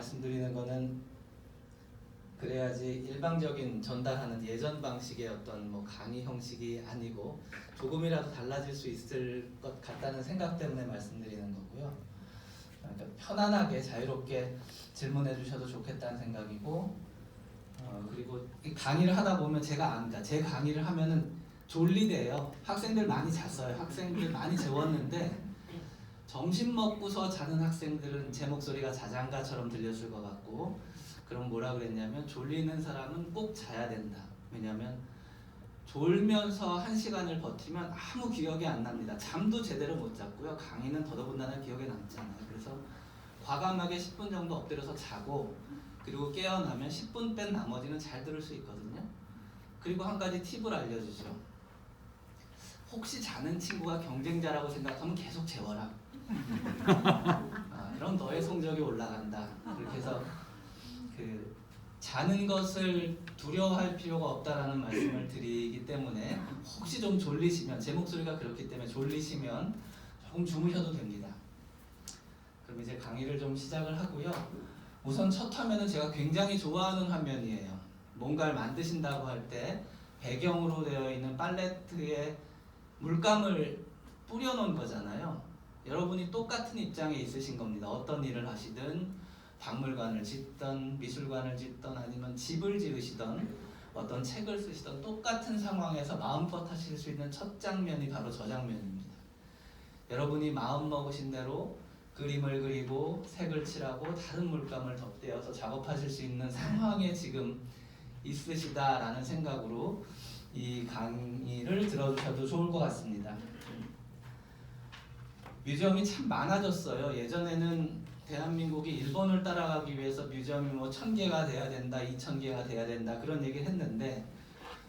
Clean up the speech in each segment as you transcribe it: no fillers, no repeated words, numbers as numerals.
말씀드리는 거는 그래야지 일방적인 전달하는 예전 방식의 어떤 뭐 강의 형식이 아니고 조금이라도 달라질 수 있을 것 같다는 생각 때문에 말씀드리는 거고요. 그러니까 편안하게 자유롭게 질문해 주셔도 좋겠다는 생각이고, 그리고 이 강의를 하다 보면 그러니까 제 강의를 하면은 졸리대요. 학생들 많이 잤어요. 학생들 많이 재웠는데 점심 먹고서 자는 학생들은 제 목소리가 자장가처럼 들렸을 것 같고, 그럼 뭐라 그랬냐면 졸리는 사람은 꼭 자야 된다. 왜냐면 졸면서 1시간을 버티면 아무 기억이 안 납니다. 잠도 제대로 못 잤고요. 강의는 더더군다나 기억에 남잖아요. 그래서 과감하게 10분 정도 엎드려서 자고, 그리고 깨어나면 10분 뺀 나머지는 잘 들을 수 있거든요. 그리고 한 가지 팁을 알려주죠. 혹시 자는 친구가 경쟁자라고 생각하면 계속 재워라. 이런 너의 성적이 올라간다. 그렇게 해서 자는 것을 두려워할 필요가 없다라는 말씀을 드리기 때문에, 혹시 좀 졸리시면, 제 목소리가 그렇기 때문에 졸리시면 조금 주무셔도 됩니다. 그럼 이제 강의를 좀 시작을 하고요. 우선 첫 화면은 제가 굉장히 좋아하는 화면이에요. 뭔가를 만드신다고 할 때 배경으로 되어 있는 팔레트에 물감을 뿌려놓은 거잖아요. 여러분이 똑같은 입장에 있으신 겁니다. 어떤 일을 하시든, 박물관을 짓던, 미술관을 짓던, 아니면 집을 지으시던, 어떤 책을 쓰시던 똑같은 상황에서 마음껏 하실 수 있는 첫 장면이 바로 저 장면입니다. 여러분이 마음 먹으신 대로 그림을 그리고 색을 칠하고 다른 물감을 덧대어서 작업하실 수 있는 상황에 지금 있으시다라는 생각으로 이 강의를 들어주셔도 좋을 것 같습니다. 뮤지엄이 참 많아졌어요. 예전에는 대한민국이 일본을 따라가기 위해서 뮤지엄이 뭐 1000개가 돼야 된다, 2000개가 돼야 된다, 그런 얘기를 했는데,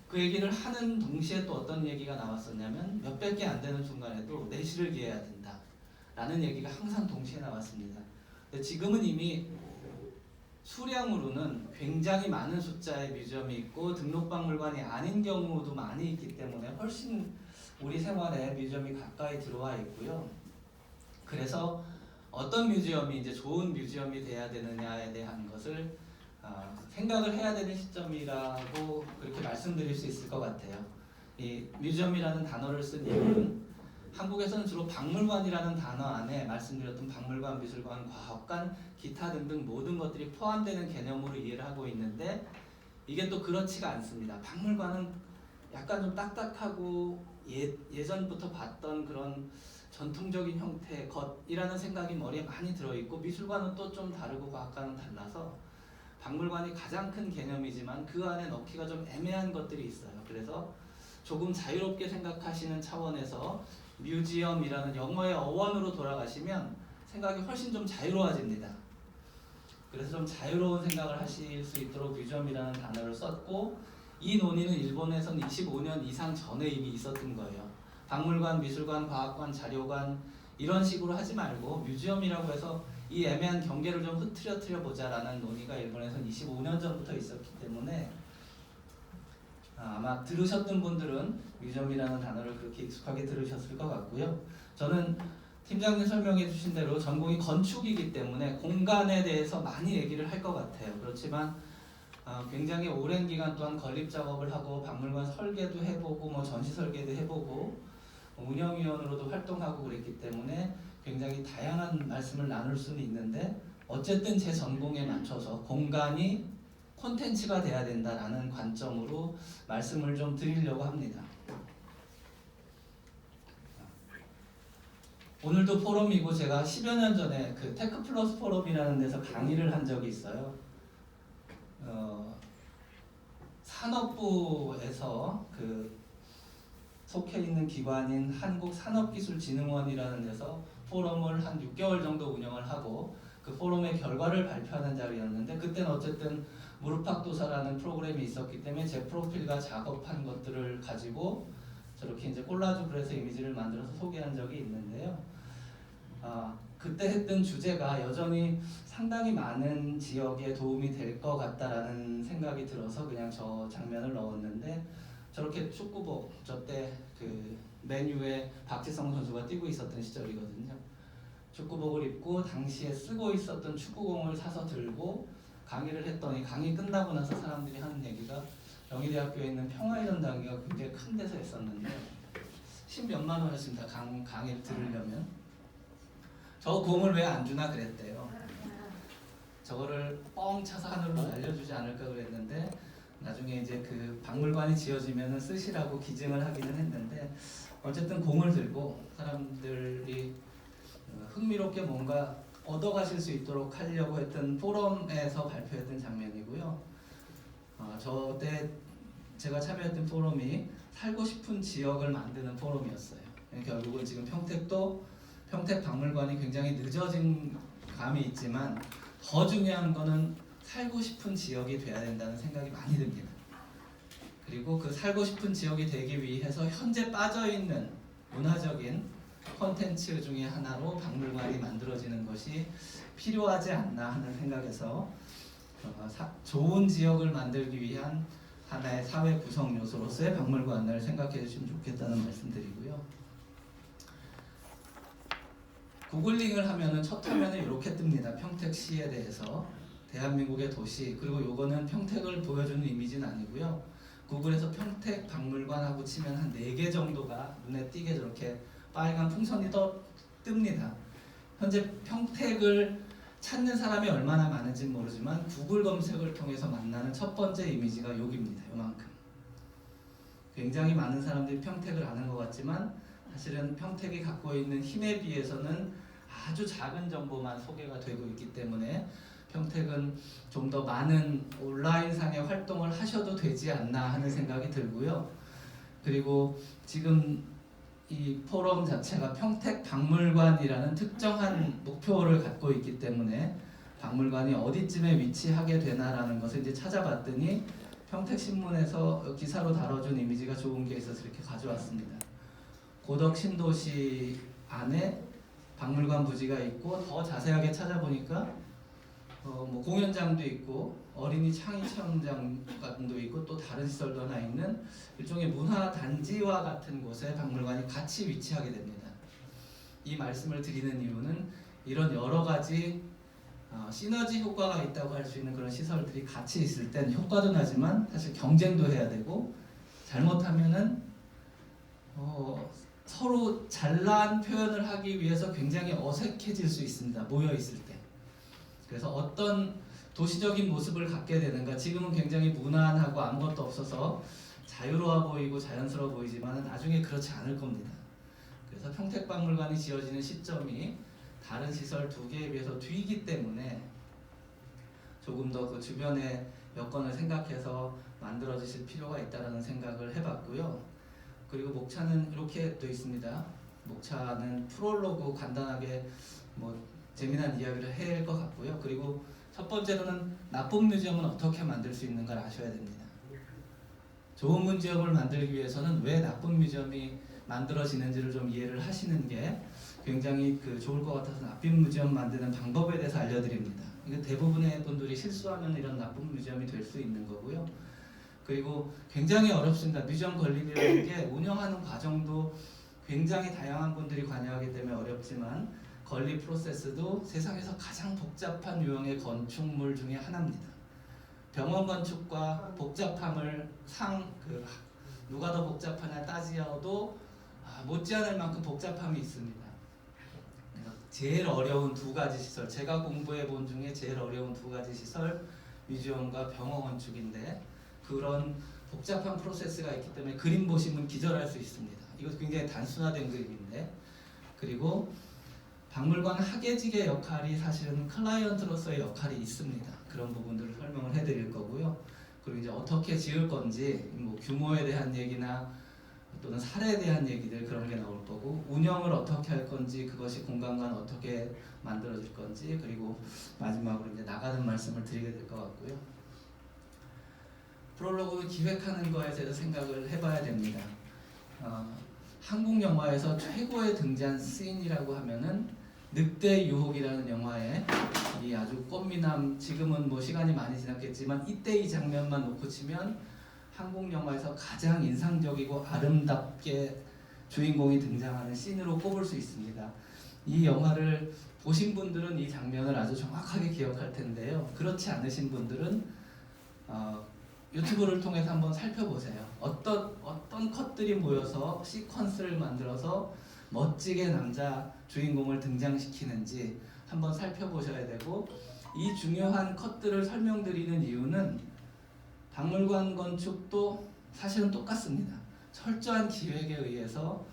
그 얘기를 하는 동시에 또 어떤 얘기가 나왔었냐면 몇백 개 안 되는 순간에도 내실을 기해야 된다 라는 얘기가 항상 동시에 나왔습니다. 근데 지금은 이미 수량으로는 굉장히 많은 숫자의 뮤지엄이 있고 등록박물관이 아닌 경우도 많이 있기 때문에 훨씬 우리 생활에 뮤지엄이 가까이 들어와 있고요. 그래서 어떤 뮤지엄이 이제 좋은 뮤지엄이 돼야 되느냐에 대한 것을 생각을 해야 되는 시점이라고 그렇게 말씀드릴 수 있을 것 같아요. 이 뮤지엄이라는 단어를 쓴 이유는 한국에서는 주로 박물관이라는 단어 안에 말씀드렸던 박물관, 미술관, 과학관, 기타 등등 모든 것들이 포함되는 개념으로 이해를 하고 있는데, 이게 또 그렇지가 않습니다. 박물관은 약간 좀 딱딱하고 예전부터 봤던 그런 전통적인 형태의 것이라는 생각이 머리에 많이 들어있고, 미술관은 또 좀 다르고 과학관은 달라서 박물관이 가장 큰 개념이지만 그 안에 넣기가 좀 애매한 것들이 있어요. 그래서 조금 자유롭게 생각하시는 차원에서 뮤지엄이라는 영어의 어원으로 돌아가시면 생각이 훨씬 좀 자유로워집니다. 그래서 좀 자유로운 생각을 하실 수 있도록 뮤지엄이라는 단어를 썼고, 이 논의는 일본에선 25년 이상 전에 이미 있었던 거예요. 박물관, 미술관, 과학관, 자료관 이런 식으로 하지 말고 뮤지엄이라고 해서 이 애매한 경계를 좀 흐트러뜨려 보자라는 논의가 일본에선 25년 전부터 있었기 때문에 아마 들으셨던 분들은 뮤지엄이라는 단어를 그렇게 익숙하게 들으셨을 것 같고요. 저는 팀장님 설명해 주신 대로 전공이 건축이기 때문에 공간에 대해서 많이 얘기를 할 것 같아요. 그렇지만 굉장히 오랜 기간 동안 건립 작업을 하고 박물관 설계도 해보고 뭐 전시 설계도 해보고 운영위원으로도 활동하고 그랬기 때문에 굉장히 다양한 말씀을 나눌 수는 있는데, 어쨌든 제 전공에 맞춰서 공간이 콘텐츠가 돼야 된다라는 관점으로 말씀을 좀 드리려고 합니다. 오늘도 포럼이고, 제가 10여 년 전에 그 테크플러스 포럼이라는 데서 강의를 한 적이 있어요. 산업부에서 속해 있는 기관인 한국산업기술진흥원이라는 데서 포럼을 한 6개월 정도 운영을 하고, 그 포럼의 결과를 발표하는 자리였는데, 그때는 어쨌든 무릎팍도사라는 프로그램이 있었기 때문에 제 프로필과 작업한 것들을 가지고 저렇게 이제 콜라주 그래서 이미지를 만들어서 소개한 적이 있는데요. 그때 했던 주제가 여전히 상당히 많은 지역에 도움이 될 것 같다라는 생각이 들어서 그냥 저 장면을 넣었는데, 저렇게 축구복, 저때 그 맨유에 박지성 선수가 뛰고 있었던 시절이거든요. 축구복을 입고 당시에 쓰고 있었던 축구공을 사서 들고 강의를 했더니 강의 끝나고 나서 사람들이 하는 얘기가 영희대학교에 있는 평화이론당회가 굉장히 큰 데서 했었는데 10몇만 원이었습니다. 강의를 들으려면. 저 공을 왜 안 주나 그랬대요. 저거를 뻥 차서 하늘로 날려주지 않을까 그랬는데 나중에 이제 그 박물관이 지어지면은 쓰시라고 기증을 하기는 했는데 어쨌든 공을 들고 사람들이 흥미롭게 뭔가 얻어가실 수 있도록 하려고 했던 포럼에서 발표했던 장면이고요. 저때 제가 참여했던 포럼이 살고 싶은 지역을 만드는 포럼이었어요. 결국은 지금 평택도 평택박물관이 굉장히 늦어진 감이 있지만 더 중요한 거는 살고 싶은 지역이 돼야 된다는 생각이 많이 듭니다. 그리고 그 살고 싶은 지역이 되기 위해서 현재 빠져있는 문화적인 콘텐츠 중에 하나로 박물관이 만들어지는 것이 필요하지 않나 하는 생각에서 좋은 지역을 만들기 위한 하나의 사회 구성 요소로서의 박물관을 생각해 주시면 좋겠다는 말씀드리고요. 구글링을 하면은 첫 화면에 이렇게 뜹니다. 평택시에 대해서 대한민국의 도시, 그리고 요거는 평택을 보여주는 이미지는 아니고요. 구글에서 평택 박물관하고 치면 한 4개 정도가 눈에 띄게 저렇게 빨간 풍선이 뜹니다. 현재 평택을 찾는 사람이 얼마나 많은지 모르지만 구글 검색을 통해서 만나는 첫 번째 이미지가 여기입니다. 요만큼. 굉장히 많은 사람들이 평택을 아는 것 같지만 사실은 평택이 갖고 있는 힘에 비해서는 아주 작은 정보만 소개가 되고 있기 때문에 평택은 좀 더 많은 온라인상의 활동을 하셔도 되지 않나 하는 생각이 들고요. 그리고 지금 이 포럼 자체가 평택박물관이라는 특정한 목표를 갖고 있기 때문에 박물관이 어디쯤에 위치하게 되나라는 것을 이제 찾아봤더니 평택신문에서 기사로 다뤄준 이미지가 좋은 게 있어서 이렇게 가져왔습니다. 고덕 신도시 안에 박물관 부지가 있고 더 자세하게 찾아보니까 뭐 공연장도 있고 어린이 창의체험장도 있고 또 다른 시설도 하나 있는 일종의 문화단지와 같은 곳에 박물관이 같이 위치하게 됩니다. 이 말씀을 드리는 이유는 이런 여러 가지 시너지 효과가 있다고 할 수 있는 그런 시설들이 같이 있을 땐 효과도 나지만 사실 경쟁도 해야 되고 잘못하면은 서로 잘난 표현을 하기 위해서 굉장히 어색해질 수 있습니다. 모여 있을 때. 그래서 어떤 도시적인 모습을 갖게 되는가, 지금은 굉장히 무난하고 아무것도 없어서 자유로워 보이고 자연스러워 보이지만 나중에 그렇지 않을 겁니다. 그래서 평택박물관이 지어지는 시점이 다른 시설 2개에 비해서 뒤이기 때문에 조금 더 그 주변의 여건을 생각해서 만들어지실 필요가 있다는 생각을 해봤고요. 그리고 목차는 이렇게 되어 있습니다. 목차는 프롤로그 간단하게 뭐 재미난 이야기를 해야 할 것 같고요. 그리고 첫 번째로는 나쁜 뮤지엄은 어떻게 만들 수 있는가를 아셔야 됩니다. 좋은 뮤지엄을 만들기 위해서는 왜 나쁜 뮤지엄이 만들어지는지를 좀 이해를 하시는 게 굉장히 좋을 것 같아서 나쁜 뮤지엄 만드는 방법에 대해서 알려드립니다. 이게 대부분의 분들이 실수하면 이런 나쁜 뮤지엄이 될 수 있는 거고요. 그리고 굉장히 어렵습니다. 뮤지엄 건립이라는 게 운영하는 과정도 굉장히 다양한 분들이 관여하기 때문에 어렵지만 건립 프로세스도 세상에서 가장 복잡한 유형의 건축물 중에 하나입니다. 병원 건축과 복잡함을 누가 더 복잡하냐 따지어도 못지않을 만큼 복잡함이 있습니다. 제일 어려운 2가지 시설, 제가 공부해 본 중에 제일 어려운 2가지 시설, 뮤지엄과 병원 건축인데 그런 복잡한 프로세스가 있기 때문에 그림 보시면 기절할 수 있습니다. 이거 굉장히 단순화된 그림인데, 그리고 박물관 학예직의 역할이 사실은 클라이언트로서의 역할이 있습니다. 그런 부분들을 설명을 해드릴 거고요. 그리고 이제 어떻게 지을 건지, 뭐 규모에 대한 얘기나 또는 사례에 대한 얘기들 그런 게 나올 거고, 운영을 어떻게 할 건지, 그것이 공간과 어떻게 만들어질 건지, 그리고 마지막으로 이제 나가는 말씀을 드리게 될 것 같고요. 프롤로그는 기획하는 거에 대해서 생각을 해봐야 됩니다. 한국 영화에서 최고의 등장 씬이라고 하면은 늑대 유혹이라는 영화에 이 아주 꽃미남, 지금은 뭐 시간이 많이 지났겠지만 이때 이 장면만 놓고 치면 한국 영화에서 가장 인상적이고 아름답게 주인공이 등장하는 씬으로 꼽을 수 있습니다. 이 영화를 보신 분들은 이 장면을 아주 정확하게 기억할 텐데요. 그렇지 않으신 분들은 유튜브를 통해서 한번 살펴보세요. 어떤 컷들이 모여서 시퀀스를 만들어서 멋지게 남자 주인공을 등장시키는지 한번 살펴보셔야 되고, 이 중요한 컷들을 설명드리는 이유는 박물관 건축도 사실은 똑같습니다. 철저한 기획에 의해서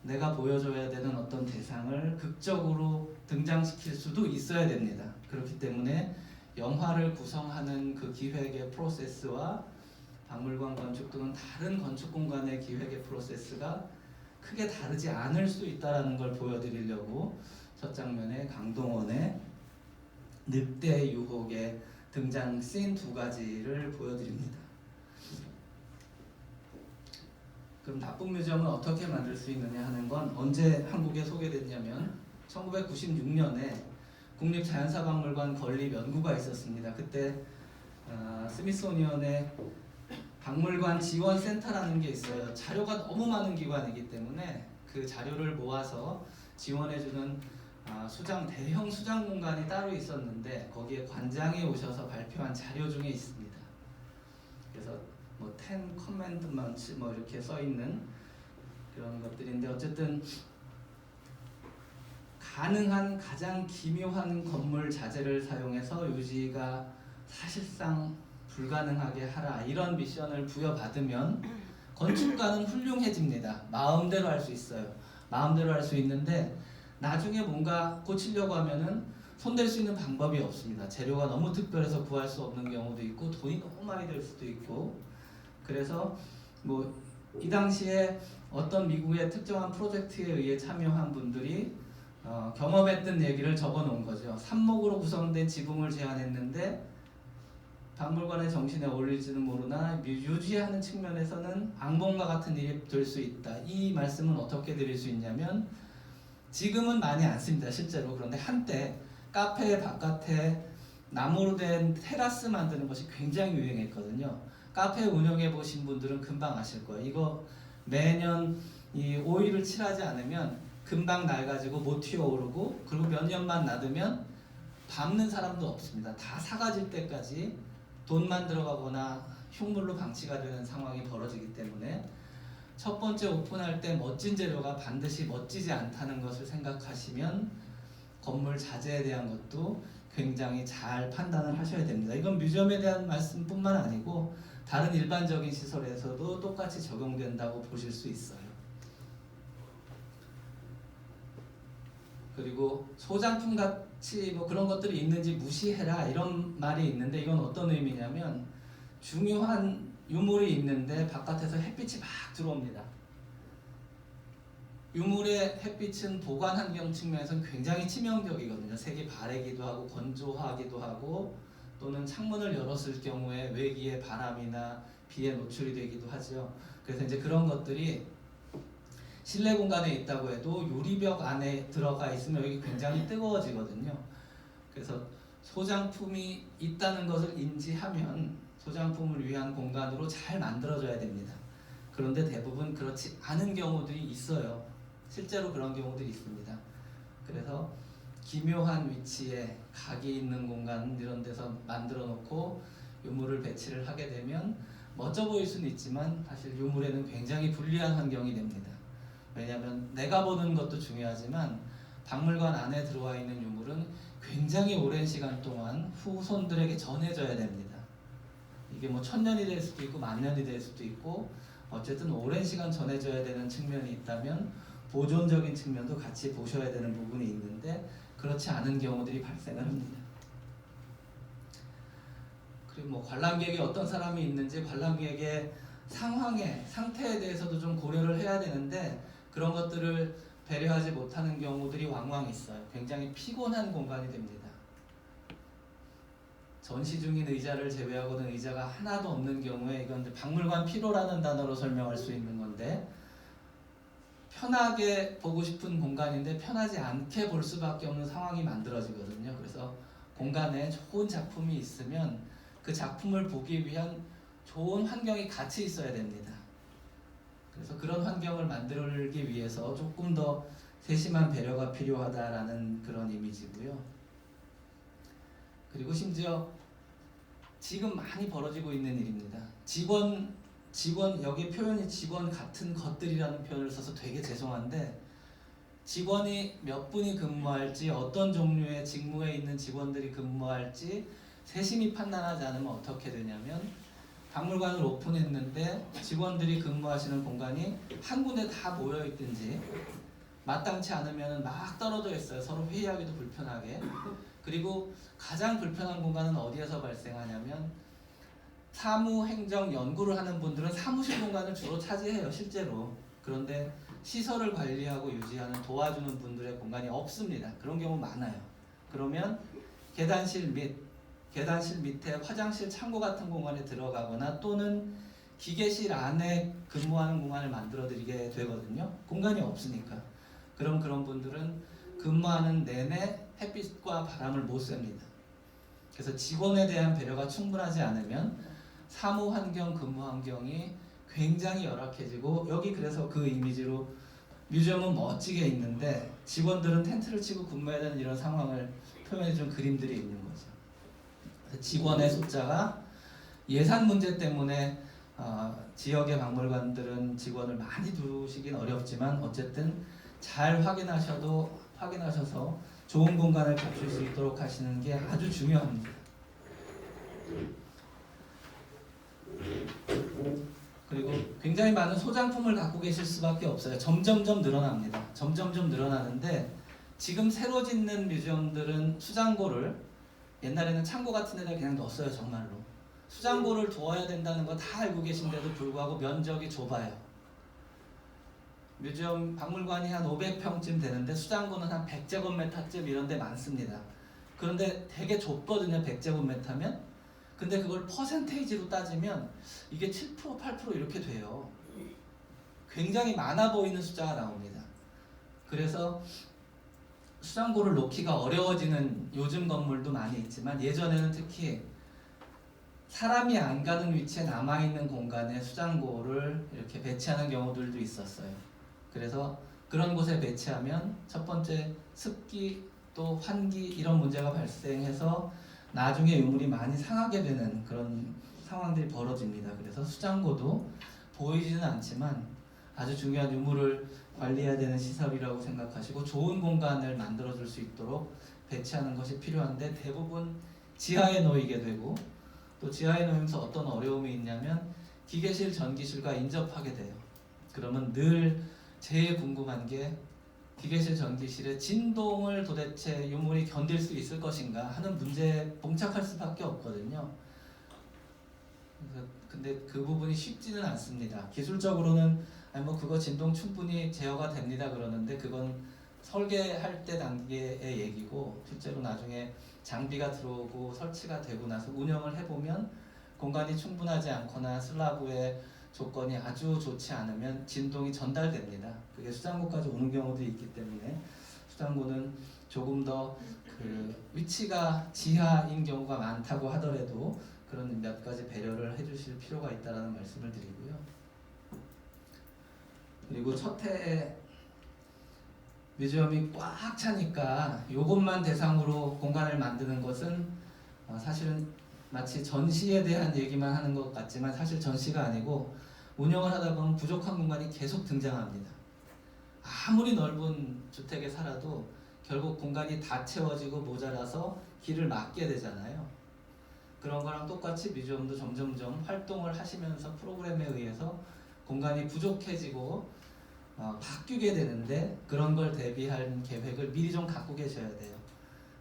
내가 보여줘야 되는 어떤 대상을 극적으로 등장시킬 수도 있어야 됩니다. 그렇기 때문에 영화를 구성하는 그 기획의 프로세스와 박물관 건축 또는 다른 건축 공간의 기획의 프로세스가 크게 다르지 않을 수 있다는 걸 보여드리려고 첫 장면에 강동원의 늑대 유혹의 등장 씬 두 가지를 보여드립니다. 그럼 나쁜 뮤지엄은 어떻게 만들 수 있느냐 하는 건 언제 한국에 소개됐냐면 1996년에 국립자연사박물관 건립 연구가 있었습니다. 그때 스미소니언의 박물관 지원센터라는 게 있어요. 자료가 너무 많은 기관이기 때문에 그 자료를 모아서 지원해주는 대형 수장 공간이 따로 있었는데, 거기에 관장이 오셔서 발표한 자료 중에 있습니다. 그래서 뭐 10 commandments 뭐 이렇게 써 있는 그런 것들인데, 어쨌든 가능한 가장 기묘한 건물 자재를 사용해서 유지가 사실상 불가능하게 하라, 이런 미션을 부여받으면 건축가는 훌륭해집니다. 마음대로 할 수 있어요. 마음대로 할 수 있는데 나중에 뭔가 고치려고 하면은 손댈 수 있는 방법이 없습니다. 재료가 너무 특별해서 구할 수 없는 경우도 있고, 돈이 너무 많이 들 수도 있고. 그래서 뭐 이 당시에 어떤 미국의 특정한 프로젝트에 의해 참여한 분들이 경험했던 얘기를 적어 놓은 거죠. 삽목으로 구성된 지붕을 제안했는데 박물관의 정신에 어울릴지는 모르나 유지하는 측면에서는 악몽과 같은 일이 될 수 있다. 이 말씀은 어떻게 드릴 수 있냐면, 지금은 많이 안 씁니다, 실제로. 그런데 한때 카페 바깥에 나무로 된 테라스 만드는 것이 굉장히 유행했거든요. 카페 운영해 보신 분들은 금방 아실 거예요. 이거 매년 이 오일을 칠하지 않으면 금방 낡아지고 못 튀어오르고, 그리고 몇 년만 놔두면 밟는 사람도 없습니다. 다 사가질 때까지 돈만 들어가거나 흉물로 방치가 되는 상황이 벌어지기 때문에 첫 번째 오픈할 때 멋진 재료가 반드시 멋지지 않다는 것을 생각하시면 건물 자재에 대한 것도 굉장히 잘 판단을 하셔야 됩니다. 이건 뮤지엄에 대한 말씀뿐만 아니고 다른 일반적인 시설에서도 똑같이 적용된다고 보실 수 있어요. 그리고 소장품 같이 뭐 그런 것들이 있는지 무시해라, 이런 말이 있는데, 이건 어떤 의미냐면 중요한 유물이 있는데 바깥에서 햇빛이 막 들어옵니다. 유물의 햇빛은 보관 환경 측면에서는 굉장히 치명적이거든요. 색이 바래기도 하고 건조하기도 하고, 또는 창문을 열었을 경우에 외기의 바람이나 비에 노출이 되기도 하죠. 그래서 이제 그런 것들이 실내 공간에 있다고 해도 유리벽 안에 들어가 있으면 여기 굉장히 뜨거워지거든요. 그래서 소장품이 있다는 것을 인지하면 소장품을 위한 공간으로 잘 만들어져야 됩니다. 그런데 대부분 그렇지 않은 경우들이 있어요. 실제로 그런 경우들이 있습니다. 그래서 기묘한 위치에 각이 있는 공간 이런 데서 만들어 놓고 유물을 배치를 하게 되면 멋져 보일 수는 있지만 사실 유물에는 굉장히 불리한 환경이 됩니다. 왜냐하면 내가 보는 것도 중요하지만 박물관 안에 들어와 있는 유물은 굉장히 오랜 시간 동안 후손들에게 전해져야 됩니다. 이게 뭐 1000년이 될 수도 있고 10,000년이 될 수도 있고, 어쨌든 오랜 시간 전해져야 되는 측면이 있다면 보존적인 측면도 같이 보셔야 되는 부분이 있는데, 그렇지 않은 경우들이 발생을 합니다. 그리고 뭐 관람객이 어떤 사람이 있는지 관람객의 상태에 대해서도 좀 고려를 해야 되는데, 그런 것들을 배려하지 못하는 경우들이 왕왕 있어요. 굉장히 피곤한 공간이 됩니다. 전시 중인 의자를 제외하고는 의자가 하나도 없는 경우에, 이건 이제 박물관 피로라는 단어로 설명할 수 있는 건데, 편하게 보고 싶은 공간인데 편하지 않게 볼 수밖에 없는 상황이 만들어지거든요. 그래서 공간에 좋은 작품이 있으면 그 작품을 보기 위한 좋은 환경이 같이 있어야 됩니다. 그래서 그런 환경을 만들기 위해서 조금 더 세심한 배려가 필요하다라는 그런 이미지고요. 그리고 심지어 지금 많이 벌어지고 있는 일입니다. 직원 여기 표현이 직원 같은 것들이라는 표현을 써서 되게 죄송한데, 직원이 몇 분이 근무할지, 어떤 종류의 직무에 있는 직원들이 근무할지 세심히 판단하지 않으면 어떻게 되냐면, 박물관을 오픈했는데 직원들이 근무하시는 공간이 한 군데 다 모여 있든지, 마땅치 않으면 막 떨어져 있어요. 서로 회의하기도 불편하게. 그리고 가장 불편한 공간은 어디에서 발생하냐면, 사무, 행정, 연구를 하는 분들은 사무실 공간을 주로 차지해요, 실제로. 그런데 시설을 관리하고 유지하는, 도와주는 분들의 공간이 없습니다. 그런 경우 많아요. 그러면 계단실 밑에 화장실, 창고 같은 공간에 들어가거나 또는 기계실 안에 근무하는 공간을 만들어 드리게 되거든요. 공간이 없으니까. 그럼 그런 분들은 근무하는 내내 햇빛과 바람을 못 쐰니다. 그래서 직원에 대한 배려가 충분하지 않으면 사무 환경, 근무 환경이 굉장히 열악해지고, 여기 그래서 그 이미지로 뮤지엄은 멋지게 있는데 직원들은 텐트를 치고 근무해야 되는 이런 상황을 표현해준 그림들이 있는 거죠. 그래서 직원의 숫자가 예산 문제 때문에 지역의 박물관들은 직원을 많이 두시긴 어렵지만, 어쨌든 잘 확인하셔서 좋은 공간을 갖출 수 있도록 하시는 게 아주 중요합니다. 그리고 굉장히 많은 소장품을 갖고 계실 수밖에 없어요. 점점점 늘어납니다. 점점점 늘어나는데, 지금 새로 짓는 뮤지엄들은 수장고를, 옛날에는 창고 같은 데다 그냥 넣었어요. 정말로 수장고를 두어야 된다는 거 다 알고 계신데도 불구하고 면적이 좁아요. 뮤지엄 박물관이 한 500평쯤 되는데 수장고는 한 100제곱미터쯤 이런 데 많습니다. 그런데 되게 좁거든요, 100제곱미터면. 근데 그걸 퍼센테이지로 따지면 이게 7%, 8% 이렇게 돼요. 굉장히 많아 보이는 숫자가 나옵니다. 그래서 수장고를 놓기가 어려워지는 요즘 건물도 많이 있지만, 예전에는 특히 사람이 안 가는 위치에 남아있는 공간에 수장고를 이렇게 배치하는 경우들도 있었어요. 그래서 그런 곳에 배치하면 첫 번째 습기 또 환기 이런 문제가 발생해서 나중에 유물이 많이 상하게 되는 그런 상황들이 벌어집니다. 그래서 수장고도 보이지는 않지만 아주 중요한 유물을 관리해야 되는 시설이라고 생각하시고 좋은 공간을 만들어줄 수 있도록 배치하는 것이 필요한데, 대부분 지하에 놓이게 되고, 또 지하에 놓이면서 어떤 어려움이 있냐면 기계실, 전기실과 인접하게 돼요. 그러면 늘 제일 궁금한 게, 기계실, 전기실의 진동을 도대체 유물이 견딜 수 있을 것인가 하는 문제에 봉착할 수밖에 없거든요. 근데 그 부분이 쉽지는 않습니다. 기술적으로는 그거 진동 충분히 제어가 됩니다 그러는데, 그건 설계할 때 단계의 얘기고, 실제로 나중에 장비가 들어오고 설치가 되고 나서 운영을 해보면 공간이 충분하지 않거나 슬라브의 조건이 아주 좋지 않으면 진동이 전달됩니다. 그게 수장고까지 오는 경우도 있기 때문에, 수장고는 조금 더 그 위치가 지하인 경우가 많다고 하더라도 그런 몇 가지 배려를 해주실 필요가 있다는 말씀을 드리고요. 그리고 첫 해에 뮤지엄이 꽉 차니까 이것만 대상으로 공간을 만드는 것은 사실은 마치 전시에 대한 얘기만 하는 것 같지만 사실 전시가 아니고, 운영을 하다 보면 부족한 공간이 계속 등장합니다. 아무리 넓은 주택에 살아도 결국 공간이 다 채워지고 모자라서 길을 막게 되잖아요. 그런 거랑 똑같이 뮤지엄도 점점점 활동을 하시면서 프로그램에 의해서 공간이 부족해지고 바뀌게 되는데, 그런 걸 대비할 계획을 미리 좀 갖고 계셔야 돼요.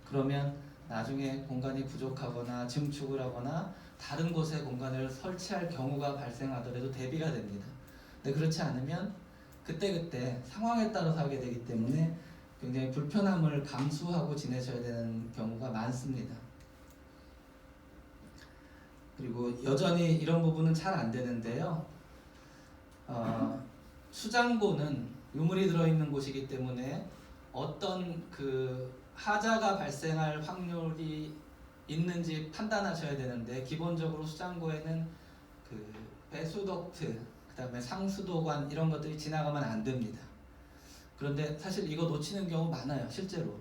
그러면 나중에 공간이 부족하거나 증축을 하거나 다른 곳에 공간을 설치할 경우가 발생하더라도 대비가 됩니다. 근데 그렇지 않으면 그때그때 상황에 따라서 하게 되기 때문에 굉장히 불편함을 감수하고 지내셔야 되는 경우가 많습니다. 그리고 여전히 이런 부분은 잘 안 되는데요. 수장고는 유물이 들어있는 곳이기 때문에 어떤 그 하자가 발생할 확률이 있는지 판단하셔야 되는데, 기본적으로 수장고에는 그 배수덕트, 그 다음에 상수도관 이런 것들이 지나가면 안 됩니다. 그런데 사실 이거 놓치는 경우 많아요, 실제로.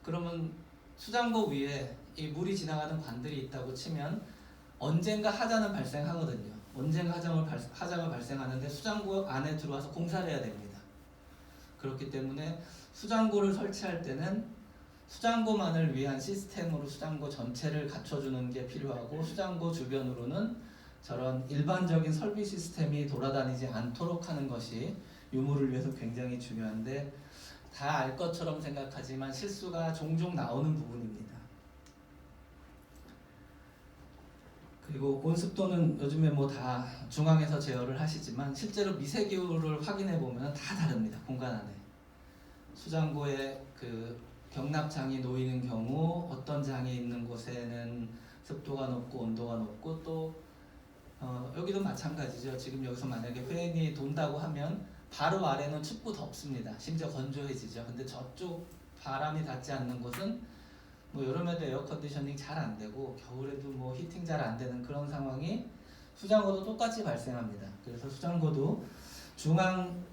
그러면 수장고 위에 이 물이 지나가는 관들이 있다고 치면 언젠가 하자는 발생하거든요. 언젠가 하자가 발생하는데 수장고 안에 들어와서 공사를 해야 됩니다. 그렇기 때문에 수장고를 설치할 때는 수장고만을 위한 시스템으로 수장고 전체를 갖춰주는 게 필요하고, 수장고 주변으로는 저런 일반적인 설비 시스템이 돌아다니지 않도록 하는 것이 유무를 위해서 굉장히 중요한데, 다 알 것처럼 생각하지만 실수가 종종 나오는 부분입니다. 그리고 온습도는 요즘에 뭐 다 중앙에서 제어를 하시지만 실제로 미세기후를 확인해 보면 다 다릅니다. 공간 안에 수장고에 그 경납장이 놓이는 경우 어떤 장이 있는 곳에는 습도가 높고 온도가 높고, 또 여기도 마찬가지죠. 지금 여기서 만약에 페인이 돈다고 하면 바로 아래는 춥고 덥습니다. 심지어 건조해지죠. 근데 저쪽 바람이 닿지 않는 곳은 뭐 여름에도 에어컨디셔닝 잘 안 되고 겨울에도 뭐 히팅 잘 안 되는 그런 상황이 수장고도 똑같이 발생합니다. 그래서 수장고도 중앙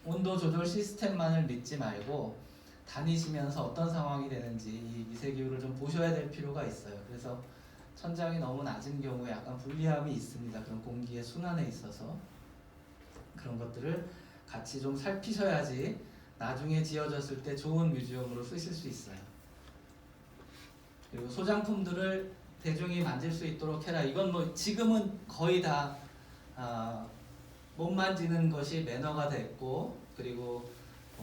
온도 조절 시스템만을 믿지 말고 다니시면서 어떤 상황이 되는지 이 미세기후를 좀 보셔야 될 필요가 있어요. 그래서 천장이 너무 낮은 경우에 약간 불리함이 있습니다. 그런 공기의 순환에 있어서 그런 것들을 같이 좀 살피셔야지 나중에 지어졌을 때 좋은 뮤지엄으로 쓰실 수 있어요. 그리고 소장품들을 대중이 만질 수 있도록 해라. 이건 뭐 지금은 거의 다 못 만지는 것이 매너가 됐고, 그리고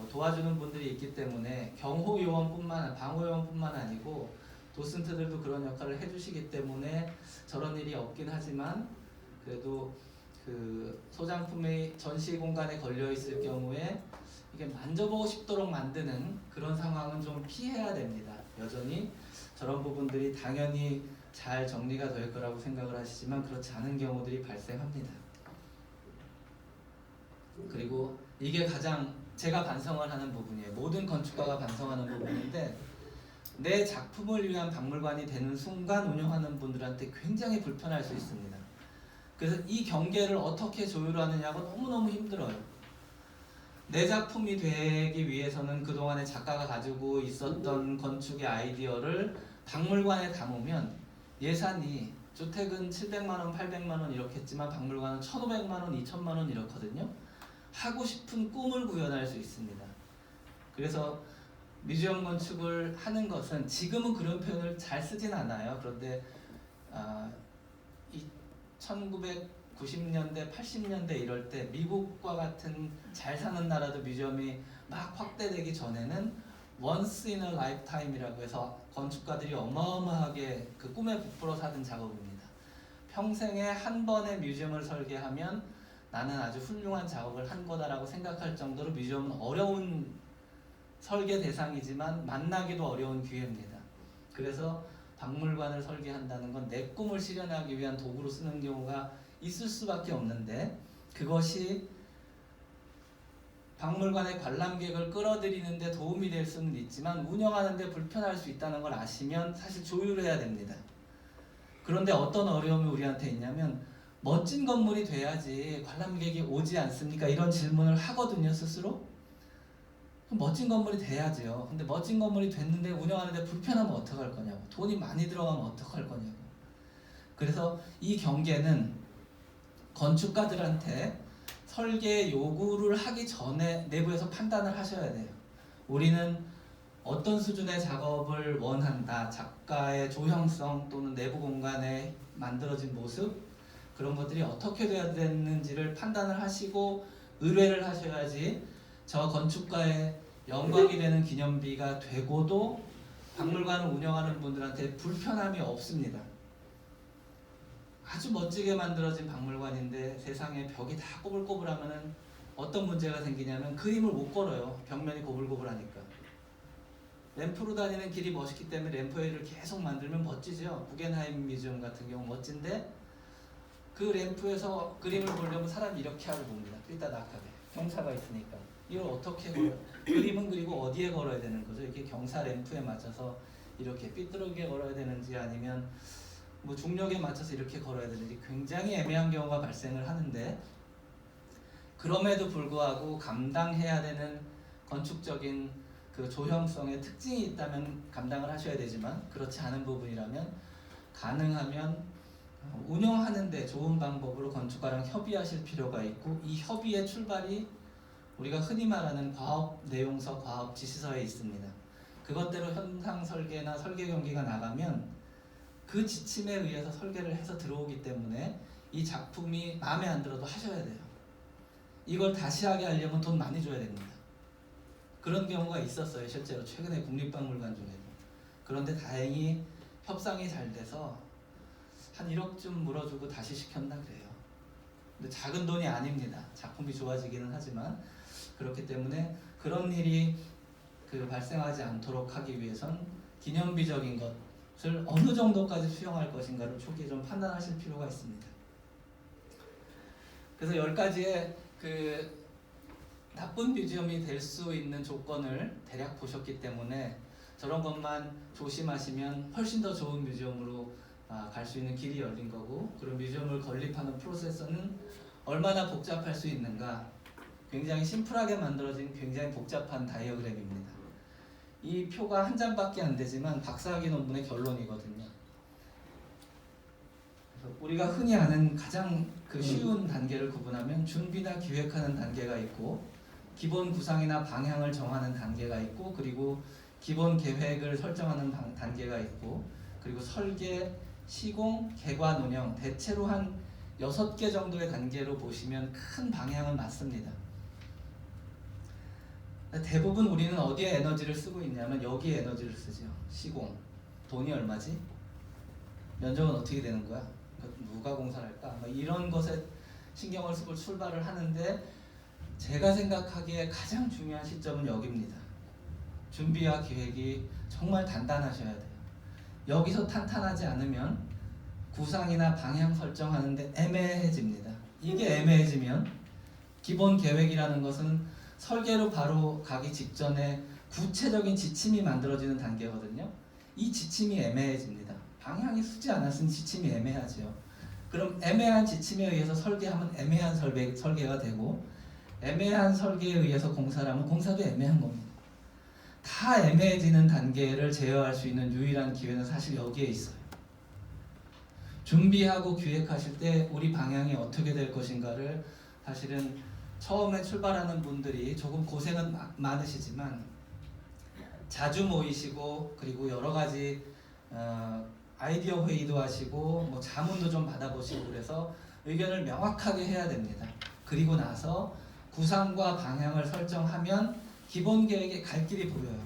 도와주는 분들이 있기 때문에 방호요원뿐만 아니고 도슨트들도 그런 역할을 해주시기 때문에 저런 일이 없긴 하지만, 그래도 그 소장품이 전시 공간에 걸려 있을 경우에 이게 만져보고 싶도록 만드는 그런 상황은 좀 피해야 됩니다. 여전히 저런 부분들이 당연히 잘 정리가 될 거라고 생각을 하시지만 그렇지 않은 경우들이 발생합니다. 그리고 이게 가장 제가 반성을 하는 부분이에요. 모든 건축가가 반성하는 부분인데, 내 작품을 위한 박물관이 되는 순간 운영하는 분들한테 굉장히 불편할 수 있습니다. 그래서 이 경계를 어떻게 조율하느냐고 너무너무 힘들어요. 내 작품이 되기 위해서는 그동안에 작가가 가지고 있었던 건축의 아이디어를 박물관에 담으면 예산이, 주택은 700만원, 800만원 이렇게 했지만 박물관은 1,500만원, 2,000만원 이렇거든요. 하고 싶은 꿈을 구현할 수 있습니다. 그래서 뮤지엄 건축을 하는 것은, 지금은 그런 표현을 잘 쓰진 않아요. 그런데 1990년대, 80년대 이럴 때 미국과 같은 잘 사는 나라도 뮤지엄이 막 확대되기 전에는 once in a lifetime이라고 해서 건축가들이 어마어마하게 그 꿈에 부풀어 사는 작업입니다. 평생에 한 번의 뮤지엄을 설계하면 나는 아주 훌륭한 작업을 한 거다라고 생각할 정도로 뮤지엄은 어려운 설계 대상이지만 만나기도 어려운 기회입니다. 그래서 박물관을 설계한다는 건 내 꿈을 실현하기 위한 도구로 쓰는 경우가 있을 수밖에 없는데, 그것이 박물관의 관람객을 끌어들이는 데 도움이 될 수는 있지만 운영하는 데 불편할 수 있다는 걸 아시면 사실 조율해야 됩니다. 그런데 어떤 어려움이 우리한테 있냐면, 멋진 건물이 돼야지 관람객이 오지 않습니까? 이런 질문을 하거든요, 스스로. 그럼 멋진 건물이 돼야죠. 근데 멋진 건물이 됐는데 운영하는데 불편하면 어떡할 거냐고, 돈이 많이 들어가면 어떡할 거냐고. 그래서 이 경계는 건축가들한테 설계 요구를 하기 전에 내부에서 판단을 하셔야 돼요. 우리는 어떤 수준의 작업을 원한다, 작가의 조형성 또는 내부 공간에 만들어진 모습, 그런 것들이 어떻게 돼야 되는지를 판단을 하시고 의뢰를 하셔야지 저 건축가의 영광이 되는 기념비가 되고도 박물관을 운영하는 분들한테 불편함이 없습니다. 아주 멋지게 만들어진 박물관인데 세상에 벽이 다 꼬불꼬불하면은 어떤 문제가 생기냐면 그림을 못 걸어요. 벽면이 고불고불하니까. 램프로 다니는 길이 멋있기 때문에 램프웨이를 계속 만들면 멋지죠. 구겐하임 뮤지엄 같은 경우 멋진데, 그 램프에서 그림을 보려면 사람이 이렇게 하고 봅니다. 삐따닥하게. 경사가 있으니까. 이걸 어떻게 걸어요? 그림은 그리고 어디에 걸어야 되는 거죠? 이렇게 경사 램프에 맞춰서 이렇게 삐뚤게 걸어야 되는지, 아니면 뭐 중력에 맞춰서 이렇게 걸어야 되는지 굉장히 애매한 경우가 발생을 하는데, 그럼에도 불구하고 감당해야 되는 건축적인 그 조형성의 특징이 있다면 감당을 하셔야 되지만 그렇지 않은 부분이라면 가능하면 운영하는데 좋은 방법으로 건축가랑 협의하실 필요가 있고 이 협의의 출발이 우리가 흔히 말하는 과업 내용서, 과업 지시서에 있습니다. 그것대로 현상 설계나 설계 경기가 나가면 그 지침에 의해서 설계를 해서 들어오기 때문에 이 작품이 마음에 안 들어도 하셔야 돼요. 이걸 다시 하게 하려면 돈 많이 줘야 됩니다. 그런 경우가 있었어요. 실제로 최근에 국립박물관 중에도. 그런데 다행히 협상이 잘 돼서 한 1억쯤 물어주고 다시 시켰나 그래요. 근데 작은 돈이 아닙니다. 작품이 좋아지기는 하지만 그렇기 때문에 그런 일이 발생하지 않도록 하기 위해선 기념비적인 것을 어느 정도까지 수용할 것인가를 초기에 좀 판단하실 필요가 있습니다. 그래서 10가지의 나쁜 뮤지엄이 될 수 있는 조건을 대략 보셨기 때문에 저런 것만 조심하시면 훨씬 더 좋은 뮤지엄으로 갈 수 있는 길이 열린 거고, 그리고 뮤지엄을 건립하는 프로세서는 얼마나 복잡할 수 있는가, 굉장히 심플하게 만들어진 굉장히 복잡한 다이어그램입니다. 이 표가 한 장밖에 안 되지만 박사학위 논문의 결론이거든요. 그래서 우리가 흔히 아는 가장 쉬운 단계를 구분하면 준비나 기획하는 단계가 있고, 기본 구상이나 방향을 정하는 단계가 있고, 그리고 기본 계획을 설정하는 단계가 있고, 그리고 설계, 시공, 개관, 운영, 대체로 한 6개 정도의 단계로 보시면 큰 방향은 맞습니다. 대부분 우리는 어디에 에너지를 쓰고 있냐면 여기에 에너지를 쓰죠. 시공. 돈이 얼마지? 면적은 어떻게 되는 거야? 누가 공사를 할까? 이런 것에 신경을 쓰고 출발을 하는데, 제가 생각하기에 가장 중요한 시점은 여기입니다. 준비와 기획이 정말 단단하셔야 돼요. 여기서 탄탄하지 않으면 구상이나 방향 설정하는데 애매해집니다. 이게 애매해지면 기본 계획이라는 것은 설계로 바로 가기 직전에 구체적인 지침이 만들어지는 단계거든요. 이 지침이 애매해집니다. 방향이 쓰지 않았으니 지침이 애매하죠. 그럼 애매한 지침에 의해서 설계하면 애매한 설계가 되고, 애매한 설계에 의해서 공사를 하면 공사도 애매한 겁니다. 다 애매해지는 단계를 제어할 수 있는 유일한 기회는 사실 여기에 있어요. 준비하고 기획하실 때 우리 방향이 어떻게 될 것인가를 사실은 처음에 출발하는 분들이 조금 고생은 많으시지만 자주 모이시고, 그리고 여러 가지 아이디어 회의도 하시고 자문도 좀 받아보시고, 그래서 의견을 명확하게 해야 됩니다. 그리고 나서 구상과 방향을 설정하면 기본 계획에 갈 길이 보여요.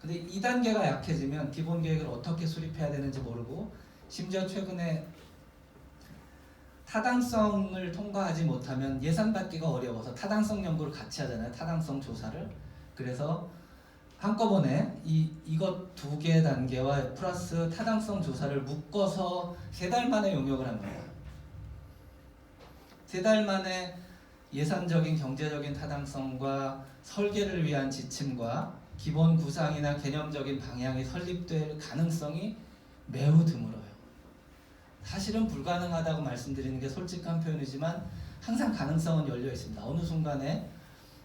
근데 2단계가 약해지면 기본 계획을 어떻게 수립해야 되는지 모르고, 심지어 최근에 타당성을 통과하지 못하면 예산 받기가 어려워서 타당성 연구를 같이 하잖아요. 타당성 조사를. 그래서 한꺼번에 이것 2개 단계와 플러스 타당성 조사를 묶어서 3달 만에 용역을 합니다. 3달 만에 예산적인 경제적인 타당성과 설계를 위한 지침과 기본 구상이나 개념적인 방향이 설립될 가능성이 매우 드물어요. 사실은 불가능하다고 말씀드리는 게 솔직한 표현이지만 항상 가능성은 열려 있습니다. 어느 순간에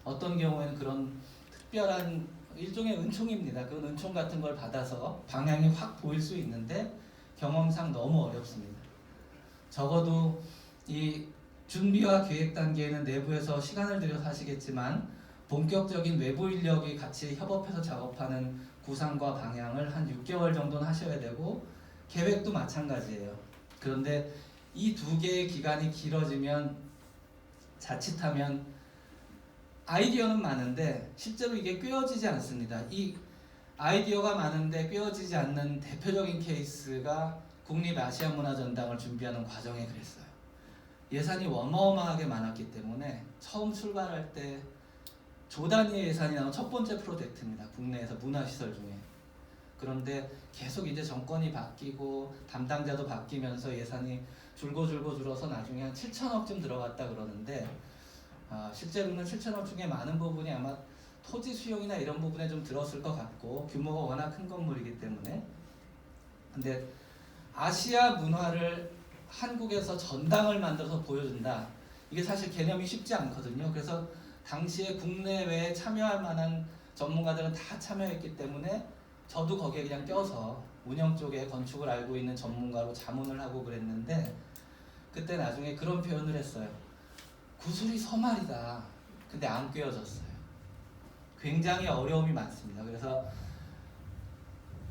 어떤 경우에는 그런 특별한 일종의 은총입니다. 그 은총 같은 걸 받아서 방향이 확 보일 수 있는데 경험상 너무 어렵습니다. 적어도 이 준비와 기획 단계에는 내부에서 시간을 들여서 하시겠지만, 본격적인 외부 인력이 같이 협업해서 작업하는 구상과 방향을 한 6개월 정도는 하셔야 되고, 계획도 마찬가지예요. 그런데 이 2개의 기간이 길어지면 자칫하면 아이디어는 많은데 실제로 이게 꿰어지지 않습니다. 이 아이디어가 많은데 꿰어지지 않는 대표적인 케이스가 국립아시아문화전당을 준비하는 과정에 그랬어요. 예산이 어마어마하게 많았기 때문에 처음 출발할 때 조 단위의 예산이 나온 첫 번째 프로젝트입니다. 국내에서 문화시설 중에. 그런데 계속 이제 정권이 바뀌고 담당자도 바뀌면서 예산이 줄어서 나중에 한 7천억쯤 들어갔다 그러는데, 실제로는 7천억 중에 많은 부분이 아마 토지 수용이나 이런 부분에 좀 들었을 것 같고, 규모가 워낙 큰 건물이기 때문에. 근데 아시아 문화를 한국에서 전당을 만들어서 보여준다, 이게 사실 개념이 쉽지 않거든요. 그래서 당시에 국내외에 참여할 만한 전문가들은 다 참여했기 때문에 저도 거기에 그냥 껴서 운영 쪽에 건축을 알고 있는 전문가로 자문을 하고 그랬는데, 그때 나중에 그런 표현을 했어요. 구슬이 서말이다. 근데 안 꿰어졌어요. 굉장히 어려움이 많습니다. 그래서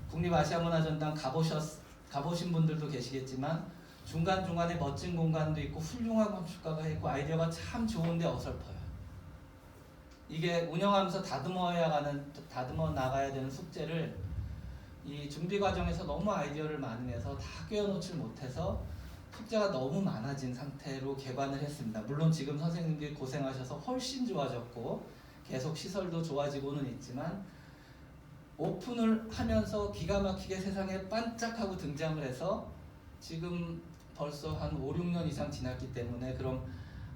국립아시아문화전당 가보신 분들도 계시겠지만 중간중간에 멋진 공간도 있고 훌륭한 건축가가 있고 아이디어가 참 좋은데 어설퍼요. 이게 운영하면서 다듬어 나가야 되는 숙제를 이 준비 과정에서 너무 아이디어를 많이 내서 다 꿰어놓지 못해서 숙제가 너무 많아진 상태로 개관을 했습니다. 물론 지금 선생님들이 고생하셔서 훨씬 좋아졌고 계속 시설도 좋아지고는 있지만, 오픈을 하면서 기가 막히게 세상에 반짝하고 등장을 해서 지금 벌써 한 5, 6년 이상 지났기 때문에, 그럼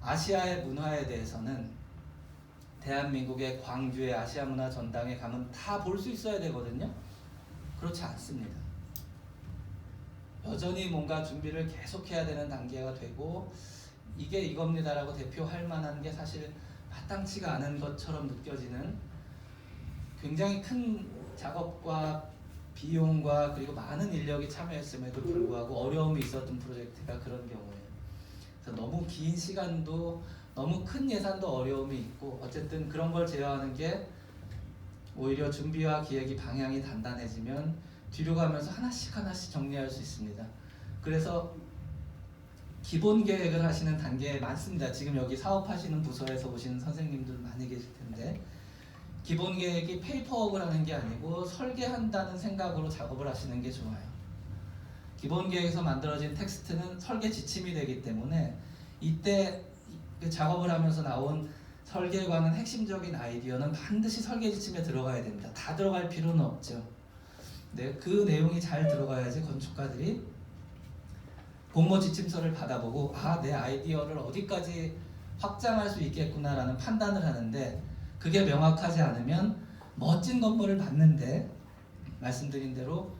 아시아의 문화에 대해서는 대한민국의 광주의 아시아문화전당에 가면 다 볼 수 있어야 되거든요. 그렇지 않습니다. 여전히 뭔가 준비를 계속해야 되는 단계가 되고, 이게 이겁니다라고 대표할 만한 게 사실 마땅치가 않은 것처럼 느껴지는, 굉장히 큰 작업과 비용과 그리고 많은 인력이 참여했음에도 불구하고 어려움이 있었던 프로젝트가 그런 경우예요. 그래서 너무 긴 시간도, 너무 큰 예산도 어려움이 있고, 어쨌든 그런 걸 제어하는 게 오히려 준비와 기획이 방향이 단단해지면 뒤로 가면서 하나씩 정리할 수 있습니다. 그래서 기본 계획을 하시는 단계에 많습니다. 지금 여기 사업하시는 부서에서 오시는 선생님들 많이 계실 텐데, 기본 계획이 페이퍼워크를 하는 게 아니고 설계한다는 생각으로 작업을 하시는 게 좋아요. 기본 계획에서 만들어진 텍스트는 설계 지침이 되기 때문에 이때 작업을 하면서 나온 설계에 관한 핵심적인 아이디어는 반드시 설계 지침에 들어가야 됩니다. 다 들어갈 필요는 없죠. 네, 그 내용이 잘 들어가야지 건축가들이 공모 지침서를 받아보고 내 아이디어를 어디까지 확장할 수 있겠구나라는 판단을 하는데, 그게 명확하지 않으면 멋진 건물을 받는데, 말씀드린 대로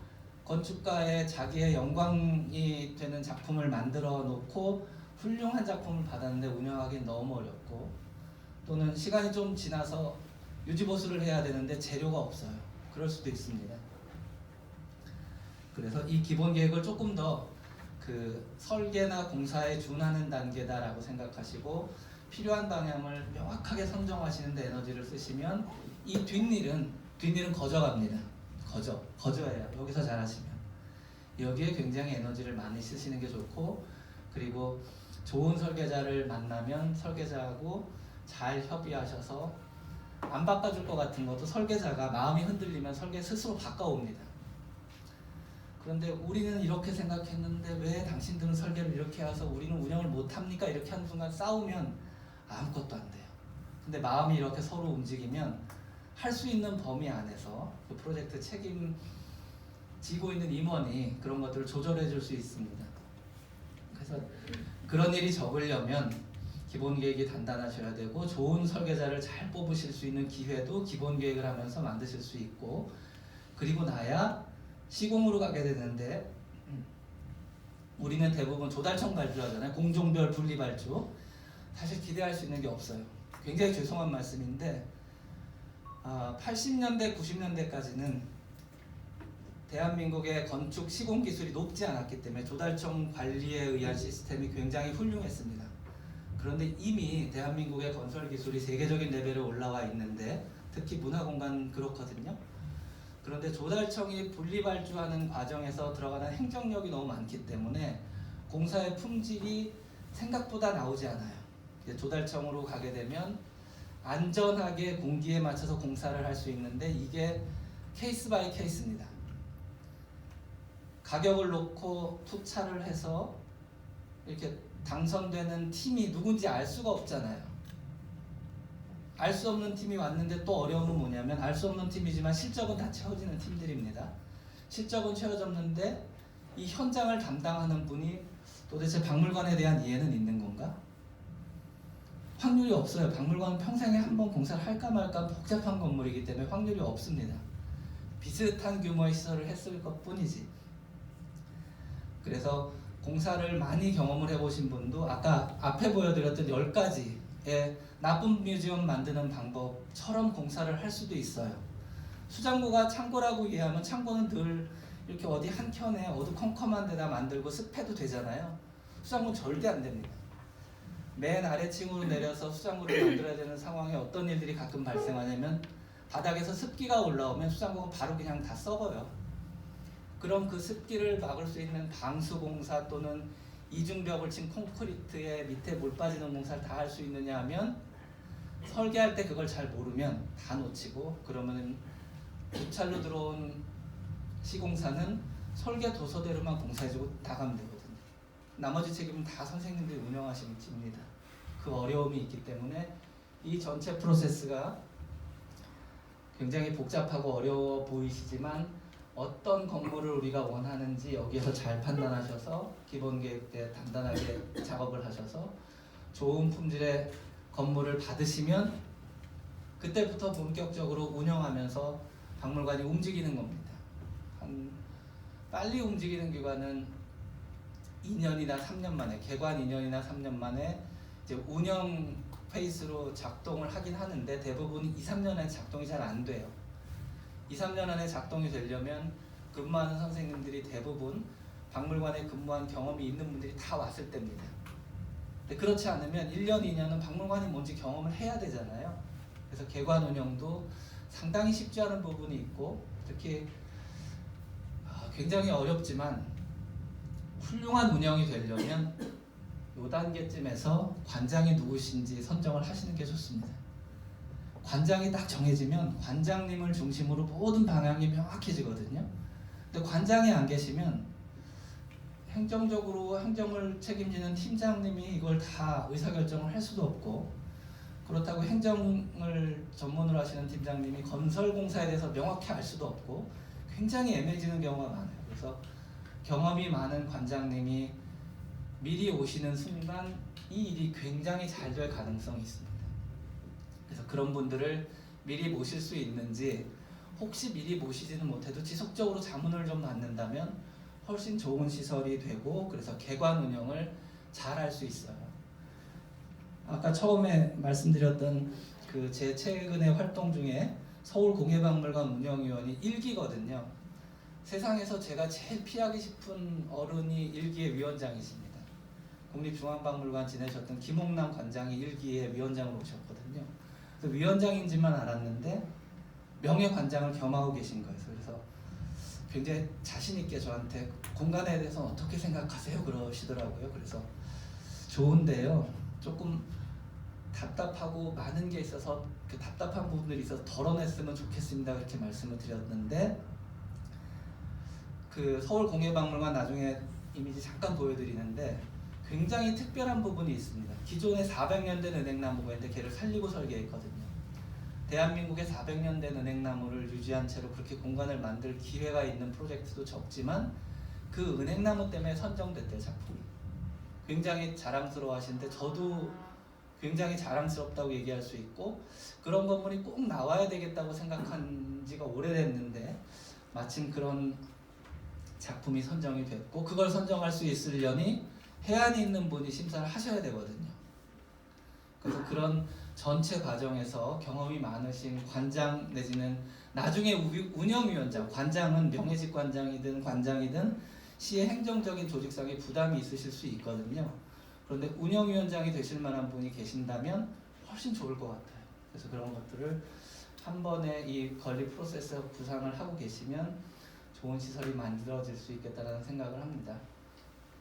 건축가의 자기의 영광이 되는 작품을 만들어 놓고 훌륭한 작품을 받았는데 운영하기는 너무 어렵고, 또는 시간이 좀 지나서 유지보수를 해야 되는데 재료가 없어요. 그럴 수도 있습니다. 그래서 이 기본 계획을 조금 더 그 설계나 공사에 준하는 단계다라고 생각하시고, 필요한 방향을 명확하게 선정하시는 데 에너지를 쓰시면 이 뒷일은 거저갑니다. 거저예요. 여기서 잘하시면 여기에 굉장히 에너지를 많이 쓰시는 게 좋고, 그리고 좋은 설계자를 만나면 설계자하고 잘 협의하셔서 안 바꿔줄 것 같은 것도 설계자가 마음이 흔들리면 설계 스스로 바꿔옵니다. 그런데 우리는 이렇게 생각했는데 왜 당신들은 설계를 이렇게 해서 우리는 운영을 못합니까? 이렇게 하는 순간 싸우면 아무것도 안 돼요. 근데 마음이 이렇게 서로 움직이면 할 수 있는 범위 안에서 그 프로젝트 책임지고 있는 임원이 그런 것들을 조절해 줄 수 있습니다. 그래서 그런 일이 적으려면 기본 계획이 단단하셔야 되고, 좋은 설계자를 잘 뽑으실 수 있는 기회도 기본 계획을 하면서 만드실 수 있고, 그리고 나야 시공으로 가게 되는데, 우리는 대부분 조달청 발주하잖아요. 공종별 분리 발주. 사실 기대할 수 있는 게 없어요. 굉장히 죄송한 말씀인데 80년대, 90년대까지는 대한민국의 건축 시공 기술이 높지 않았기 때문에 조달청 관리에 의한 시스템이 굉장히 훌륭했습니다. 그런데 이미 대한민국의 건설 기술이 세계적인 레벨에 올라와 있는데, 특히 문화공간 그렇거든요. 그런데 조달청이 분리발주하는 과정에서 들어가는 행정력이 너무 많기 때문에 공사의 품질이 생각보다 나오지 않아요. 조달청으로 가게 되면 안전하게 공기에 맞춰서 공사를 할 수 있는데, 이게 케이스 바이 케이스입니다. 가격을 놓고 투차를 해서 이렇게 당선되는 팀이 누군지 알 수가 없잖아요. 알 수 없는 팀이 왔는데 또 어려움은 뭐냐면, 알 수 없는 팀이지만 실적은 다 채워지는 팀들입니다. 실적은 채워졌는데 이 현장을 담당하는 분이 도대체 박물관에 대한 이해는 있는 건가? 확률이 없어요. 박물관은 평생에 한 번 공사를 할까 말까 복잡한 건물이기 때문에 확률이 없습니다. 비슷한 규모의 시설을 했을 것 뿐이지. 그래서 공사를 많이 경험을 해보신 분도 아까 앞에 보여드렸던 10가지 나쁜 뮤지엄 만드는 방법처럼 공사를 할 수도 있어요. 수장고가 창고라고 이해하면 창고는 늘 이렇게 어디 한켠에 어두컴컴한 데다 만들고 습해도 되잖아요. 수장고는 절대 안 됩니다. 맨 아래층으로 내려서 수장고를 만들어야 되는 상황에 어떤 일들이 가끔 발생하냐면 바닥에서 습기가 올라오면 수장고가 바로 그냥 다 썩어요. 그럼 그 습기를 막을 수 있는 방수공사 또는 이중벽을 친 콘크리트에 밑에 물 빠지는 공사를 다 할 수 있느냐 하면 설계할 때 그걸 잘 모르면 다 놓치고, 그러면 도찰로 들어온 시공사는 설계 도서대로만 공사해주고 나가면 되거든요. 나머지 책임은 다 선생님들이 운영하시는 집입니다. 그 어려움이 있기 때문에 이 전체 프로세스가 굉장히 복잡하고 어려워 보이시지만 어떤 건물을 우리가 원하는지 여기에서 잘 판단하셔서 기본 계획 때 단단하게 작업을 하셔서 좋은 품질의 건물을 받으시면 그때부터 본격적으로 운영하면서 박물관이 움직이는 겁니다. 빨리 움직이는 기관은 2년이나 3년 만에, 개관 2년이나 3년 만에 이제 운영 페이스로 작동을 하긴 하는데 대부분 2, 3년 안에 작동이 잘 안 돼요. 2, 3년 안에 작동이 되려면 근무하는 선생님들이 대부분 박물관에 근무한 경험이 있는 분들이 다 왔을 때입니다. 근데 그렇지 않으면 1년, 2년은 박물관이 뭔지 경험을 해야 되잖아요. 그래서 개관 운영도 상당히 쉽지 않은 부분이 있고, 특히 굉장히 어렵지만 훌륭한 운영이 되려면 이 단계쯤에서 관장이 누구신지 선정을 하시는 게 좋습니다. 관장이 딱 정해지면 관장님을 중심으로 모든 방향이 명확해지거든요. 근데 관장이 안 계시면 행정적으로 행정을 책임지는 팀장님이 이걸 다 의사결정을 할 수도 없고, 그렇다고 행정을 전문으로 하시는 팀장님이 건설공사에 대해서 명확히 알 수도 없고 굉장히 애매해지는 경우가 많아요. 그래서 경험이 많은 관장님이 미리 오시는 순간 이 일이 굉장히 잘 될 가능성이 있습니다. 그래서 그런 분들을 미리 모실 수 있는지, 혹시 미리 모시지는 못해도 지속적으로 자문을 좀 받는다면 훨씬 좋은 시설이 되고, 그래서 개관 운영을 잘 할 수 있어요. 아까 처음에 말씀드렸던 그 제 최근의 활동 중에 서울공예박물관 운영위원이 1기거든요. 세상에서 제가 제일 피하기 싶은 어른이 1기의 위원장이십니다. 국립중앙박물관 지내셨던 김홍남 관장이 1기의 위원장으로 오셨거든요. 그래서 위원장인지만 알았는데 명예관장을 겸하고 계신 거예요. 그래서 굉장히 자신 있게 저한테 공간에 대해서 어떻게 생각하세요? 그러시더라고요. 그래서 좋은데요, 조금 답답하고 많은 게 있어서 그 답답한 부분들이 있어서 덜어냈으면 좋겠습니다. 그렇게 말씀을 드렸는데, 그 서울공예박물관 나중에 이미지 잠깐 보여드리는데 굉장히 특별한 부분이 있습니다. 기존에 400년 된 은행나무가 있는데 걔를 살리고 설계했거든요. 대한민국에 400년 된 은행나무를 유지한 채로 그렇게 공간을 만들 기회가 있는 프로젝트도 적지만 그 은행나무 때문에 선정됐대요, 작품이. 굉장히 자랑스러워 하시는데 저도 굉장히 자랑스럽다고 얘기할 수 있고, 그런 건물이 꼭 나와야 되겠다고 생각한 지가 오래됐는데 마침 그런 작품이 선정이 됐고, 그걸 선정할 수 있으려니 해안이 있는 분이 심사를 하셔야 되거든요. 그래서 그런 전체 과정에서 경험이 많으신 관장 내지는 나중에 운영위원장, 관장은 명예직관장이든 관장이든 시의 행정적인 조직상의 부담이 있으실 수 있거든요. 그런데 운영위원장이 되실 만한 분이 계신다면 훨씬 좋을 것 같아요. 그래서 그런 것들을 한 번에 이 관리 프로세스 구상을 하고 계시면 좋은 시설이 만들어질 수 있겠다는 생각을 합니다.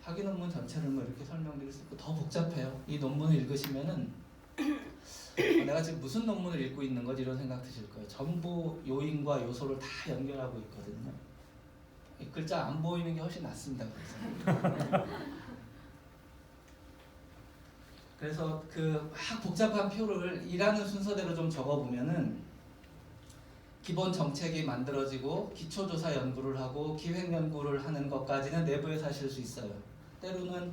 학위 논문 전체를 뭐 이렇게 설명드릴 수 있고 더 복잡해요. 이 논문을 읽으시면은 내가 지금 무슨 논문을 읽고 있는 거지 이런 생각 드실 거예요. 전부 요인과 요소를 다 연결하고 있거든요. 이 글자 안 보이는 게 훨씬 낫습니다. 그래서 그 막 복잡한 표를 일하는 순서대로 좀 적어보면은 기본 정책이 만들어지고 기초조사 연구를 하고 기획 연구를 하는 것까지는 내부에서 하실 수 있어요. 때로는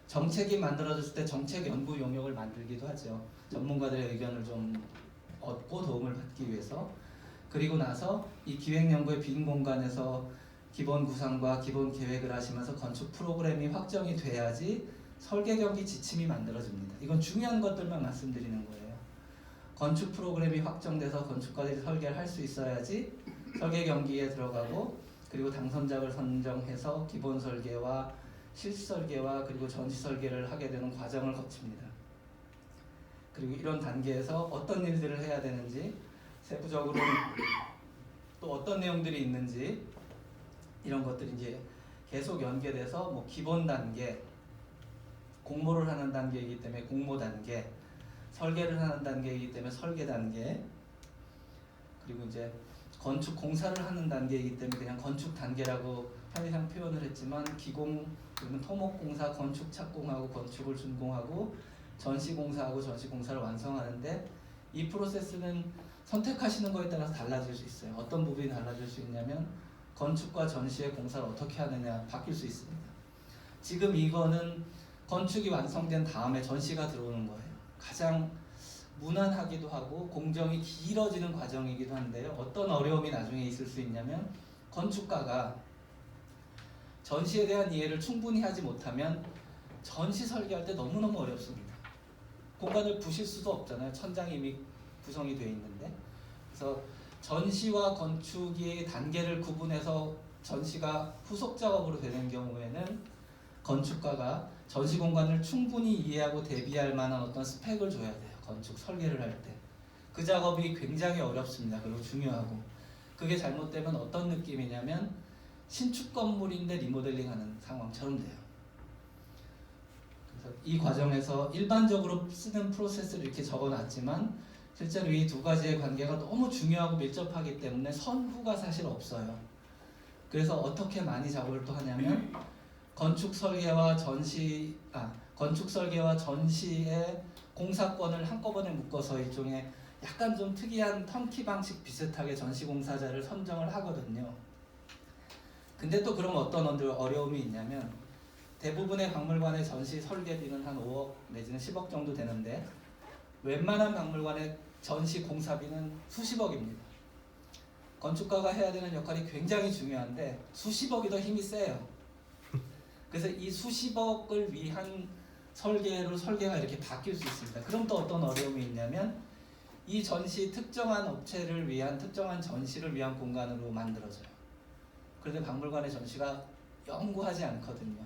정책이 만들어졌을 때 정책 연구 용역을 만들기도 하죠. 전문가들의 의견을 좀 얻고 도움을 받기 위해서. 그리고 나서 이 기획 연구의 빈 공간에서 기본 구상과 기본 계획을 하시면서 건축 프로그램이 확정이 돼야지 설계 경기 지침이 만들어집니다. 이건 중요한 것들만 말씀드리는 거예요. 건축 프로그램이 확정돼서 건축가들이 설계를 할 수 있어야지 설계 경기에 들어가고, 그리고 당선작을 선정해서 기본 설계와 실시 설계와 그리고 전시 설계를 하게 되는 과정을 거칩니다. 그리고 이런 단계에서 어떤 일들을 해야 되는지, 세부적으로 또 어떤 내용들이 있는지, 이런 것들이 이제 계속 연계돼서 뭐 기본 단계, 공모를 하는 단계이기 때문에 공모 단계, 설계를 하는 단계이기 때문에 설계 단계, 그리고 이제 건축 공사를 하는 단계이기 때문에 그냥 건축 단계라고 편의상 표현을 했지만, 기공, 그리고 토목공사, 건축 착공하고 건축을 준공하고 전시공사하고 전시공사를 완성하는데, 이 프로세스는 선택하시는 거에 따라서 달라질 수 있어요. 어떤 부분이 달라질 수 있냐면 건축과 전시의 공사를 어떻게 하느냐 바뀔 수 있습니다. 지금 이거는 건축이 완성된 다음에 전시가 들어오는 거예요. 가장 무난하기도 하고 공정이 길어지는 과정이기도 한데요. 어떤 어려움이 나중에 있을 수 있냐면, 건축가가 전시에 대한 이해를 충분히 하지 못하면 전시 설계할 때 너무너무 어렵습니다. 공간을 부실 수도 없잖아요. 천장이 이미 구성이 되어 있는데. 그래서 전시와 건축의 단계를 구분해서 전시가 후속 작업으로 되는 경우에는 건축가가 전시 공간을 충분히 이해하고 대비할 만한 어떤 스펙을 줘야 돼요. 건축 설계를 할 때. 그 작업이 굉장히 어렵습니다. 그리고 중요하고. 그게 잘못되면 어떤 느낌이냐면 신축 건물인데 리모델링하는 상황처럼 돼요. 그래서 이 과정에서 일반적으로 쓰는 프로세스를 이렇게 적어놨지만, 실제로 이 두 가지의 관계가 너무 중요하고 밀접하기 때문에 선후가 사실 없어요. 그래서 어떻게 많이 작업을 또 하냐면, 건축 설계와 전시의 공사권을 한꺼번에 묶어서 일종의 약간 좀 특이한 턴키 방식 비슷하게 전시공사자를 선정을 하거든요. 근데 또 그럼 어떤 어려움이 있냐면, 대부분의 박물관의 전시 설계비는 한 5억 내지는 10억 정도 되는데, 웬만한 박물관의 전시 공사비는 수십억입니다. 건축가가 해야 되는 역할이 굉장히 중요한데 수십억이 더 힘이 세요. 그래서 이 수십억을 위한 설계가 이렇게 바뀔 수 있습니다. 그럼 또 어떤 어려움이 있냐면, 이 전시 특정한 업체를 위한 특정한 전시를 위한 공간으로 만들어져요. 그런데 박물관의 전시가 영구하지 않거든요.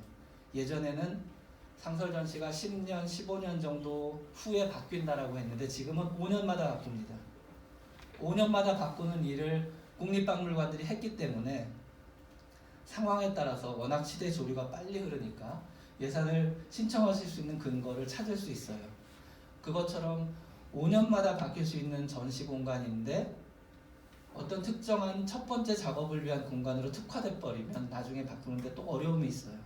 예전에는 상설 전시가 10년, 15년 정도 후에 바뀐다라고 했는데 지금은 5년마다 바뀝니다. 5년마다 바꾸는 일을 국립박물관들이 했기 때문에 상황에 따라서 워낙 시대 조류가 빨리 흐르니까 예산을 신청하실 수 있는 근거를 찾을 수 있어요. 그것처럼 5년마다 바뀔 수 있는 전시 공간인데 어떤 특정한 첫 번째 작업을 위한 공간으로 특화돼 버리면 나중에 바꾸는데 또 어려움이 있어요.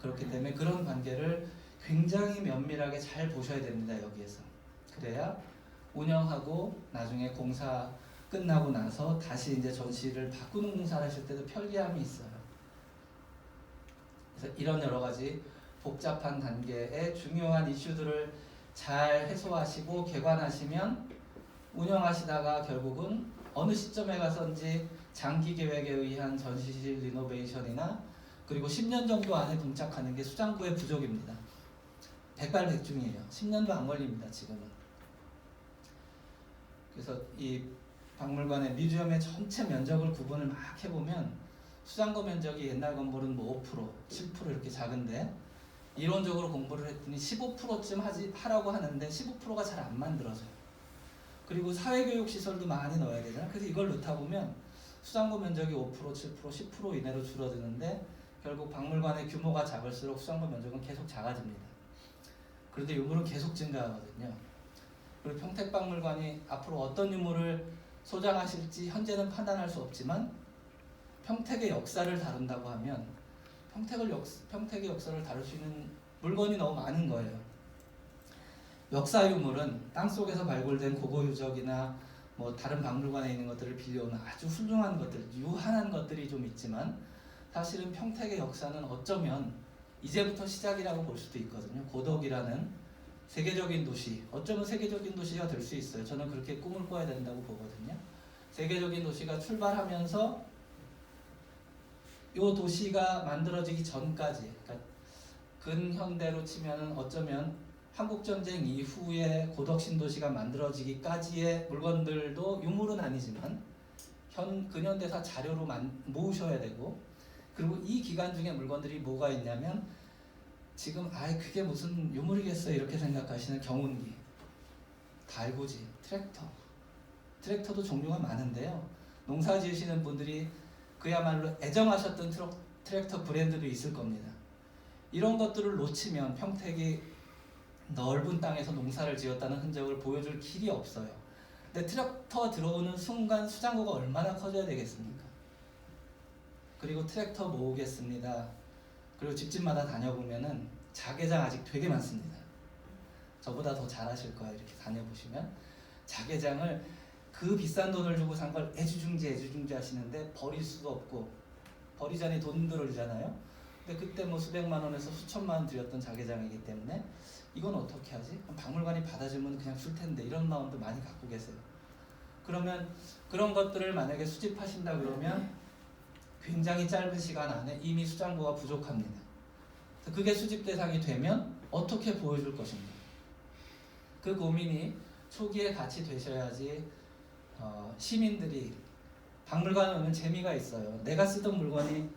그렇기 때문에 그런 관계를 굉장히 면밀하게 잘 보셔야 됩니다. 여기에서. 그래야 운영하고 나중에 공사 끝나고 나서 다시 이제 전시를 바꾸는 공사를 하실 때도 편리함이 있어요. 그래서 이런 여러 가지 복잡한 단계의 중요한 이슈들을 잘 해소하시고 개관하시면 운영하시다가 결국은 어느 시점에 가서인지 장기 계획에 의한 전시실 리노베이션이나 그리고 10년 정도 안에 동착하는 게 수장구의 부족입니다. 백발백중이에요. 10년도 안 걸립니다. 지금은. 그래서 이 박물관의 뮤지엄의 전체 면적을 구분을 막 해보면 수장고 면적이 옛날 건물은 뭐 5%, 7% 이렇게 작은데 이론적으로 공부를 했더니 15%쯤 하라고 하는데 15%가 잘 안 만들어져요. 그리고 사회교육 시설도 많이 넣어야 되잖아요. 그래서 이걸 넣다 보면 수장고 면적이 5%, 7%, 10% 이내로 줄어드는데 결국 박물관의 규모가 작을수록 수장고 면적은 계속 작아집니다. 그런데 유물은 계속 증가하거든요. 그리고 평택박물관이 앞으로 어떤 유물을 소장하실지 현재는 판단할 수 없지만 평택의 역사를 다룬다고 하면 평택의 역사를 다룰 수 있는 물건이 너무 많은 거예요. 역사 유물은 땅속에서 발굴된 고고 유적이나 뭐 다른 박물관에 있는 것들을 빌려오는 아주 훌륭한 것들, 유한한 것들이 좀 있지만 사실은 평택의 역사는 어쩌면 이제부터 시작이라고 볼 수도 있거든요. 고덕이라는 세계적인 도시, 어쩌면 세계적인 도시가 될 수 있어요. 저는 그렇게 꿈을 꿔야 된다고 보거든요. 세계적인 도시가 출발하면서 이 도시가 만들어지기 전까지, 그러니까 근현대로 치면은 어쩌면 한국전쟁 이후에 고덕신도시가 만들어지기까지의 물건들도 유물은 아니지만 근현대사 자료로 모으셔야 되고, 그리고 이 기간 중에 물건들이 뭐가 있냐면 지금 그게 무슨 유물이겠어요 이렇게 생각하시는 경운기, 달구지, 트랙터도 종류가 많은데요. 농사 지으시는 분들이 그야말로 애정하셨던 트랙터 브랜드도 있을 겁니다. 이런 것들을 놓치면 평택이 넓은 땅에서 농사를 지었다는 흔적을 보여줄 길이 없어요. 근데 트랙터 들어오는 순간 수장고가 얼마나 커져야 되겠습니까? 그리고 트랙터 모으겠습니다. 그리고 집집마다 다녀보면은 자개장 아직 되게 많습니다. 저보다 더 잘하실 거예요. 이렇게 다녀보시면 자개장을 그 비싼 돈을 주고 산 걸 애주중지 하시는데 버릴 수도 없고, 버리자니 돈 들어오잖아요. 근데 그때 뭐 수백만 원에서 수천만 원 들였던 자개장이기 때문에 이건 어떻게 하지? 박물관이 받아주면 그냥 쓸 텐데, 이런 마음도 많이 갖고 계세요. 그러면 그런 것들을 만약에 수집하신다 그러면 굉장히 짧은 시간 안에 이미 수장고가 부족합니다. 그게 수집 대상이 되면 어떻게 보여줄 것인가? 그 고민이 초기에 같이 되셔야지 시민들이 박물관에 오면 재미가 있어요. 내가 쓰던 물건이,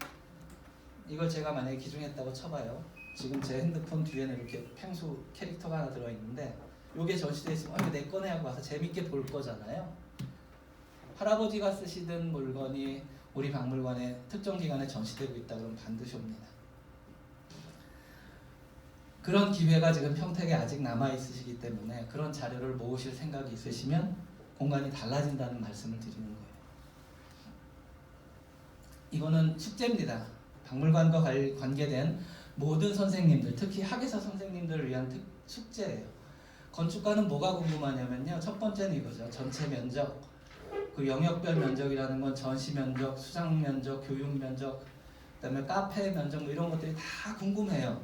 이걸 제가 만약에 기증했다고 쳐봐요. 지금 제 핸드폰 뒤에는 이렇게 펭수 캐릭터가 하나 들어있는데 요게 전시되어 있으면 이거 내 거네 하고 와서 재밌게 볼 거잖아요. 할아버지가 쓰시던 물건이 우리 박물관에 특정 기간에 전시되고 있다 그러면 반드시 옵니다. 그런 기회가 지금 평택에 아직 남아있으시기 때문에 그런 자료를 모으실 생각이 있으시면 공간이 달라진다는 말씀을 드리는 거예요. 이거는 숙제입니다. 박물관과 관계된 모든 선생님들, 특히 학예사 선생님들을 위한 숙제예요. 건축가는 뭐가 궁금하냐면요, 첫 번째는 이거죠. 전체 면적, 그 영역별 면적이라는 건 전시 면적, 수장 면적, 교육 면적, 그다음에 카페 면적, 뭐 이런 것들이 다 궁금해요.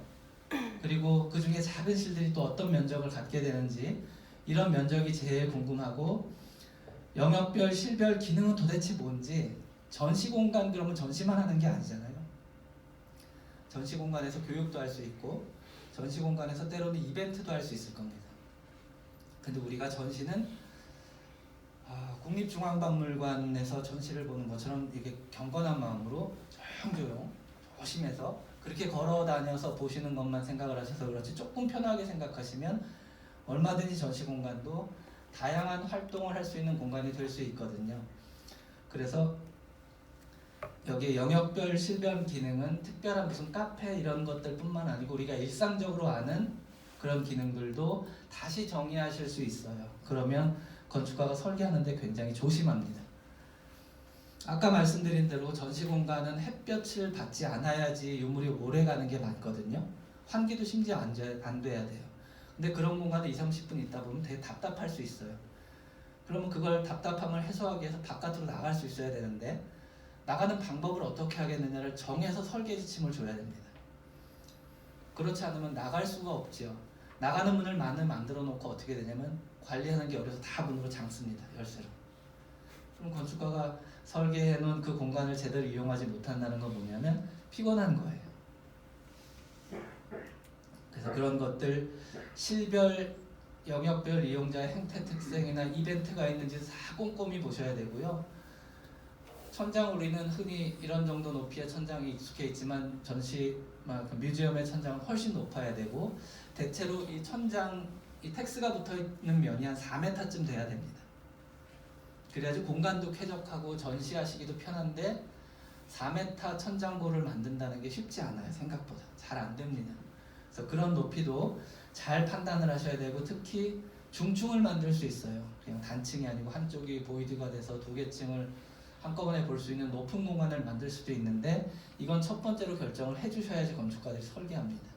그리고 그 중에 작은 실들이 또 어떤 면적을 갖게 되는지, 이런 면적이 제일 궁금하고, 영역별 실별 기능은 도대체 뭔지. 전시 공간 그러면 전시만 하는 게 아니잖아요. 전시 공간에서 교육도 할 수 있고, 전시 공간에서 때로는 이벤트도 할 수 있을 겁니다. 근데 우리가 전시는 국립중앙박물관에서 전시를 보는 것처럼 이게 경건한 마음으로 조용조용 조심해서 그렇게 걸어 다녀서 보시는 것만 생각을 하셔서 그렇지, 조금 편하게 생각하시면 얼마든지 전시 공간도 다양한 활동을 할 수 있는 공간이 될 수 있거든요. 그래서 여기 영역별 실별 기능은 특별한 무슨 카페 이런 것들뿐만 아니고 우리가 일상적으로 아는 그런 기능들도 다시 정의하실 수 있어요. 그러면 건축가가 설계하는데 굉장히 조심합니다. 아까 말씀드린 대로 전시 공간은 햇볕을 받지 않아야지 유물이 오래 가는 게 맞거든요. 환기도 심지어 안 돼야 돼요. 근데 그런 공간에 20-30분 있다 보면 되게 답답할 수 있어요. 그러면 그걸 답답함을 해소하기 위해서 바깥으로 나갈 수 있어야 되는데, 나가는 방법을 어떻게 하겠느냐를 정해서 설계 지침을 줘야 됩니다. 그렇지 않으면 나갈 수가 없죠. 나가는 문을 만들어 놓고 어떻게 되냐면 관리하는 게 어려서 다 문으로 잠습니다. 열쇠로. 그럼 건축가가 설계해 놓은 그 공간을 제대로 이용하지 못한다는 건 뭐냐면 피곤한 거예요. 그래서 그런 것들, 실별, 영역별 이용자의 행태 특성이나 이벤트가 있는지 다 꼼꼼히 보셔야 되고요. 천장, 우리는 흔히 이런 정도 높이의 천장이 익숙해 있지만 뮤지엄의 천장은 훨씬 높아야 되고, 대체로 이 천장, 이 텍스가 붙어 있는 면이 한 4m쯤 돼야 됩니다. 그래야지 공간도 쾌적하고 전시하시기도 편한데, 4m 천장고를 만든다는 게 쉽지 않아요. 생각보다 잘 안 됩니다. 그래서 그런 높이도 잘 판단을 하셔야 되고, 특히 중층을 만들 수 있어요. 그냥 단층이 아니고 한쪽이 보이드가 돼서 2개 층을 한꺼번에 볼 수 있는 높은 공간을 만들 수도 있는데, 이건 첫 번째로 결정을 해주셔야지 건축가들이 설계합니다.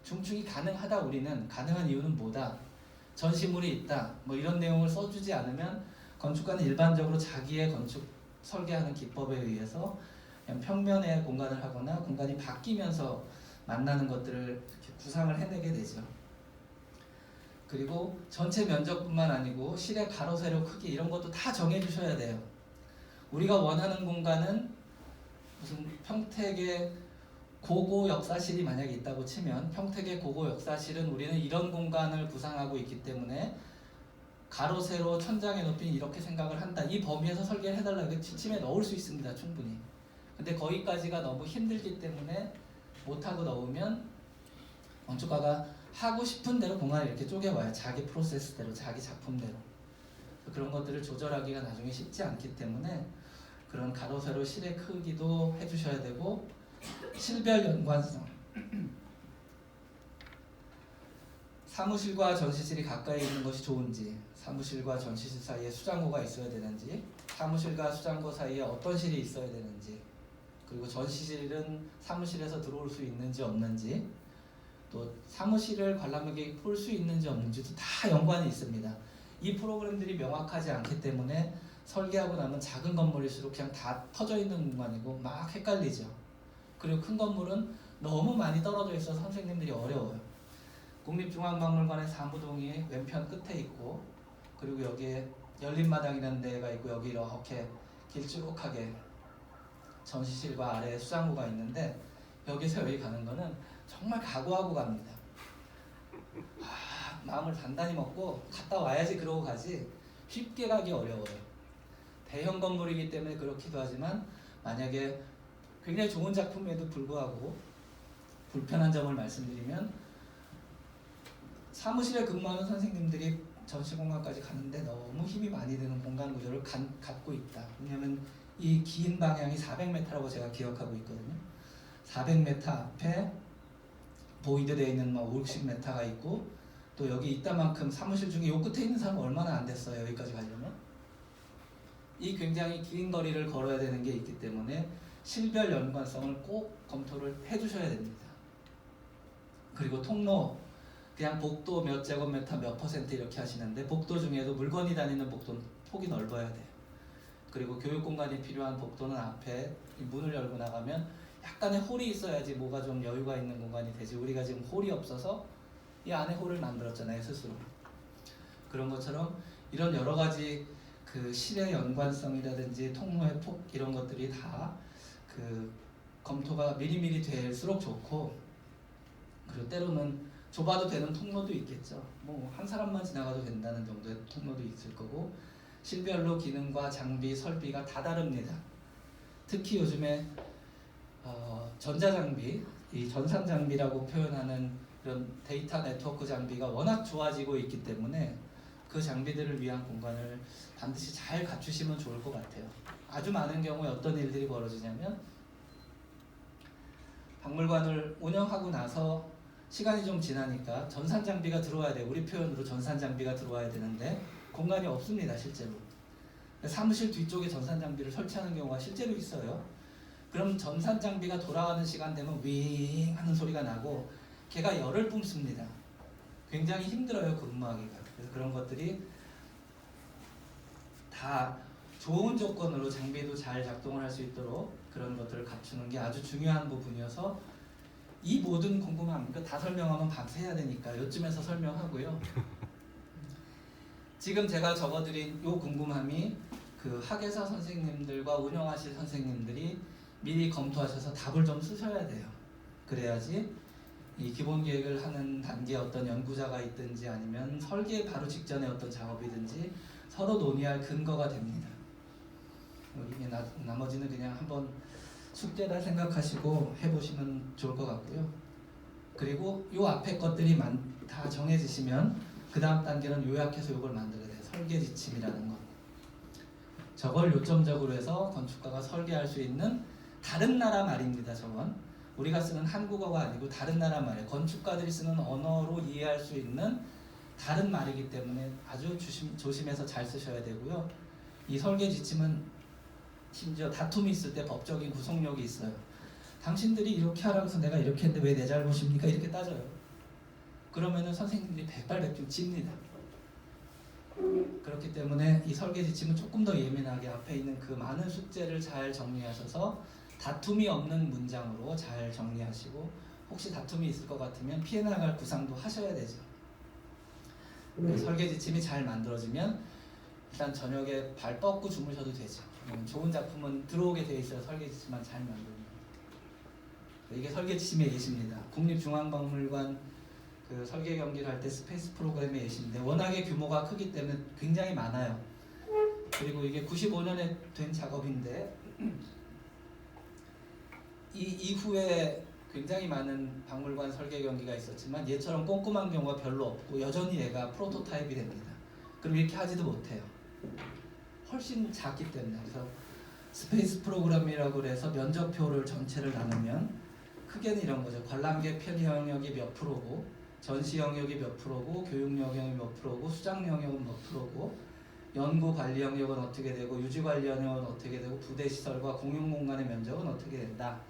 중층이 가능하다, 우리는 가능한 이유는 뭐다, 전시물이 있다, 뭐 이런 내용을 써주지 않으면 건축가는 일반적으로 자기의 건축 설계하는 기법에 의해서 그냥 평면의 공간을 하거나 공간이 바뀌면서 만나는 것들을 이렇게 구상을 해내게 되죠. 그리고 전체 면적뿐만 아니고 실의 가로 세로 크기 이런 것도 다 정해주셔야 돼요. 우리가 원하는 공간은 무슨 평택의 고고 역사실이 만약에 있다고 치면 평택의 고고 역사실은 우리는 이런 공간을 구상하고 있기 때문에 가로 세로 천장의 높이는 이렇게 생각을 한다. 이 범위에서 설계를 해달라고 지침에 넣을 수 있습니다. 충분히. 근데 거기까지가 너무 힘들기 때문에 못하고 넣으면 건축가가 하고 싶은 대로 공간을 이렇게 쪼개와요. 자기 프로세스대로, 자기 작품대로. 그런 것들을 조절하기가 나중에 쉽지 않기 때문에 그런 가로 세로 실의 크기도 해주셔야 되고 실별 연관성. 사무실과 전시실이 가까이 있는 것이 좋은지, 사무실과 전시실 사이에 수장고가 있어야 되는지, 사무실과 수장고 사이에 어떤 실이 있어야 되는지, 그리고 전시실은 사무실에서 들어올 수 있는지 없는지, 또 사무실을 관람객이 볼 수 있는지 없는지도 다 연관이 있습니다. 이 프로그램들이 명확하지 않기 때문에 설계하고 나면 작은 건물일수록 그냥 다 터져 있는 공간이고 막 헷갈리죠. 그리고 큰 건물은 너무 많이 떨어져 있어서 선생님들이 어려워요. 국립중앙박물관의 사무동이 왼편 끝에 있고, 그리고 여기에 열린마당이라는 데가 있고, 여기 이렇게 길쭉하게 전시실과 아래에 수장고가 있는데, 여기서 여기 가는 거는 정말 각오하고 갑니다. 마음을 단단히 먹고 갔다 와야지 그러고 가지 쉽게 가기 어려워요. 대형 건물이기 때문에 그렇기도 하지만 만약에 굉장히 좋은 작품에도 불구하고 불편한 점을 말씀드리면, 사무실에 근무하는 선생님들이 전시공간까지 가는데 너무 힘이 많이 드는 공간 구조를 갖고 있다. 왜냐하면 이 긴 방향이 400m라고 제가 기억하고 있거든요. 400m 앞에 보이드 되어 있는 5, 60m가 있고, 또 여기 이따만큼 사무실 중에 요 끝에 있는 사람은 얼마나 안 됐어요. 여기까지 가려면. 이 굉장히 긴 거리를 걸어야 되는 게 있기 때문에 실별 연관성을 꼭 검토를 해주셔야 됩니다. 그리고 통로, 그냥 복도 몇 제곱미터 몇 퍼센트 이렇게 하시는데, 복도 중에도 물건이 다니는 복도는 폭이 넓어야 돼요. 그리고 교육 공간이 필요한 복도는 앞에 문을 열고 나가면 약간의 홀이 있어야지 뭐가 좀 여유가 있는 공간이 되지. 우리가 지금 홀이 없어서 이 안에 홀을 만들었잖아요, 스스로. 그런 것처럼 이런 여러 가지 그 실의 연관성이라든지 통로의 폭 이런 것들이 다 그 검토가 미리미리 될수록 좋고, 그리고 때로는 좁아도 되는 통로도 있겠죠. 뭐 한 사람만 지나가도 된다는 정도의 통로도 있을 거고, 실별로 기능과 장비, 설비가 다 다릅니다. 특히 요즘에 전자장비, 이 전산장비라고 표현하는 이런 데이터 네트워크 장비가 워낙 좋아지고 있기 때문에 그 장비들을 위한 공간을 반드시 잘 갖추시면 좋을 것 같아요. 아주 많은 경우에 어떤 일들이 벌어지냐면, 박물관을 운영하고 나서 시간이 좀 지나니까 전산장비가 들어와야 돼요. 우리 표현으로 전산장비가 들어와야 되는데 공간이 없습니다, 실제로. 사무실 뒤쪽에 전산장비를 설치하는 경우가 실제로 있어요. 그럼 전산장비가 돌아가는 시간 되면 윙 하는 소리가 나고 걔가 열을 뿜습니다. 굉장히 힘들어요, 근무하기가. 그래서 그런 것들이 다 좋은 조건으로 장비도 잘 작동을 할 수 있도록 그런 것들을 갖추는 게 아주 중요한 부분이어서, 이 모든 궁금함, 다 설명하면 밤새 해야 되니까 요쯤에서 설명하고요. 지금 제가 적어드린 요 궁금함이 그 학예사 선생님들과 운영하실 선생님들이 미리 검토하셔서 답을 좀 쓰셔야 돼요. 그래야지 이 기본 계획을 하는 단계에 어떤 연구자가 있든지 아니면 설계 바로 직전에 어떤 작업이든지 서로 논의할 근거가 됩니다. 이게 나머지는 그냥 한번 숙제다 생각하시고 해보시면 좋을 것 같고요. 그리고 요 앞에 것들이 다 정해지시면 그 다음 단계는 요약해서 요걸 만들어야 돼요. 설계 지침이라는 것. 저걸 요점적으로 해서 건축가가 설계할 수 있는 다른 나라 말입니다. 저건 우리가 쓰는 한국어가 아니고 다른 나라 말이에요. 건축가들이 쓰는 언어로 이해할 수 있는 다른 말이기 때문에 아주 조심해서 잘 쓰셔야 되고요. 이 설계 지침은 심지어 다툼이 있을 때 법적인 구속력이 있어요. 당신들이 이렇게 하라고 해서 내가 이렇게 했는데 왜 내 잘못입니까? 이렇게 따져요. 그러면은 선생님들이 백발백중 집니다. 그렇기 때문에 이 설계 지침은 조금 더 예민하게 앞에 있는 그 많은 숙제를 잘 정리하셔서 다툼이 없는 문장으로 잘 정리하시고, 혹시 다툼이 있을 것 같으면 피해 나갈 구상도 하셔야 되죠. 설계 지침이 잘 만들어지면 일단 저녁에 발 뻗고 주무셔도 되죠. 좋은 작품은 들어오게 돼 있어요. 설계 지침만 잘 만들면. 이게 설계지심의 예시입니다. 국립중앙박물관 그 설계 경기를 할 때 스페이스 프로그램의 예시인데 워낙에 규모가 크기 때문에 굉장히 많아요. 그리고 이게 95년에 된 작업인데 이 이후에 굉장히 많은 박물관 설계 경기가 있었지만 얘처럼 꼼꼼한 경우가 별로 없고 여전히 얘가 프로토타입이 됩니다. 그럼 이렇게 하지도 못해요. 훨씬 작기 때문에. 그래서 스페이스 프로그램이라고 해서 면적표를 전체를 나누면 크게는 이런 거죠. 관람객 편의 영역이 몇 프로고, 전시 영역이 몇 프로고, 교육 영역이 몇 프로고, 수장 영역은 몇 프로고, 연구 관리 영역은 어떻게 되고, 유지 관리 영역은 어떻게 되고, 부대 시설과 공용 공간의 면적은 어떻게 된다.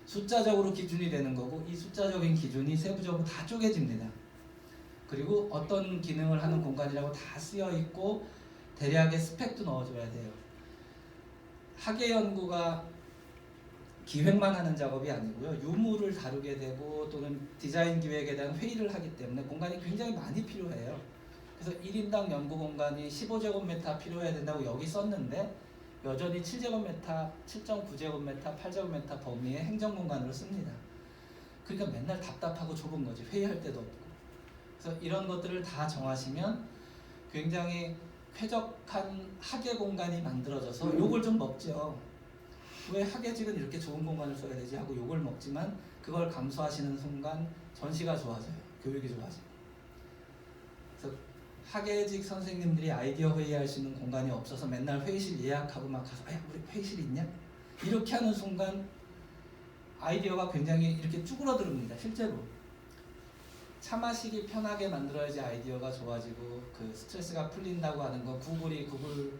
숫자적으로 기준이 되는 거고, 이 숫자적인 기준이 세부적으로 다 쪼개집니다. 그리고 어떤 기능을 하는 공간이라고 다 쓰여 있고 대략의 스펙도 넣어줘야 돼요. 학예 연구가 기획만 하는 작업이 아니고요. 유무를 다루게 되고 또는 디자인 기획에 대한 회의를 하기 때문에 공간이 굉장히 많이 필요해요. 그래서 1인당 연구 공간이 15제곱미터 필요해야 된다고 여기 썼는데 여전히 7제곱미터, 7.9제곱미터, 8제곱미터 범위의 행정 공간으로 씁니다. 그러니까 맨날 답답하고 좁은 거지. 회의할 때도 없고. 그래서 이런 것들을 다 정하시면 굉장히 쾌적한 학예 공간이 만들어져서 욕을 좀 먹죠. 왜 학예직은 이렇게 좋은 공간을 써야 되지 하고 욕을 먹지만 그걸 감수하시는 순간 전시가 좋아져요. 교육이 좋아져요. 그래서 학예직 선생님들이 아이디어 회의할 수 있는 공간이 없어서 맨날 회의실 예약하고 막 가서 야 우리 회의실 있냐? 이렇게 하는 순간 아이디어가 굉장히 이렇게 쭈그러듭니다. 실제로. 차 마시기 편하게 만들어야지 아이디어가 좋아지고 그 스트레스가 풀린다고 하는 거 구글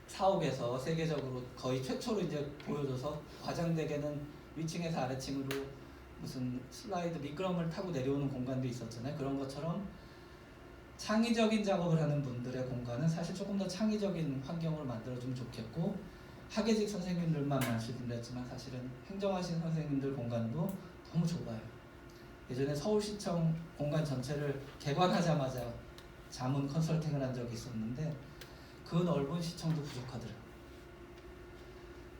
사옥에서 세계적으로 거의 최초로 이제 보여줘서 과장되게는 위층에서 아래층으로 무슨 슬라이드 미끄럼을 타고 내려오는 공간도 있었잖아요. 그런 것처럼 창의적인 작업을 하는 분들의 공간은 사실 조금 더 창의적인 환경으로 만들어주면 좋겠고 학예직 선생님들만 말씀드렸지만 사실은 행정하신 선생님들 공간도 너무 좁아요. 예전에 서울시청 공간 전체를 개관하자마자 자문 컨설팅을 한 적이 있었는데 그 넓은 시청도 부족하더라고요.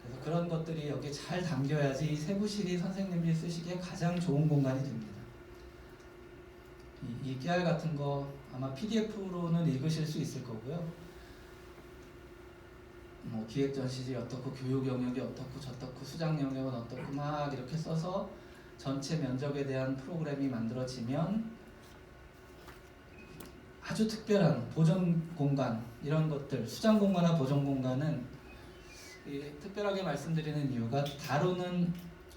그래서 그런 것들이 여기에 잘 담겨야지 이 세부실이 선생님들이 쓰시기에 가장 좋은 공간이 됩니다. 이 깨알 같은 거 아마 PDF로는 읽으실 수 있을 거고요. 뭐 기획전시지 어떻고 교육 영역이 어떻고 저떻고 수장 영역은 어떻고 막 이렇게 써서 전체 면적에 대한 프로그램이 만들어지면 아주 특별한 보존 공간 이런 것들 수장 공간과 보존 공간은 특별하게 말씀드리는 이유가 다루는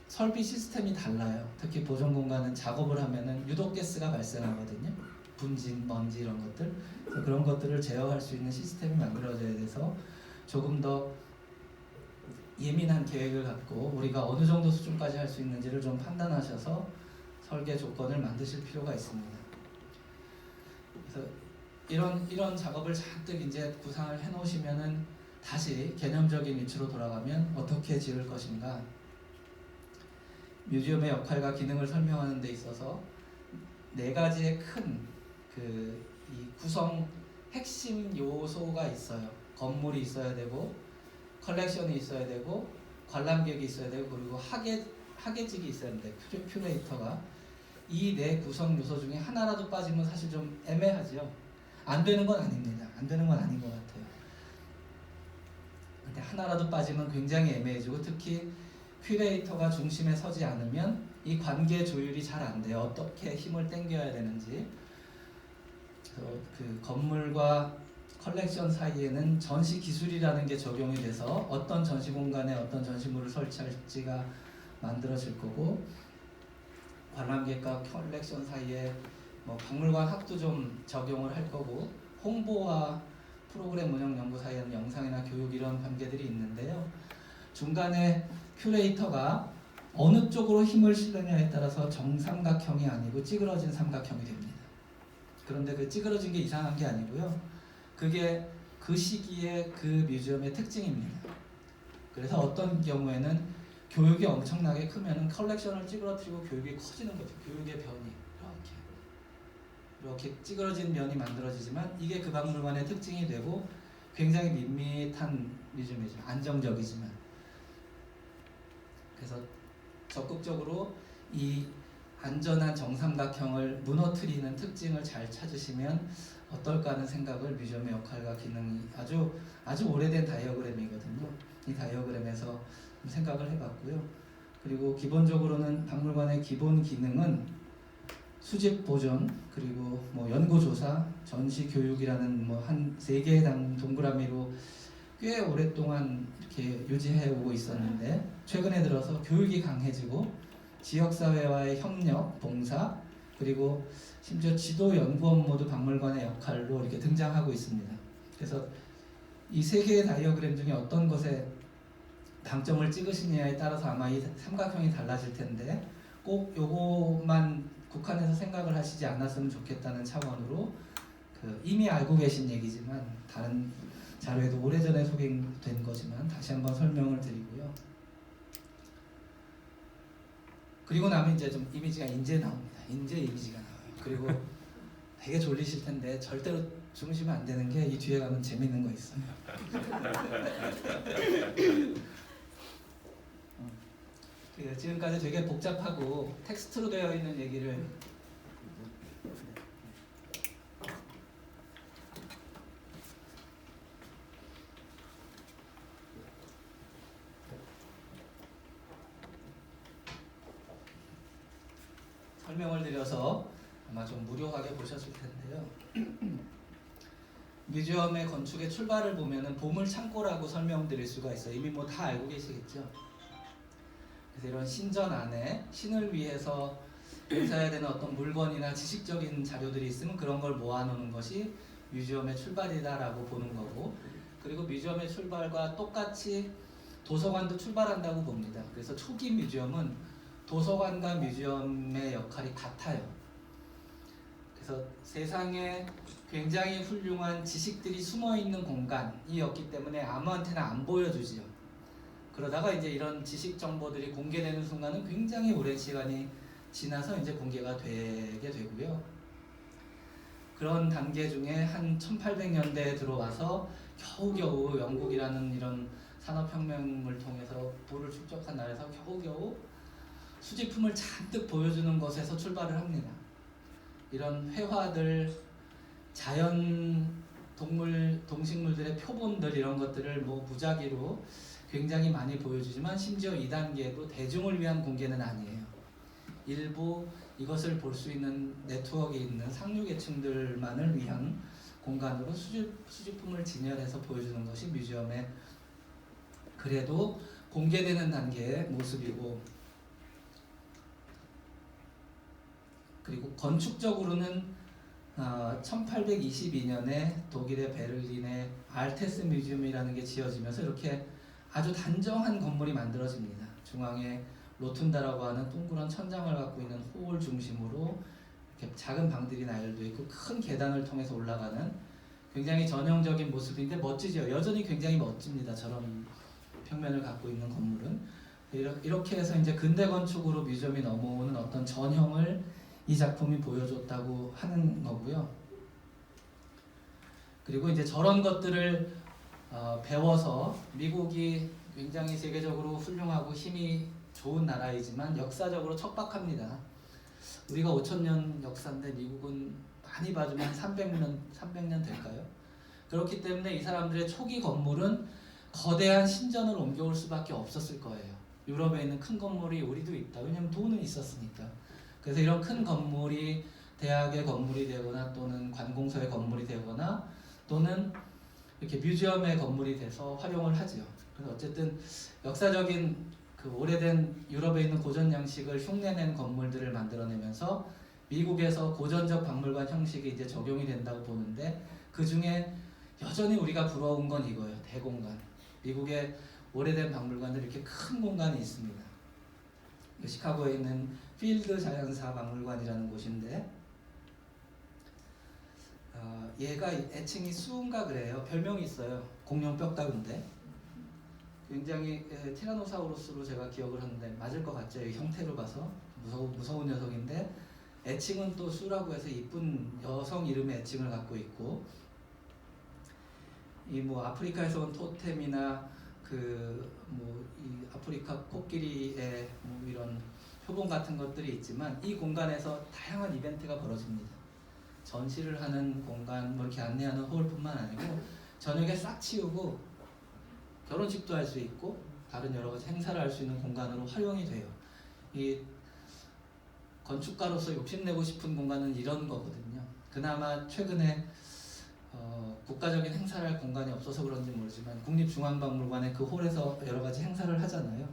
설비 시스템이 달라요. 특히 보존 공간은 작업을 하면은 유독 가스가 발생하거든요. 분진, 먼지 이런 것들. 그래서 그런 것들을 제어할 수 있는 시스템이 만들어져야 돼서 조금 더 예민한 계획을 갖고 우리가 어느 정도 수준까지 할 수 있는지를 좀 판단하셔서 설계 조건을 만드실 필요가 있습니다. 그래서 이런 작업을 잔뜩 이제 구상을 해놓으시면은 다시 개념적인 위치로 돌아가면 어떻게 지을 것인가. 뮤지엄의 역할과 기능을 설명하는 데 있어서 4가지의 큰 이 구성 핵심 요소가 있어요. 건물이 있어야 되고 컬렉션이 있어야 되고 관람객이 있어야 되고 그리고 학예직이 있어야 되는데 큐레이터가 이 4 구성 요소 중에 하나라도 빠지면 사실 좀 애매하죠. 안 되는 건 아닙니다. 안 되는 건 아닌 것 같아요. 근데 하나라도 빠지면 굉장히 애매해지고 특히 큐레이터가 중심에 서지 않으면 이 관계 조율이 잘 안 돼요. 어떻게 힘을 당겨야 되는지. 그래서 그 건물과 컬렉션 사이에는 전시 기술이라는 게 적용이 돼서 어떤 전시 공간에 어떤 전시물을 설치할지가 만들어질 거고 관람객과 컬렉션 사이에 뭐 박물관 학도 좀 적용을 할 거고 홍보와 프로그램 운영 연구 사이에는 영상이나 교육 이런 관계들이 있는데요. 중간에 큐레이터가 어느 쪽으로 힘을 실느냐에 따라서 정삼각형이 아니고 찌그러진 삼각형이 됩니다. 그런데 그 찌그러진 게 이상한 게 아니고요. 그게 그 시기에 그 뮤지엄의 특징입니다. 그래서 어떤 경우에는 교육이 엄청나게 크면 컬렉션을 찌그러뜨리고 교육이 커지는 거죠. 교육의 변이 이렇게 찌그러진 면이 만들어지지만 이게 그 박물관의 특징이 되고 굉장히 밋밋한 뮤지엄이죠. 안정적이지만. 그래서 적극적으로 이 안전한 정삼각형을 무너뜨리는 특징을 잘 찾으시면 어떨까 하는 생각을 뮤지엄의 역할과 기능이 아주 오래된 다이어그램이거든요. 이 다이어그램에서 생각을 해봤고요. 그리고 기본적으로는 박물관의 기본 기능은 수집 보존, 그리고 뭐 연구 조사, 전시 교육이라는 뭐 한 3개의 동그라미로 꽤 오랫동안 이렇게 유지해 오고 있었는데, 최근에 들어서 교육이 강해지고 지역사회와의 협력, 봉사, 그리고 심지어 지도 연구 업무도 박물관의 역할로 이렇게 등장하고 있습니다. 그래서 이 3개의 다이어그램 중에 어떤 것에 방점을 찍으시냐에 따라서 아마 이 삼각형이 달라질 텐데, 꼭 요것만 국한해서 생각을 하시지 않았으면 좋겠다는 차원으로 이미 알고 계신 얘기지만 다른 자료에도 오래전에 소개된 거지만 다시 한번 설명을 드리고요. 그리고 나면 이제 좀 이미지가 인제 나옵니다. 인제 이미지가 나와요. 그리고 되게 졸리실 텐데 절대로 주무시면 안 되는 게 이 뒤에 가면 재밌는 거 있어요. 지금까지 되게 복잡하고 텍스트로 되어 있는 얘기를 설명을 드려서 아마 좀 무료하게 보셨을 텐데요. 뮤지엄의 건축의 출발을 보면은 보물 창고라고 설명드릴 수가 있어요. 이미 뭐 다 알고 계시겠죠. 그래서 이런 신전 안에 신을 위해서 공사해야 되는 어떤 물건이나 지식적인 자료들이 있으면 그런 걸 모아놓는 것이 뮤지엄의 출발이다라고 보는 거고, 그리고 뮤지엄의 출발과 똑같이 도서관도 출발한다고 봅니다. 그래서 초기 뮤지엄은 도서관과 뮤지엄의 역할이 같아요. 그래서 세상에 굉장히 훌륭한 지식들이 숨어있는 공간이었기 때문에 아무한테나 안 보여주지요. 그러다가 이제 이런 지식 정보들이 공개되는 순간은 굉장히 오랜 시간이 지나서 이제 공개가 되게 되고요. 그런 단계 중에 한 1800년대에 들어와서 겨우겨우 영국이라는 이런 산업혁명을 통해서 부를 축적한 나라에서 겨우겨우 수집품을 잔뜩 보여주는 것에서 출발을 합니다. 이런 회화들, 자연, 동물, 동식물들의 표본들 이런 것들을 뭐 무작위로 굉장히 많이 보여주지만 심지어 2단계도 대중을 위한 공개는 아니에요. 일부 이것을 볼 수 있는 네트워크에 있는 상류계층들만을 위한 공간으로 수집품을 진열해서 보여주는 것이 뮤지엄의 그래도 공개되는 단계의 모습이고, 그리고 건축적으로는 1822년에 독일의 베를린의 알테스 뮤지엄이라는 게 지어지면서 이렇게 아주 단정한 건물이 만들어집니다. 중앙에 로툰다라고 하는 둥그런 천장을 갖고 있는 홀 중심으로 이렇게 작은 방들이 나열되어 있고 큰 계단을 통해서 올라가는 굉장히 전형적인 모습인데 멋지죠. 여전히 굉장히 멋집니다. 저런 평면을 갖고 있는 건물은. 이렇게 해서 이제 근대 건축으로 뮤지엄이 넘어오는 어떤 전형을 이 작품이 보여줬다고 하는 거고요. 그리고 이제 저런 것들을 배워서 미국이 굉장히 세계적으로 훌륭하고 힘이 좋은 나라이지만 역사적으로 척박합니다. 우리가 5000년 역사인데 미국은 많이 봐주면 300년 될까요? 그렇기 때문에 이 사람들의 초기 건물은 거대한 신전을 옮겨올 수밖에 없었을 거예요. 유럽에 있는 큰 건물이 우리도 있다. 왜냐면 돈은 있었으니까. 그래서 이런 큰 건물이 대학의 건물이 되거나 또는 관공서의 건물이 되거나 또는 이렇게 뮤지엄의 건물이 돼서 활용을 하죠. 그래서 어쨌든 역사적인 그 오래된 유럽에 있는 고전 양식을 흉내낸 건물들을 만들어내면서 미국에서 고전적 박물관 형식이 이제 적용이 된다고 보는데, 그 중에 여전히 우리가 부러운 건 이거예요. 대공간. 미국의 오래된 박물관들 이렇게 큰 공간이 있습니다. 시카고에 있는 필드 자연사 박물관이라는 곳인데, 얘가 애칭이 수인가 그래요. 별명이 있어요. 공룡 뼈다귀인데 굉장히 티라노사우루스로 제가 기억을 하는데 맞을 것 같죠. 이 형태로 봐서 무서운 녀석인데 애칭은 또 수라고 해서 이쁜 여성 이름의 애칭을 갖고 있고, 이 뭐 아프리카에서 온 토템이나 그 뭐 이 아프리카 코끼리의 뭐 이런 표본 같은 것들이 있지만 이 공간에서 다양한 이벤트가 벌어집니다. 전시를 하는 공간, 뭐 이렇게 안내하는 홀뿐만 아니고 저녁에 싹 치우고 결혼식도 할 수 있고 다른 여러 가지 행사를 할 수 있는 공간으로 활용이 돼요. 이 건축가로서 욕심내고 싶은 공간은 이런 거거든요. 그나마 최근에 국가적인 행사를 할 공간이 없어서 그런지 모르지만 국립중앙박물관의 그 홀에서 여러 가지 행사를 하잖아요.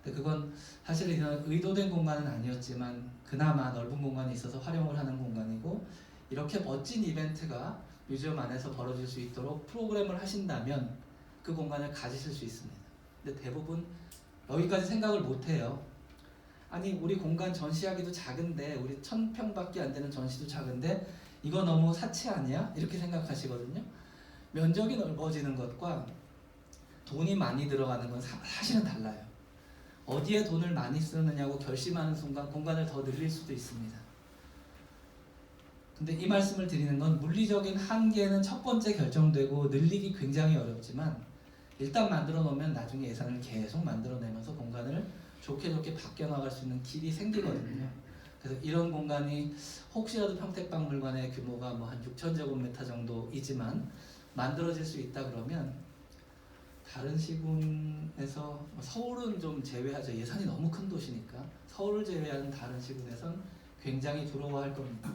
근데 그건 사실 이런 의도된 공간은 아니었지만 그나마 넓은 공간이 있어서 활용을 하는 공간이고, 이렇게 멋진 이벤트가 뮤지엄 안에서 벌어질 수 있도록 프로그램을 하신다면 그 공간을 가지실 수 있습니다. 근데 대부분 여기까지 생각을 못해요. 아니 우리 공간 전시하기도 작은데, 우리 1000평밖에 안 되는 전시도 작은데 이거 너무 사치 아니야? 이렇게 생각하시거든요. 면적이 넓어지는 것과 돈이 많이 들어가는 건 사실은 달라요. 어디에 돈을 많이 쓰느냐고 결심하는 순간 공간을 더 늘릴 수도 있습니다. 근데 이 말씀을 드리는 건 물리적인 한계는 첫 번째 결정되고 늘리기 굉장히 어렵지만 일단 만들어 놓으면 나중에 예산을 계속 만들어내면서 공간을 좋게 바뀌어 나갈 수 있는 길이 생기거든요. 그래서 이런 공간이 혹시라도 평택박물관의 규모가 뭐 한 6,000제곱미터 정도이지만 만들어질 수 있다 그러면 다른 시군에서, 서울은 좀 제외하죠. 예산이 너무 큰 도시니까 서울을 제외하는 다른 시군에선 굉장히 부러워할 겁니다.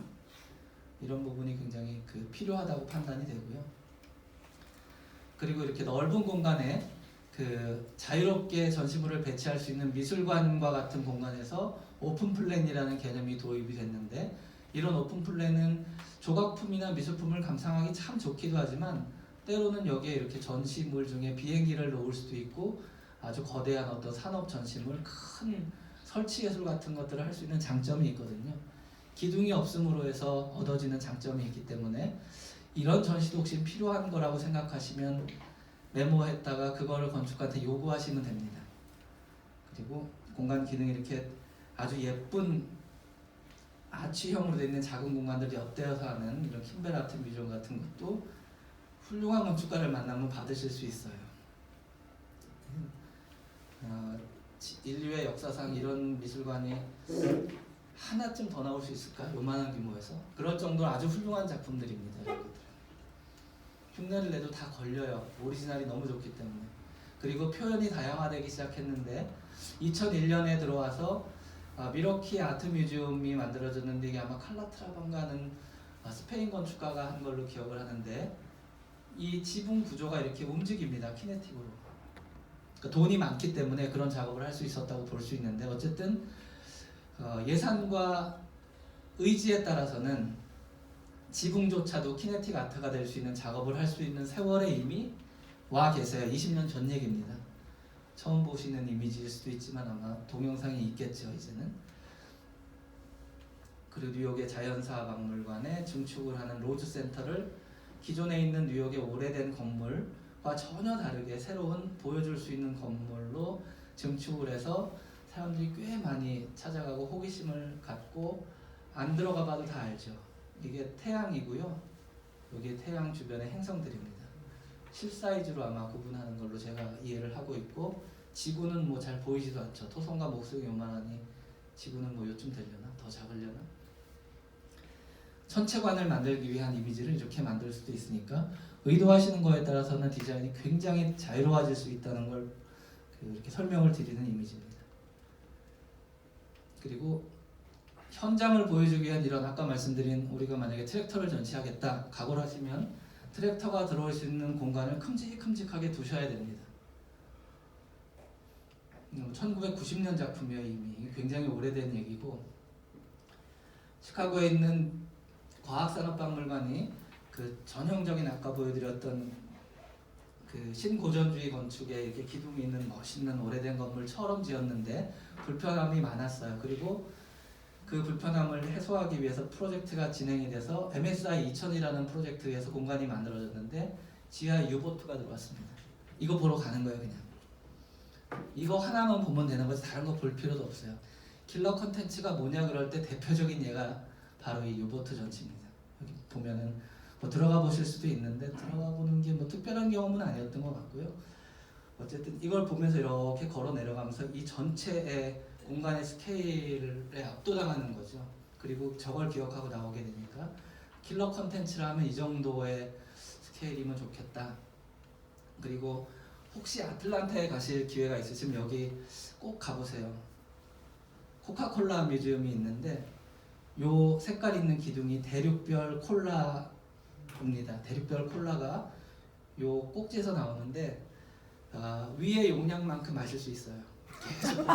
이런 부분이 굉장히 필요하다고 판단이 되고요. 그리고 이렇게 넓은 공간에 자유롭게 전시물을 배치할 수 있는 미술관과 같은 공간에서 오픈 플랜이라는 개념이 도입이 됐는데, 이런 오픈 플랜은 조각품이나 미술품을 감상하기 참 좋기도 하지만 때로는 여기에 이렇게 전시물 중에 비행기를 놓을 수도 있고 아주 거대한 어떤 산업 전시물, 큰 설치 예술 같은 것들을 할 수 있는 장점이 있거든요. 기둥이 없음으로 해서 얻어지는 장점이 있기 때문에 이런 전시도 혹시 필요한 거라고 생각하시면 메모했다가 그거를 건축가한테 요구하시면 됩니다. 그리고 공간 기능이 이렇게 아주 예쁜 아치형으로 되어 있는 작은 공간들이 엿대어서 하는 이런 킴벨 아트 뮤지엄 같은 것도 훌륭한 건축가를 만나면 받으실 수 있어요. 인류의 역사상 이런 미술관이 하나쯤 더 나올 수 있을까? 요만한 규모에서 그럴 정도로 아주 훌륭한 작품들입니다. 흉내를 내도 다 걸려요. 오리지널이 너무 좋기 때문에. 그리고 표현이 다양화되기 시작했는데 2001년에 들어와서 미러키 아트 뮤지엄이 만들어졌는데, 이게 아마 칼라트라방가는 스페인 건축가가 한 걸로 기억을 하는데, 이 지붕 구조가 이렇게 움직입니다. 키네틱으로. 그러니까 돈이 많기 때문에 그런 작업을 할 수 있었다고 볼 수 있는데, 어쨌든 예산과 의지에 따라서는 지붕조차도 키네틱 아트가 될 수 있는 작업을 할 수 있는 세월에 이미 와 계세요. 20년 전 얘기입니다. 처음 보시는 이미지일 수도 있지만 아마 동영상이 있겠죠, 이제는. 그리고 뉴욕의 자연사 박물관에 증축을 하는 로즈 센터를 기존에 있는 뉴욕의 오래된 건물과 전혀 다르게 새로운 보여줄 수 있는 건물로 증축을 해서 사람들이 꽤 많이 찾아가고 호기심을 갖고, 안 들어가 봐도 다 알죠. 이게 태양이고요. 여기 태양 주변의 행성들입니다. 실사이즈로 아마 구분하는 걸로 제가 이해를 하고 있고, 지구는 뭐 잘 보이지도 않죠. 토성과 목성이 요만하니 지구는 뭐 요쯤 되려나? 더 작으려나? 천체관을 만들기 위한 이미지를 이렇게 만들 수도 있으니까 의도하시는 거에 따라서는 디자인이 굉장히 자유로워질 수 있다는 걸 이렇게 설명을 드리는 이미지입니다. 그리고 현장을 보여주기 위한 이런 아까 말씀드린, 우리가 만약에 트랙터를 전시하겠다 각오를 하시면 트랙터가 들어올 수 있는 공간을 큼직큼직하게 두셔야 됩니다. 1990년 작품이에요. 이미 굉장히 오래된 얘기고, 시카고에 있는 과학산업박물관이 전형적인 아까 보여드렸던 신고전주의 건축에 이렇게 기둥이 있는 멋있는 오래된 건물처럼 지었는데 불편함이 많았어요. 그리고 그 불편함을 해소하기 위해서 프로젝트가 진행이 돼서 MSI 2000이라는 프로젝트에서 공간이 만들어졌는데 지하에 유보트가 들어왔습니다. 이거 보러 가는 거예요. 그냥 이거 하나만 보면 되는 거지 다른 거 볼 필요도 없어요. 킬러 컨텐츠가 뭐냐 그럴 때 대표적인 예가 바로 이 유보트 전시입니다. 여기 보면은 뭐 들어가 보실 수도 있는데 들어가 보는 게 뭐 특별한 경험은 아니었던 것 같고요. 어쨌든 이걸 보면서 이렇게 걸어 내려가면서 이 전체의 공간의 스케일에 압도당하는 거죠. 그리고 저걸 기억하고 나오게 되니까 킬러 컨텐츠라 하면 이 정도의 스케일이면 좋겠다. 그리고 혹시 아틀란타에 가실 기회가 있으시면 여기 꼭 가보세요. 코카콜라 뮤지엄이 있는데 요 색깔 있는 기둥이 대륙별 콜라입니다. 대륙별 콜라가 요 꼭지에서 나오는데 위의 용량만큼 마실 수 있어요. 계속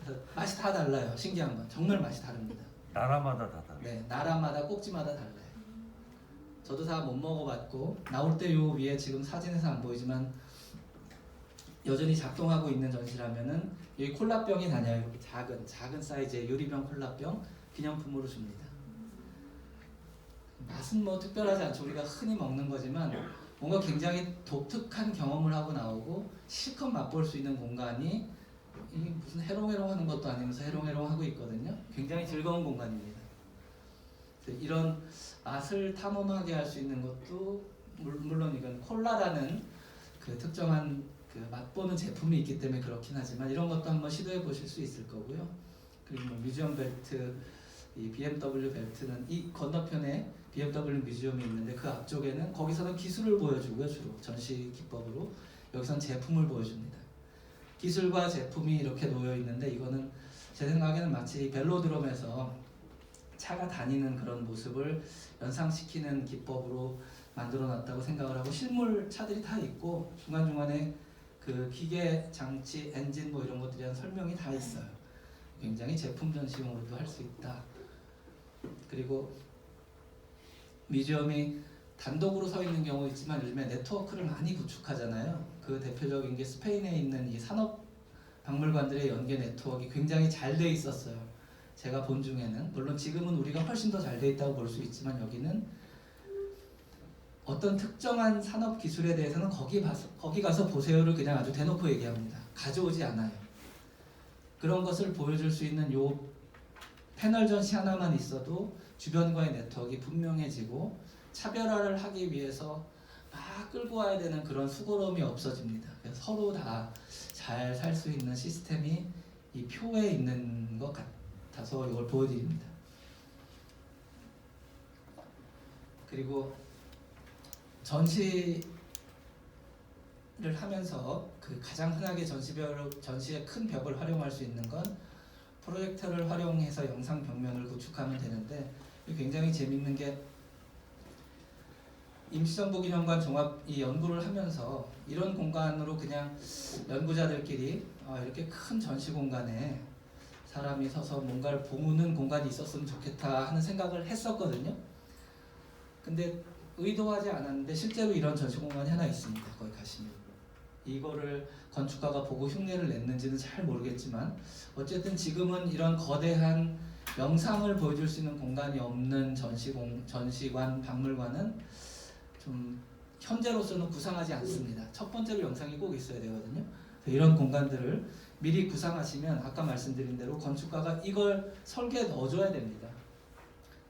그래서 맛이 다 달라요. 신기한 건 정말 맛이 다릅니다. 나라마다 다 달라요. 네, 나라마다 꼭지마다 달라요. 저도 다 못 먹어봤고 나올 때 요 위에 지금 사진에서 안 보이지만 여전히 작동하고 있는 전시라면은 여기 콜라병이 다녀요. 이렇게 작은 사이즈의 유리병 콜라병 기념품으로 줍니다. 맛은 뭐 특별하지 않죠. 우리가 흔히 먹는 거지만 뭔가 굉장히 독특한 경험을 하고 나오고 실컷 맛볼 수 있는 공간이 무슨 해롱해롱 하는 것도 아니면서 해롱해롱 하고 있거든요. 굉장히 즐거운 공간입니다. 이런 맛을 탐험하게 할 수 있는 것도 물론 이건 콜라라는 그 특정한 그 맛보는 제품이 있기 때문에 그렇긴 하지만 이런 것도 한번 시도해 보실 수 있을 거고요. 그리고 뭐 뮤지엄 벨트, 이 BMW 벨트는 이 건너편에 BMW 뮤지엄이 있는데 그 앞쪽에는 거기서는 기술을 보여주고요. 주로 전시 기법으로 여기서는 제품을 보여줍니다. 기술과 제품이 이렇게 놓여 있는데 이거는 제 생각에는 마치 벨로드롬에서 차가 다니는 그런 모습을 연상시키는 기법으로 만들어 놨다고 생각을 하고 실물 차들이 다 있고 중간중간에 그 기계 장치 엔진 뭐 이런 것들에 대한 설명이 다 있어요. 굉장히 제품 전시용으로도 할 수 있다. 그리고 뮤지엄이 단독으로 서 있는 경우 있지만 요즘에 네트워크를 많이 구축하잖아요. 그 대표적인 게 스페인에 있는 이 산업 박물관들의 연계 네트워크가 굉장히 잘 돼 있었어요. 제가 본 중에는 물론 지금은 우리가 훨씬 더 잘 돼 있다고 볼 수 있지만 여기는 어떤 특정한 산업 기술에 대해서는 거기 가서 보세요를 그냥 아주 대놓고 얘기합니다. 가져오지 않아요. 그런 것을 보여줄 수 있는 요 패널 전시 하나만 있어도 주변과의 네트워크가 분명해지고 차별화를 하기 위해서 막 끌고 와야 되는 그런 수고로움이 없어집니다. 그래서 서로 다 잘 살 수 있는 시스템이 이 표에 있는 것 같아서 이걸 보여드립니다. 그리고 전시를 하면서 그 가장 흔하게 전시의 큰 벽을 활용할 수 있는 건 프로젝터를 활용해서 영상 벽면을 구축하면 되는데 굉장히 재밌는 게 임시정부기념관 종합 이 연구를 하면서 이런 공간으로 그냥 연구자들끼리 이렇게 큰 전시 공간에 사람이 서서 뭔가를 보는 공간이 있었으면 좋겠다 하는 생각을 했었거든요. 근데 의도하지 않았는데 실제로 이런 전시 공간이 하나 있습니다. 거기 가시면 이거를 건축가가 보고 흉내를 냈는지는 잘 모르겠지만 어쨌든 지금은 이런 거대한 영상을 보여줄 수 있는 공간이 없는 전시관, 박물관은 좀 현재로서는 구상하지 않습니다. 첫 번째로 영상이 꼭 있어야 되거든요. 이런 공간들을 미리 구상하시면 아까 말씀드린 대로 건축가가 이걸 설계에 넣어줘야 됩니다.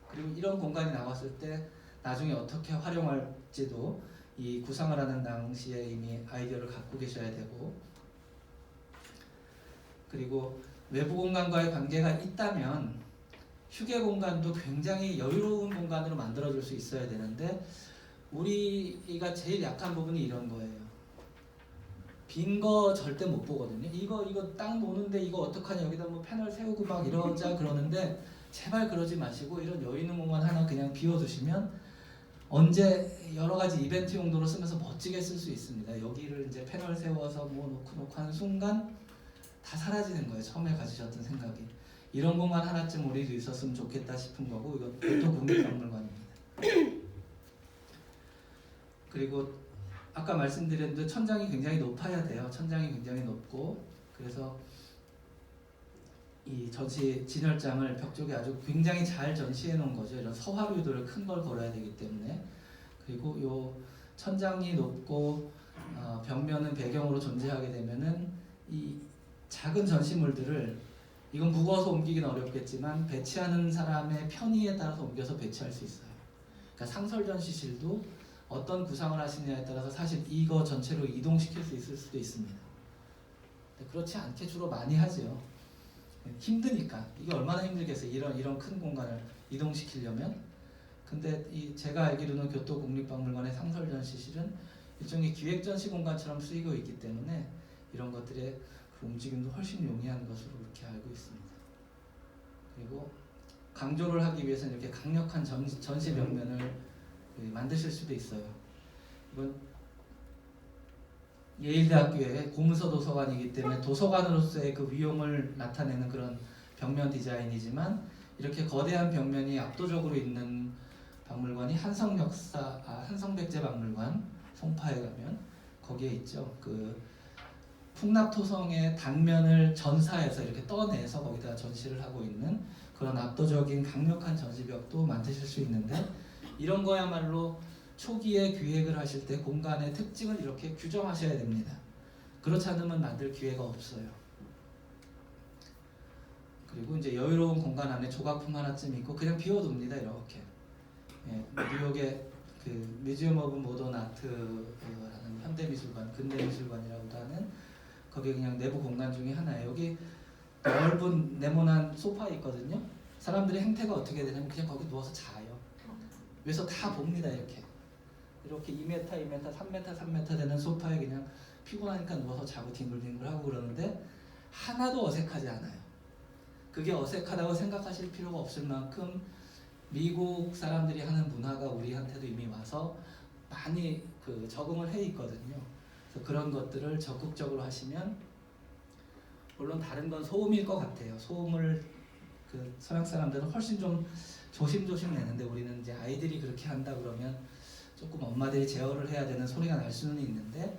그리고 이런 공간이 나왔을 때 나중에 어떻게 활용할지도 이 구상을 하는 당시에 이미 아이디어를 갖고 계셔야 되고 그리고 외부 공간과의 관계가 있다면 휴게 공간도 굉장히 여유로운 공간으로 만들어줄 수 있어야 되는데 우리가 제일 약한 부분이 이런 거예요. 빈 거 절대 못 보거든요. 이거 딱 보는데 이거 어떡하냐 여기다 뭐 패널 세우고 막 이러자 그러는데 제발 그러지 마시고 이런 여유 있는 공간 하나 그냥 비워두시면 언제 여러 가지 이벤트 용도로 쓰면서 멋지게 쓸 수 있습니다. 여기를 이제 패널 세워서 뭐 놓고 하는 순간 다 사라지는 거예요. 처음에 가지셨던 생각이. 이런 공간 하나쯤 우리도 있었으면 좋겠다 싶은 거고 이것도 국립박물관입니다. 그리고 아까 말씀드린 대로 천장이 굉장히 높아야 돼요. 천장이 굉장히 높고 그래서 이 전시 진열장을 벽 쪽에 아주 굉장히 잘 전시해 놓은 거죠. 이런 서화류들을 큰 걸 걸어야 되기 때문에 그리고 요 천장이 높고 벽면은 배경으로 존재하게 되면은 이 작은 전시물들을 이건 무거워서 옮기기는 어렵겠지만 배치하는 사람의 편의에 따라서 옮겨서 배치할 수 있어요. 그러니까 상설 전시실도 어떤 구상을 하시느냐에 따라서 사실 이거 전체로 이동시킬 수 있을 수도 있습니다. 그렇지 않게 주로 많이 하죠. 힘드니까. 이게 얼마나 힘들겠어요. 이런 큰 공간을 이동시키려면. 근데 제가 알기로는 교토국립박물관의 상설전시실은 일종의 기획전시 공간처럼 쓰이고 있기 때문에 이런 것들의 그 움직임도 훨씬 용이한 것으로 그렇게 알고 있습니다. 그리고 강조를 하기 위해서는 이렇게 강력한 전시 벽면을 만드실 수도 있어요. 이건 예일대학교의 고문서 도서관이기 때문에 도서관으로서의 그 위용을 나타내는 그런 벽면 디자인이지만 이렇게 거대한 벽면이 압도적으로 있는 박물관이 한성백제박물관 송파에 가면 거기에 있죠. 그 풍납토성의 단면을 전사해서 이렇게 떠내서 거기다 전시를 하고 있는 그런 압도적인 강력한 전시벽도 만드실 수 있는데 이런 거야말로 초기에 기획을 하실 때 공간의 특징을 이렇게 규정하셔야 됩니다. 그렇지 않으면 만들 기회가 없어요. 그리고 이제 여유로운 공간 안에 조각품 하나쯤 있고 그냥 비워둡니다. 이렇게. 뉴욕의 그 뮤지엄 오브 모던 아트라는 현대미술관, 근대미술관이라고도 하는 거기 그냥 내부 공간 중에 하나예요. 여기 넓은 네모난 소파 있거든요. 사람들의 행태가 어떻게 되냐면 그냥 거기 누워서 자요. 위에서 다 봅니다. 이렇게 2m, 2m, 3m, 3m 되는 소파에 그냥 피곤하니까 누워서 자고 뒹굴뒹굴하고 그러는데 하나도 어색하지 않아요. 그게 어색하다고 생각하실 필요가 없을 만큼 미국 사람들이 하는 문화가 우리한테도 이미 와서 많이 적응을 해 있거든요. 그래서 그런 것들을 적극적으로 하시면 물론 다른 건 소음일 것 같아요. 소음을 서양 사람들은 훨씬 좀 조심조심 내는데 우리는 이제 아이들이 그렇게 한다 그러면 조금 엄마들이 제어를 해야 되는 소리가 날 수는 있는데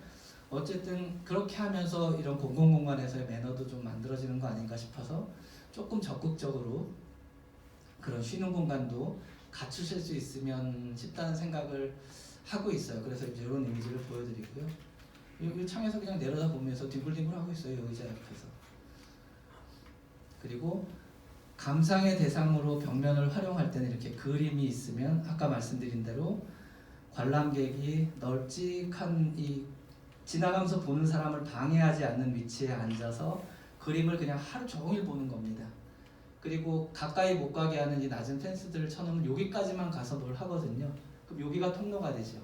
어쨌든 그렇게 하면서 이런 공공공간에서의 매너도 좀 만들어지는 거 아닌가 싶어서 조금 적극적으로 그런 쉬는 공간도 갖추실 수 있으면 싶다는 생각을 하고 있어요. 그래서 이제 이런 이미지를 보여드리고요. 이 창에서 그냥 내려다 보면서 뒹굴뒹굴 하고 있어요. 의자 옆에서. 그리고 감상의 대상으로 벽면을 활용할 때는 이렇게 그림이 있으면 아까 말씀드린 대로 관람객이 널찍한 이 지나가면서 보는 사람을 방해하지 않는 위치에 앉아서 그림을 그냥 하루 종일 보는 겁니다. 그리고 가까이 못 가게 하는 이 낮은 펜스들을 쳐놓으면 여기까지만 가서 뭘 하거든요. 그럼 여기가 통로가 되죠.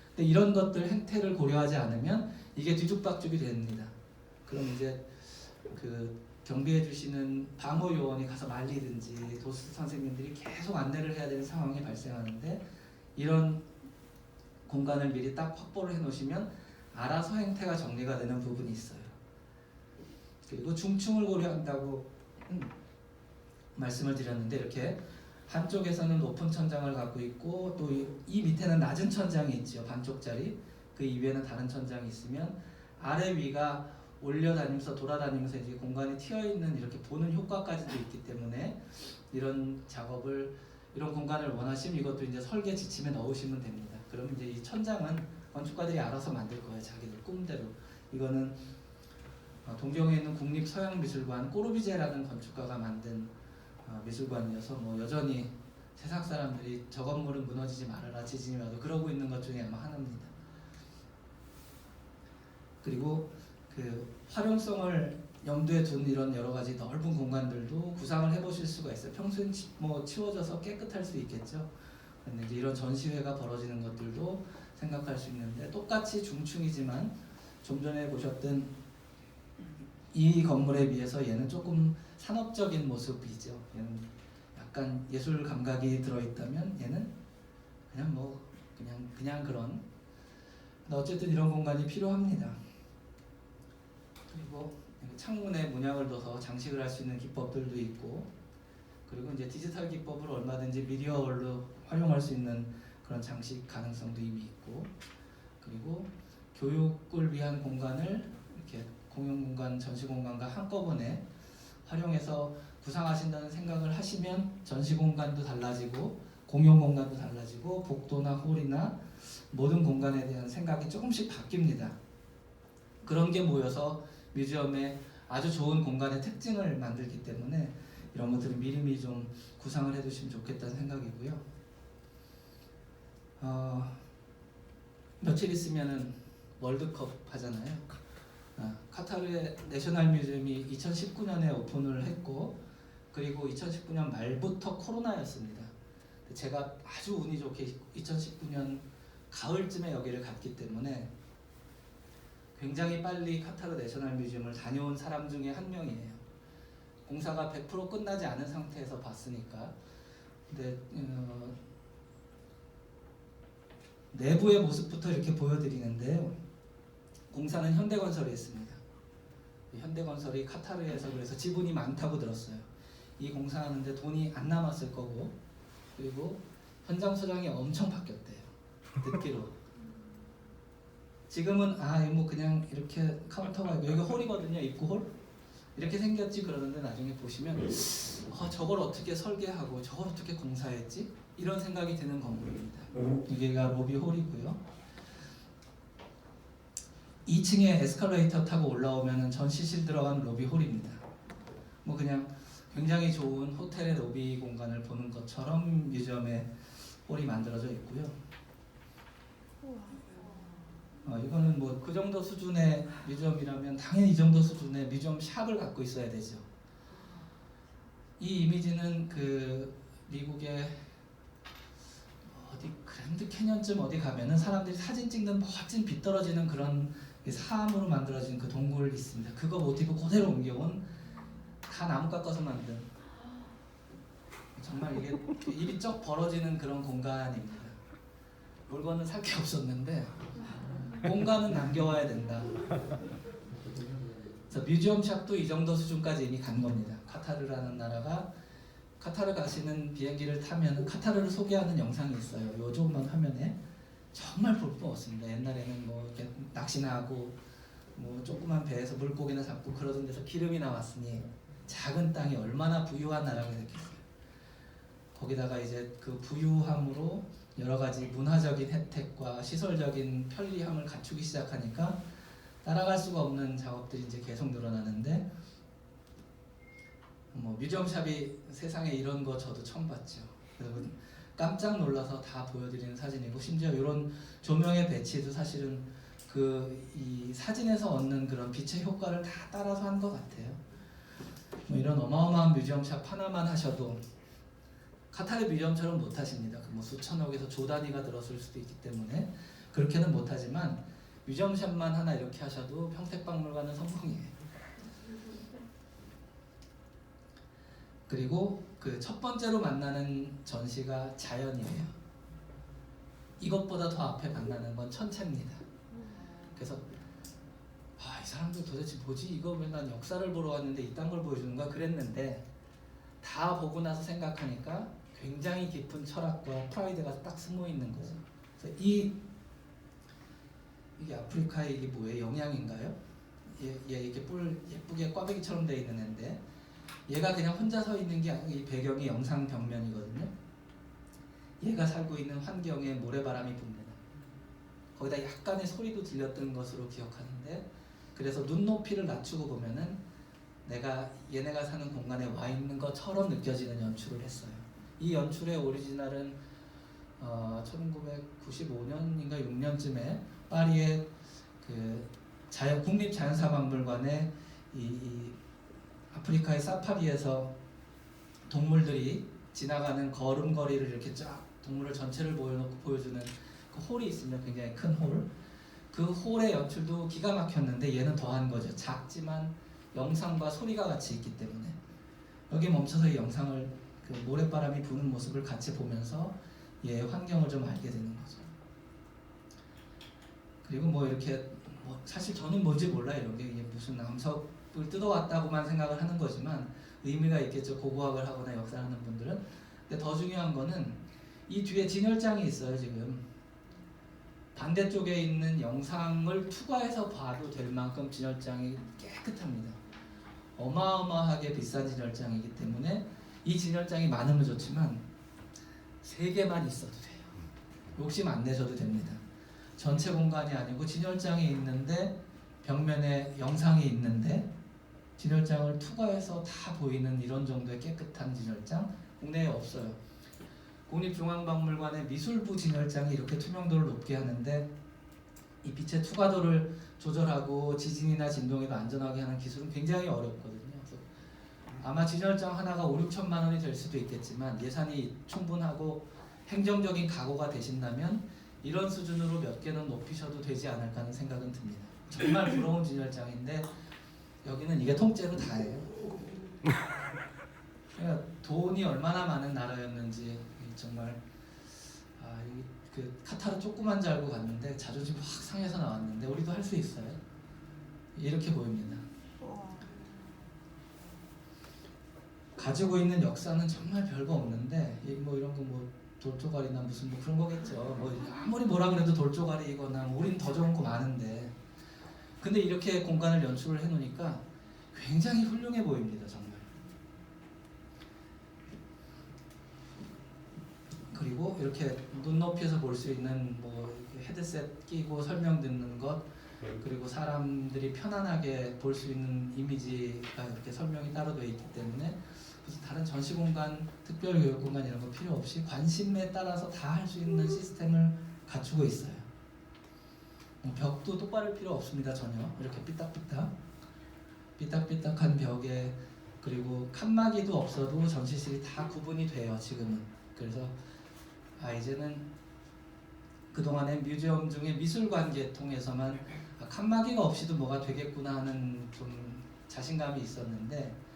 근데 이런 것들 행태를 고려하지 않으면 이게 뒤죽박죽이 됩니다. 그럼 이제 경비해 주시는 방호 요원이 가서 말리든지 도스 선생님들이 계속 안내를 해야 되는 상황이 발생하는데 이런 공간을 미리 딱 확보를 해 놓으시면 알아서 행태가 정리가 되는 부분이 있어요. 그리고 중층을 고려한다고 말씀을 드렸는데 이렇게 한쪽에서는 높은 천장을 갖고 있고 또 이 밑에는 낮은 천장이 있죠. 반쪽짜리. 그 이외에는 다른 천장이 있으면 아래 위가 올려다니면서 돌아다니면서 이제 공간이 튀어있는 이렇게 보는 효과까지도 있기 때문에 이런 작업을 이런 공간을 원하시면 이것도 이제 설계 지침에 넣으시면 됩니다. 그럼 이제 이 천장은 건축가들이 알아서 만들 거예요. 자기들 꿈대로. 이거는 동경에 있는 국립서양미술관 꼬르비제라는 건축가가 만든 미술관이어서 뭐 여전히 세상 사람들이 저 건물은 무너지지 말아라 지진이 와도 그러고 있는 것 중에 아마 하나입니다. 그리고 활용성을 염두에 둔 이런 여러 가지 넓은 공간들도 구상을 해보실 수가 있어요. 평소엔 뭐 치워져서 깨끗할 수 있겠죠. 근데 이제 이런 전시회가 벌어지는 것들도 생각할 수 있는데 똑같이 중층이지만 좀 전에 보셨던 이 건물에 비해서 얘는 조금 산업적인 모습이죠. 얘는 약간 예술 감각이 들어있다면 얘는 그냥 뭐 그냥 그런. 어쨌든 이런 공간이 필요합니다. 그리고 창문에 문양을 둬서 장식을 할 수 있는 기법들도 있고, 그리고 이제 디지털 기법을 얼마든지 미디어월로 활용할 수 있는 그런 장식 가능성도 이미 있고, 그리고 교육을 위한 공간을 이렇게 공용 공간, 전시 공간과 한꺼번에 활용해서 구상하신다는 생각을 하시면 전시 공간도 달라지고 공용 공간도 달라지고 복도나 홀이나 모든 공간에 대한 생각이 조금씩 바뀝니다. 그런 게 모여서 뮤지엄의 아주 좋은 공간의 특징을 만들기 때문에 이런 것들을 미리미리 좀 구상을 해두시면 좋겠다는 생각이고요. 며칠 있으면은 월드컵 하잖아요. 카타르의 내셔널 뮤지엄이 2019년에 오픈을 했고, 그리고 2019년 말부터 코로나였습니다. 제가 아주 운이 좋게 2019년 가을쯤에 여기를 갔기 때문에 굉장히 빨리 카타르 내셔널 뮤지엄을 다녀온 사람 중에 한 명이에요. 공사가 100% 끝나지 않은 상태에서 봤으니까. 근데 내부의 모습부터 이렇게 보여드리는데요. 공사는 현대건설이 했습니다. 현대건설이 카타르에서 그래서 지분이 많다고 들었어요. 이 공사하는데 돈이 안 남았을 거고, 그리고 현장 수량이 엄청 바뀌었대요. 듣기로. 지금은 뭐 그냥 이렇게 카운터가 있고, 여기 홀이거든요. 입구 홀. 이렇게 생겼지 그러는데 나중에 보시면 저걸 어떻게 설계하고 저걸 어떻게 공사했지? 이런 생각이 드는 건물입니다. 여기가 로비 홀이고요. 2층에 에스컬레이터 타고 올라오면 전시실 들어간 로비 홀입니다. 뭐 그냥 굉장히 좋은 호텔의 로비 공간을 보는 것처럼 뮤지엄의 홀이 만들어져 있고요. 이거는 뭐 그 정도 수준의 뮤지엄이라면 당연히 이 정도 수준의 뮤지엄 샵을 갖고 있어야 되죠. 이 이미지는 그 미국의 어디 그랜드 캐년쯤 어디 가면은 사람들이 사진 찍는 멋진 빛 떨어지는 그런 사암으로 만들어진 그 동굴이 있습니다. 그거 모티브 그대로 옮겨온, 다 나무 깎아서 만든, 정말 이게 입이 쩍 벌어지는 그런 공간입니다. 물건은 살 게 없었는데 공간은 남겨와야 된다. 그래서 뮤지엄 샵도 이 정도 수준까지 이미 간 겁니다. 카타르라는 나라가, 카타르 가시는 비행기를 타면 카타르를 소개하는 영상이 있어요. 요 조그만 화면에. 정말 볼 거 없습니다. 옛날에는 뭐 이렇게 낚시나 하고 뭐 조그만 배에서 물고기나 잡고 그러던 데서 기름이 나왔으니 작은 땅이 얼마나 부유한 나라가 됐겠어요. 거기다가 이제 그 부유함으로 여러 가지 문화적인 혜택과 시설적인 편리함을 갖추기 시작하니까 따라갈 수가 없는 작업들이 이제 계속 늘어나는데, 뭐 뮤지엄샵이 세상에 이런 거 저도 처음 봤죠. 여러분 깜짝 놀라서 다 보여드리는 사진이고, 심지어 이런 조명의 배치도 사실은 이 사진에서 얻는 그런 빛의 효과를 다 따라서 한 것 같아요. 뭐 이런 어마어마한 뮤지엄샵 하나만 하셔도 카타르 뮤지엄처럼 못 하십니다. 뭐 수천억에서 조 단위가 들었을 수도 있기 때문에 그렇게는 못 하지만 뮤지엄샵만 하나 이렇게 하셔도 평택박물관은 성공이에요. 그리고 그 첫 번째로 만나는 전시가 자연이에요. 이것보다 더 앞에 만나는 건 천체입니다. 그래서 이 사람들 도대체 뭐지? 이거 왜 난 역사를 보러 왔는데 이딴 걸 보여주는가 그랬는데, 다 보고 나서 생각하니까 굉장히 깊은 철학과 프라이드가 딱 숨어 있는 거죠. 그래서 이게 아프리카의 이게 뭐예요? 영양인가요? 얘 이렇게 뿔 예쁘게 꽈배기처럼 돼 있는 애인데, 얘가 그냥 혼자 서 있는 게 아니고 이 배경이 영상 벽면이거든요. 얘가 살고 있는 환경에 모래바람이 붑니다. 거기다 약간의 소리도 들렸던 것으로 기억하는데, 그래서 눈높이를 낮추고 보면은 내가 얘네가 사는 공간에 와 있는 것처럼 느껴지는 연출을 했어요. 이 연출의 오리지널은 1995년인가 6년쯤에 파리의 그 국립자연사박물관에 이 아프리카의 사파리에서 동물들이 지나가는 걸음걸이를 이렇게 쫙 동물을 전체를 보여주는 그 홀이 있습니다. 굉장히 큰 홀. 그 홀의 연출도 기가 막혔는데 얘는 더한 거죠. 작지만 영상과 소리가 같이 있기 때문에 여기 멈춰서 이 영상을 그 모래바람이 부는 모습을 같이 보면서 얘의 환경을 좀 알게 되는 거죠. 그리고 뭐 이렇게 사실 저는 뭔지 몰라요. 이런 게 무슨 암석을 뜯어왔다고만 생각을 하는 거지만 의미가 있겠죠. 고고학을 하거나 역사를 하는 분들은. 근데 더 중요한 거는 이 뒤에 진열장이 있어요. 지금 반대쪽에 있는 영상을 투과해서 봐도 될 만큼 진열장이 깨끗합니다. 어마어마하게 비싼 진열장이기 때문에 이 진열장이 많으면 좋지만 3개만 있어도 돼요. 욕심 안 내셔도 됩니다. 전체 공간이 아니고 진열장이 있는데 벽면에 영상이 있는데 진열장을 투과해서 다 보이는 이런 정도의 깨끗한 진열장 국내에 없어요. 국립중앙박물관의 미술부 진열장이 이렇게 투명도를 높게 하는데 이 빛의 투과도를 조절하고 지진이나 진동에도 안전하게 하는 기술은 굉장히 어렵거든요. 그래서 아마 진열장 하나가 5, 6천만 원이 될 수도 있겠지만 예산이 충분하고 행정적인 각오가 되신다면 이런 수준으로 몇 개는 높이셔도 되지 않을까 하는 생각은 듭니다. 정말 부러운 진열장인데 여기는 이게 통째로 다예요. 그러니까 돈이 얼마나 많은 나라였는지 정말 그 카타르 조그만 줄 알고 갔는데 자존심 확 상해서 나왔는데 우리도 할 수 있어요. 이렇게 보입니다. 가지고 있는 역사는 정말 별거 없는데 뭐 이런 거 뭐 돌조가리나 무슨 뭐 그런 거겠죠. 뭐 아무리 뭐라 그래도 돌조가리거나 뭐 우린 더 좋은 거 많은데 근데 이렇게 공간을 연출을 해놓으니까 굉장히 훌륭해 보입니다. 정말. 그리고 이렇게 눈높이에서 볼 수 있는 뭐 헤드셋 끼고 설명 듣는 것 그리고 사람들이 편안하게 볼 수 있는 이미지가 이렇게 설명이 따로 되어 있기 때문에 무슨 다른 전시 공간, 특별 교육 공간 이런 거 필요 없이 관심에 따라서 다 할 수 있는 시스템을 갖추고 있어요. 벽도 똑바를 필요 없습니다. 전혀 이렇게 삐딱삐딱한 벽에 그리고 칸막이도 없어도 전시실이 다 구분이 돼요. 지금은. 그래서 이제는 그동안의 뮤지엄 중에 미술관 계통에서만 칸막이가 없이도 뭐가 되겠구나 하는 좀 자신감이 있었는데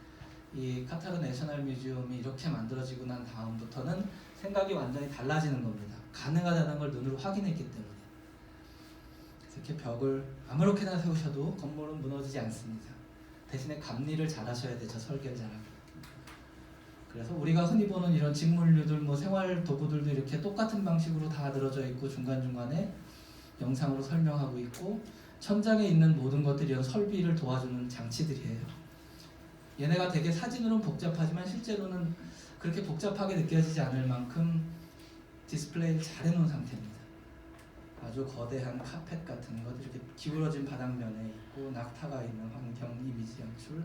이 카타르 내셔널 뮤지엄이 이렇게 만들어지고 난 다음부터는 생각이 완전히 달라지는 겁니다. 가능하다는 걸 눈으로 확인했기 때문에. 그래서 이렇게 벽을 아무렇게나 세우셔도 건물은 무너지지 않습니다. 대신에 감리를 잘 하셔야 되죠. 설계를 잘하고. 그래서 우리가 흔히 보는 이런 직물류들, 뭐 생활 도구들도 이렇게 똑같은 방식으로 다 늘어져 있고 중간중간에 영상으로 설명하고 있고 천장에 있는 모든 것들이 이런 설비를 도와주는 장치들이에요. 얘네가 되게 사진으로는 복잡하지만 실제로는 그렇게 복잡하게 느껴지지 않을 만큼 디스플레이를 잘 해놓은 상태입니다. 아주 거대한 카펫 같은 것 이렇게 기울어진 바닥면에 있고 낙타가 있는 환경 이미지 연출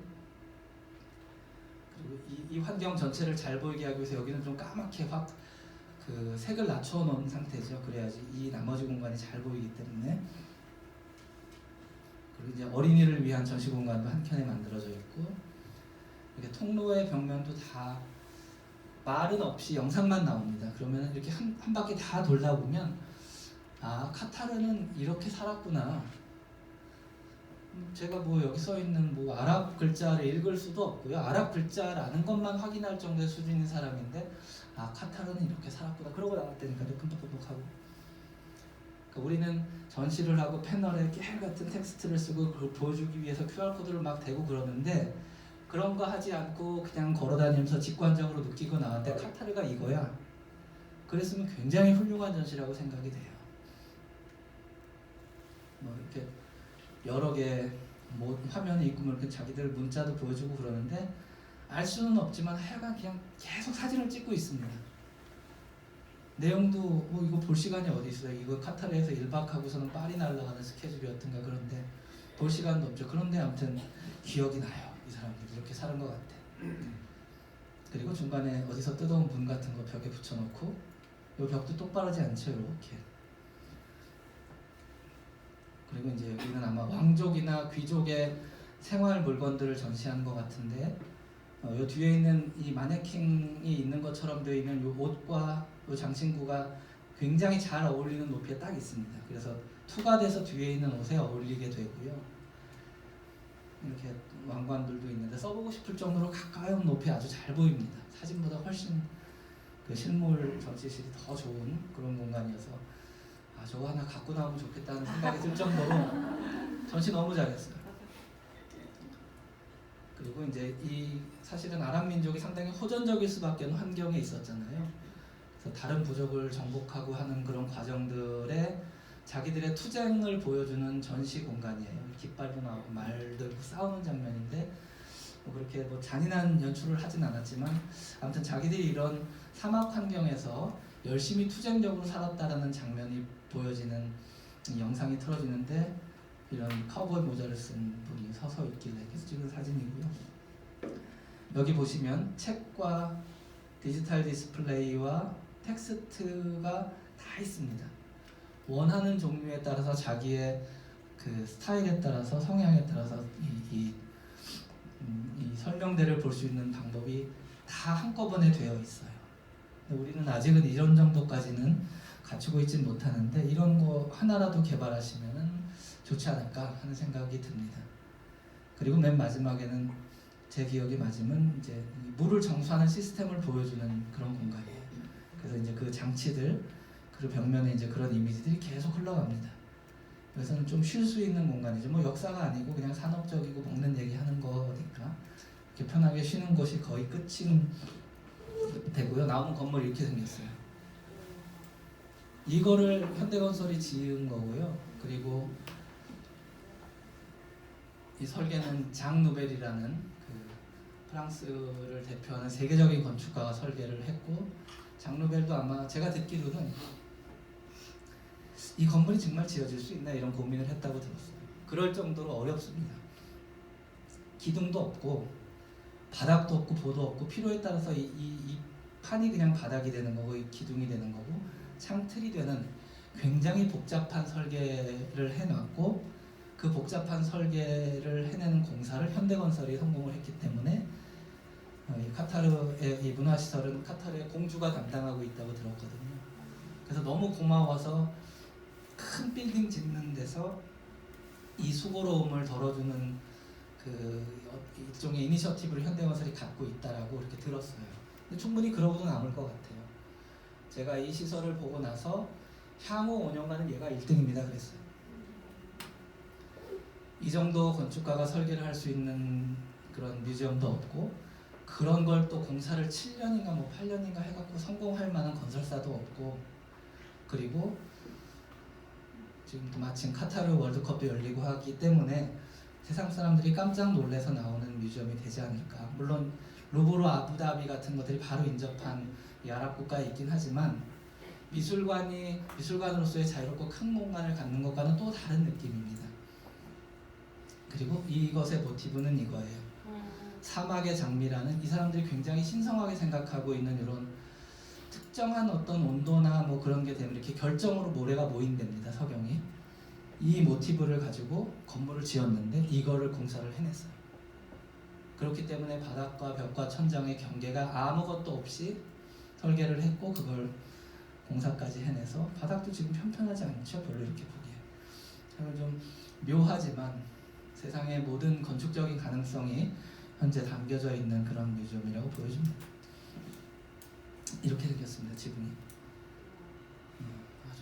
그리고 이 환경 전체를 잘 보이게 하기 위해서 여기는 좀 까맣게 확 그 색을 낮춰 놓은 상태죠. 그래야지 이 나머지 공간이 잘 보이기 때문에. 그리고 이제 어린이를 위한 전시 공간도 한켠에 만들어져 있고 이렇게 통로의 벽면도 다 말은 없이 영상만 나옵니다. 그러면 이렇게 한 바퀴 다 돌다 보면 카타르는 이렇게 살았구나. 제가 뭐 여기 써 있는 뭐 아랍 글자를 읽을 수도 없고요. 아랍 글자라는 것만 확인할 정도의 수준인 사람인데 카타르는 이렇게 살았구나. 그러고 나왔다니까요. 끔뻑끔뻑하고. 그러니까 우리는 전시를 하고 패널에 깨알 같은 텍스트를 쓰고 그걸 보여주기 위해서 QR코드를 막 대고 그러는데 그런 거 하지 않고 그냥 걸어다니면서 직관적으로 느끼고 나왔는데 카타르가 이거야. 그랬으면 굉장히 훌륭한 전시라고 생각이 돼요. 뭐 이렇게 여러 개 뭐 화면이 있고 뭐 이렇게 자기들 문자도 보여주고 그러는데 알 수는 없지만 하여간 그냥 계속 사진을 찍고 있습니다. 내용도 이거 볼 시간이 어디 있어요? 이거 카타르에서 1박 하고서는 파리 날아가는 스케줄이었던가 그런데 볼 시간도 없죠. 그런데 아무튼 기억이 나요. 이 사람들이 이렇게 사는 것 같아. 그리고 중간에 어디서 뜯어온 문 같은 거 벽에 붙여놓고 이 벽도 똑바르지 않죠. 이렇게. 그리고 이제 여기는 아마 왕족이나 귀족의 생활 물건들을 전시하는 것 같은데 요 뒤에 있는 이 마네킹이 있는 것처럼 되어 있는 요 옷과 요 장신구가 굉장히 잘 어울리는 높이에 딱 있습니다. 그래서 투과돼서 뒤에 있는 옷에 어울리게 되고요. 이렇게 왕관들도 있는데 써보고 싶을 정도로 가까운 높이에 아주 잘 보입니다. 사진보다 훨씬 그 실물 전시실이 더 좋은 그런 공간이어서 저거 하나 갖고 나오면 좋겠다는 생각이 들 정도로 전시 너무 잘했어요. 그리고 이제 이 사실은 아랍 민족이 상당히 호전적일 수밖에 없는 환경에 있었잖아요. 그래서 다른 부족을 정복하고 하는 그런 과정들에 자기들의 투쟁을 보여주는 전시 공간이에요. 깃발도 나오고 말 들고 싸우는 장면인데 그렇게 뭐 잔인한 연출을 하진 않았지만 아무튼 자기들이 이런 사막 환경에서 열심히 투쟁적으로 살았다라는 장면이 보여지는 영상이 틀어지는데 이런 카우보이 모자를 쓴 분이 서서 있길래 계속 찍은 사진이고요. 여기 보시면 책과 디지털 디스플레이와 텍스트가 다 있습니다. 원하는 종류에 따라서 자기의 그 스타일에 따라서 성향에 따라서 이 설명대를 볼 수 있는 방법이 다 한꺼번에 되어 있어요. 근데 우리는 아직은 이런 정도까지는 갖추고 있진 못하는데 이런 거 하나라도 개발하시면은 좋지 않을까 하는 생각이 듭니다. 그리고 맨 마지막에는 제 기억이 맞으면 이제 물을 정수하는 시스템을 보여주는 그런 공간이에요. 그래서 이제 그 장치들 그리고 벽면에 이제 그런 이미지들이 계속 흘러갑니다. 그래서는 좀 쉴 수 있는 공간이죠. 뭐 역사가 아니고 그냥 산업적이고 먹는 얘기 하는 거니까 이렇게 편하게 쉬는 곳이 거의 끝이 되고요. 나오는 건물이 이렇게 생겼어요. 이거를 현대건설이 지은 거고요. 그리고 이 설계는 장 누벨이라는 그 프랑스를 대표하는 세계적인 건축가가 설계를 했고, 장 누벨도 아마 제가 듣기로는 이 건물이 정말 지어질 수 있나 이런 고민을 했다고 들었어요. 그럴 정도로 어렵습니다. 기둥도 없고 바닥도 없고 보도 없고 필요에 따라서 이 판이 그냥 바닥이 되는 거고 이 기둥이 되는 거고 창틀이 되는 굉장히 복잡한 설계를 해놨고, 그 복잡한 설계를 해내는 공사를 현대건설이 성공을 했기 때문에 이 카타르의 이 문화시설은 카타르의 공주가 담당하고 있다고 들었거든요. 그래서 너무 고마워서 큰 빌딩 짓는 데서 이 수고로움을 덜어주는 그 일종의 이니셔티브를 현대건설이 갖고 있다라고 이렇게 들었어요. 근데 충분히 그러고도 남을 것 같아요. 제가 이 시설을 보고 나서 향후 5년간은 얘가 1등입니다 그랬어요. 이 정도 건축가가 설계를 할 수 있는 그런 뮤지엄도 없고, 그런 걸 또 공사를 7년인가 뭐 8년인가 해갖고 성공할 만한 건설사도 없고, 그리고 지금 또 마침 카타르 월드컵도 열리고 하기 때문에 세상 사람들이 깜짝 놀래서 나오는 뮤지엄이 되지 않을까. 물론 루브르, 아부다비 같은 것들이 바로 인접한 이 아랍 국가에 있긴 하지만 미술관이 미술관으로서의 자유롭고 큰 공간을 갖는 것과는 또 다른 느낌입니다. 그리고 이것의 모티브는 이거예요. 사막의 장미라는, 이 사람들이 굉장히 신성하게 생각하고 있는 이런 특정한 어떤 온도나 뭐 그런 게 되면 이렇게 결정으로 모래가 모인답니다. 석영이. 이 모티브를 가지고 건물을 지었는데 이거를 공사를 해냈어요. 그렇기 때문에 바닥과 벽과 천장의 경계가 아무것도 없이 설계를 했고 그걸 공사까지 해내서 바닥도 지금 편편하지 않죠. 별로 이렇게 보기에. 좀 묘하지만 세상의 모든 건축적인 가능성이 현재 담겨져 있는 그런 뮤지엄이라고 보여집니다. 이렇게 생겼습니다. 지붕이.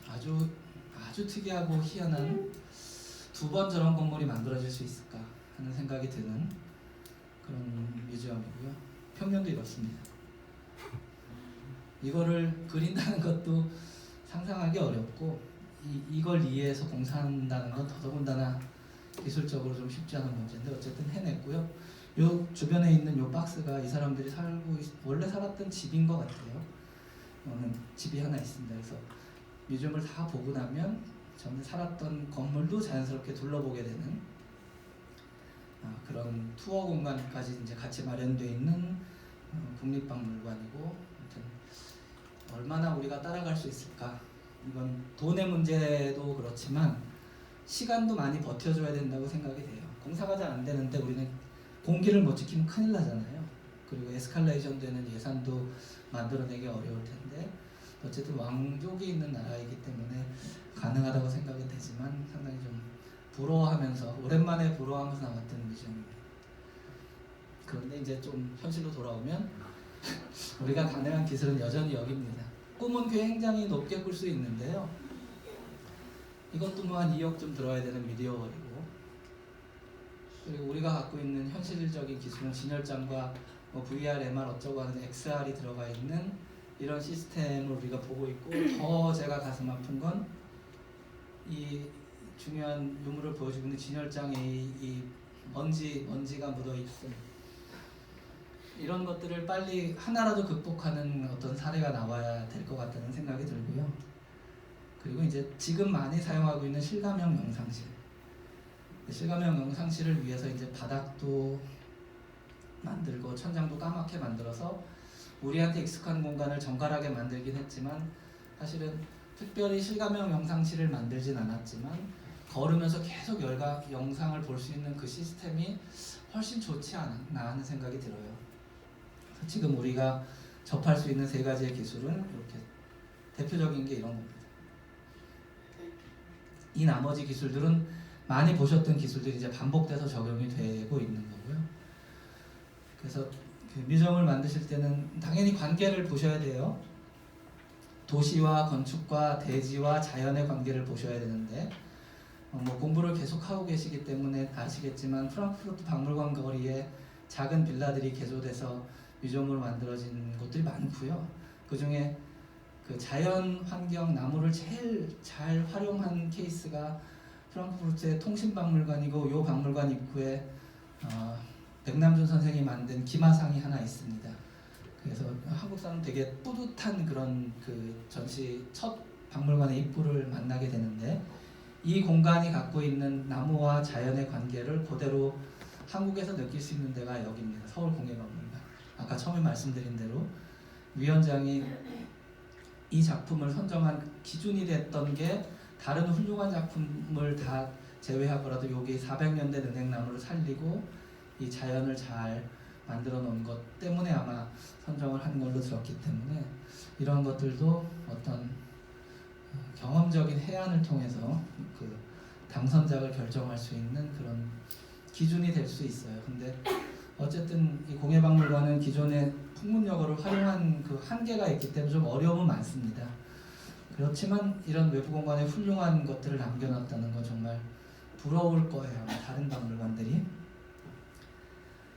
아주 특이하고 희한한, 두 번 저런 건물이 만들어질 수 있을까 하는 생각이 드는 그런 뮤지엄이고요. 평면도 이렇습니다. 이거를 그린다는 것도 상상하기 어렵고 이걸 이해해서 공사한다는 건 더더군다나 기술적으로 좀 쉽지 않은 문제인데 어쨌든 해냈고요. 요 주변에 있는 요 박스가 이 사람들이 원래 살았던 집인 것 같아요. 집이 하나 있습니다. 그래서 뮤지엄을 다 보고 나면 전에 살았던 건물도 자연스럽게 둘러보게 되는 그런 투어 공간까지 이제 같이 마련되어 있는 국립박물관이고, 아무튼 얼마나 우리가 따라갈 수 있을까? 이건 돈의 문제도 그렇지만 시간도 많이 버텨줘야 된다고 생각이 돼요. 공사가 잘 안 되는데 우리는 공기를 못 지키면 큰일 나잖아요. 그리고 에스컬레이션 되는 예산도 만들어내기 어려울 텐데 어쨌든 왕족이 있는 나라이기 때문에 가능하다고 생각이 되지만 상당히 좀 부러워하면서, 오랜만에 부러워하면서 나왔던 뮤지엄입니다. 그런데 이제 좀 현실로 돌아오면 우리가 가능한 기술은 여전히 여기입니다. 꿈은 굉장히 높게 꿀 수 있는데요. 이것도 뭐 한 2억 좀 들어야 되는 미디어월이고, 그리고 우리가 갖고 있는 현실적인 기술은 진열장과 뭐 VR, MR 어쩌고 하는 XR이 들어가 있는 이런 시스템을 우리가 보고 있고, 더 제가 가슴 아픈 건 이 중요한 유물을 보여주고 있는 진열장에 이 먼지가 묻어 있음, 이런 것들을 빨리 하나라도 극복하는 어떤 사례가 나와야 될 것 같다는 생각이 들고요. 그리고 이제 지금 많이 사용하고 있는 실감형 영상실, 실감형 영상실을 위해서 이제 바닥도 만들고 천장도 까맣게 만들어서 우리한테 익숙한 공간을 정갈하게 만들긴 했지만 사실은 특별히 실감형 영상실을 만들진 않았지만 걸으면서 계속 영상을 볼 수 있는 그 시스템이 훨씬 좋지 않나 하는 생각이 들어요. 지금 우리가 접할 수 있는 세 가지의 기술은 이렇게 대표적인 게 이런 겁니다. 이 나머지 기술들은 많이 보셨던 기술들이 이제 반복돼서 적용이 되고 있는 거고요. 그래서 그 뮤지엄을 만드실 때는 당연히 관계를 보셔야 돼요. 도시와 건축과 대지와 자연의 관계를 보셔야 되는데 뭐 공부를 계속 하고 계시기 때문에 아시겠지만 프랑크푸르트 박물관 거리에 작은 빌라들이 개조돼서 뮤지엄으로 만들어진 곳들이 많고요. 그 중에 그 자연 환경 나무를 제일 잘 활용한 케이스가 프랑크푸르트의 통신박물관이고 요 박물관 입구에 백남준 선생이 만든 기마상이 하나 있습니다. 그래서 한국 사람 되게 뿌듯한 그런 그 전시 첫 박물관의 입구를 만나게 되는데 이 공간이 갖고 있는 나무와 자연의 관계를 그대로 한국에서 느낄 수 있는 데가 여기입니다. 서울공예박물관. 아까 처음에 말씀드린 대로 위원장이 이 작품을 선정한 기준이 됐던 게 다른 훌륭한 작품을 다 제외하고라도 여기 400년 된 은행나무를 살리고 이 자연을 잘 만들어 놓은 것 때문에 아마 선정을 한 걸로 들었기 때문에 이런 것들도 어떤 경험적인 해안을 통해서 그 당선작을 결정할 수 있는 그런 기준이 될 수 있어요. 근데 어쨌든 이 공예박물관은 기존의 풍문여고를 활용한 그 한계가 있기 때문에 좀 어려움은 많습니다. 그렇지만 이런 외부 공간에 훌륭한 것들을 남겨놨다는 건 정말 부러울 거예요. 다른 박물관들이.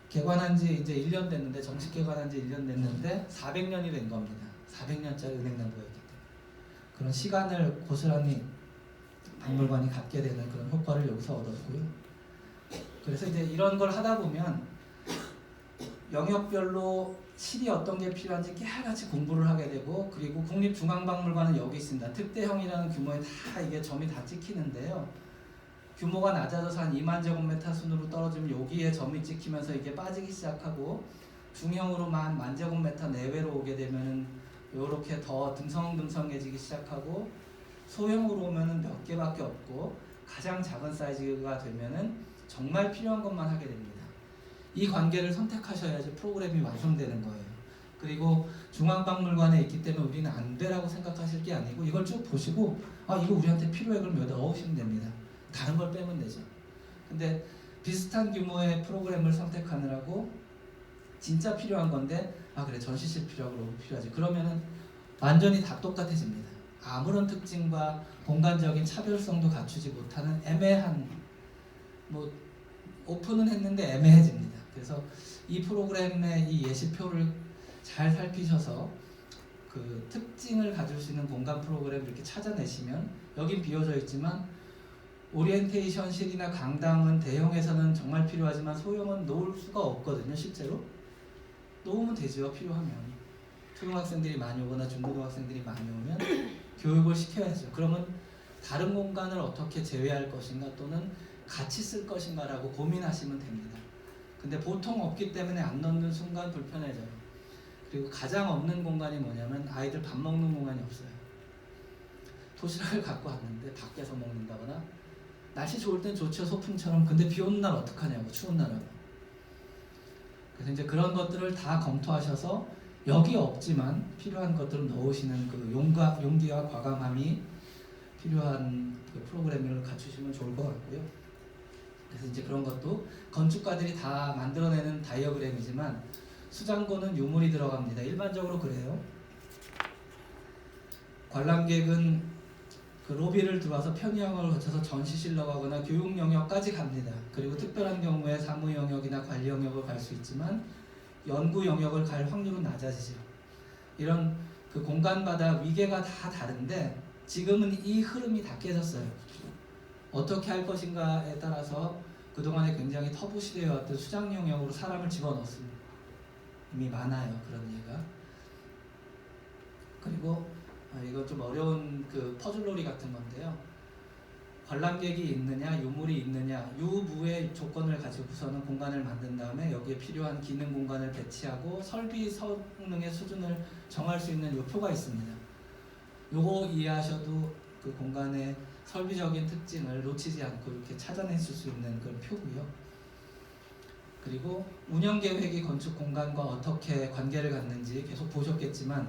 개관한 지 이제 1년 됐는데 정식 개관한 지 1년 됐는데 400년이 된 겁니다. 400년짜리 은행나무가 있기 때문에. 그런 시간을 고스란히 박물관이 갖게 되는 그런 효과를 여기서 얻었고요. 그래서 이제 이런 걸 하다 보면 영역별로 실이 어떤 게 필요한지 깨알같이 공부를 하게 되고 그리고 국립중앙박물관은 여기 있습니다. 특대형이라는 규모에 다 이게 점이 다 찍히는데요. 규모가 낮아져서 한 2만 제곱미터 순으로 떨어지면 여기에 점이 찍히면서 이게 빠지기 시작하고 중형으로만 1만 제곱미터 내외로 오게 되면은 이렇게 더 듬성듬성해지기 시작하고 소형으로 오면은 몇 개밖에 없고 가장 작은 사이즈가 되면은 정말 필요한 것만 하게 됩니다. 이 관계를 선택하셔야지 프로그램이 완성되는 거예요. 그리고 중앙박물관에 있기 때문에 우리는 안 되라고 생각하실 게 아니고 이걸 쭉 보시고 아 이거 우리한테 필요해 그럼 여기다 넣으시면 됩니다. 다른 걸 빼면 되죠. 근데 비슷한 규모의 프로그램을 선택하느라고 진짜 필요한 건데 아 그래 전시실 필요하고 로비 필요하지 그러면은 완전히 다 똑같아집니다. 아무런 특징과 공간적인 차별성도 갖추지 못하는 애매한 뭐 오픈은 했는데 애매해집니다. 그래서 이 프로그램의 이 예시표를 잘 살피셔서 그 특징을 가질 수 있는 공간 프로그램을 이렇게 찾아내시면 여긴 비어져 있지만 오리엔테이션실이나 강당은 대형에서는 정말 필요하지만 소형은 놓을 수가 없거든요. 실제로 놓으면 되죠. 필요하면 초등학생들이 많이 오거나 중고등학생들이 많이 오면 교육을 시켜야죠. 그러면 다른 공간을 어떻게 제외할 것인가 또는 같이 쓸 것인가 라고 고민하시면 됩니다. 근데 보통 없기 때문에 안 넣는 순간 불편해져요. 그리고 가장 없는 공간이 뭐냐면 아이들 밥 먹는 공간이 없어요. 도시락을 갖고 왔는데 밖에서 먹는다거나 날씨 좋을 땐 좋죠. 소풍처럼. 근데 비 오는 날 어떡하냐고 추운 날은. 그래서 이제 그런 것들을 다 검토하셔서 여기 없지만 필요한 것들을 넣으시는 그 용기와 과감함이 필요한 그 프로그램을 갖추시면 좋을 것 같고요. 그래서 이제 그런 것도 건축가들이 다 만들어내는 다이어그램이지만 수장고는 유물이 들어갑니다. 일반적으로 그래요. 관람객은 그 로비를 들어와서 편의형을 거쳐서 전시실로 가거나 교육 영역까지 갑니다. 그리고 특별한 경우에 사무 영역이나 관리 영역을 갈 수 있지만 연구 영역을 갈 확률은 낮아지죠. 이런 그 공간마다 위계가 다 다른데 지금은 이 흐름이 다 깨졌어요. 어떻게 할 것인가에 따라서 그동안에 굉장히 터부시되어 왔던 수장 영역으로 사람을 집어넣습니다. 이미 많아요. 그런 예가. 그리고 이거 좀 어려운 그 퍼즐놀이 같은 건데요. 관람객이 있느냐, 유물이 있느냐, 유무의 조건을 가지고서는 공간을 만든 다음에 여기에 필요한 기능 공간을 배치하고 설비 성능의 수준을 정할 수 있는 요 표가 있습니다. 요거 이해하셔도 그 공간의 설비적인 특징을 놓치지 않고 이렇게 찾아내실 수 있는 그런 표고요. 그리고 운영 계획이 건축 공간과 어떻게 관계를 갖는지 계속 보셨겠지만,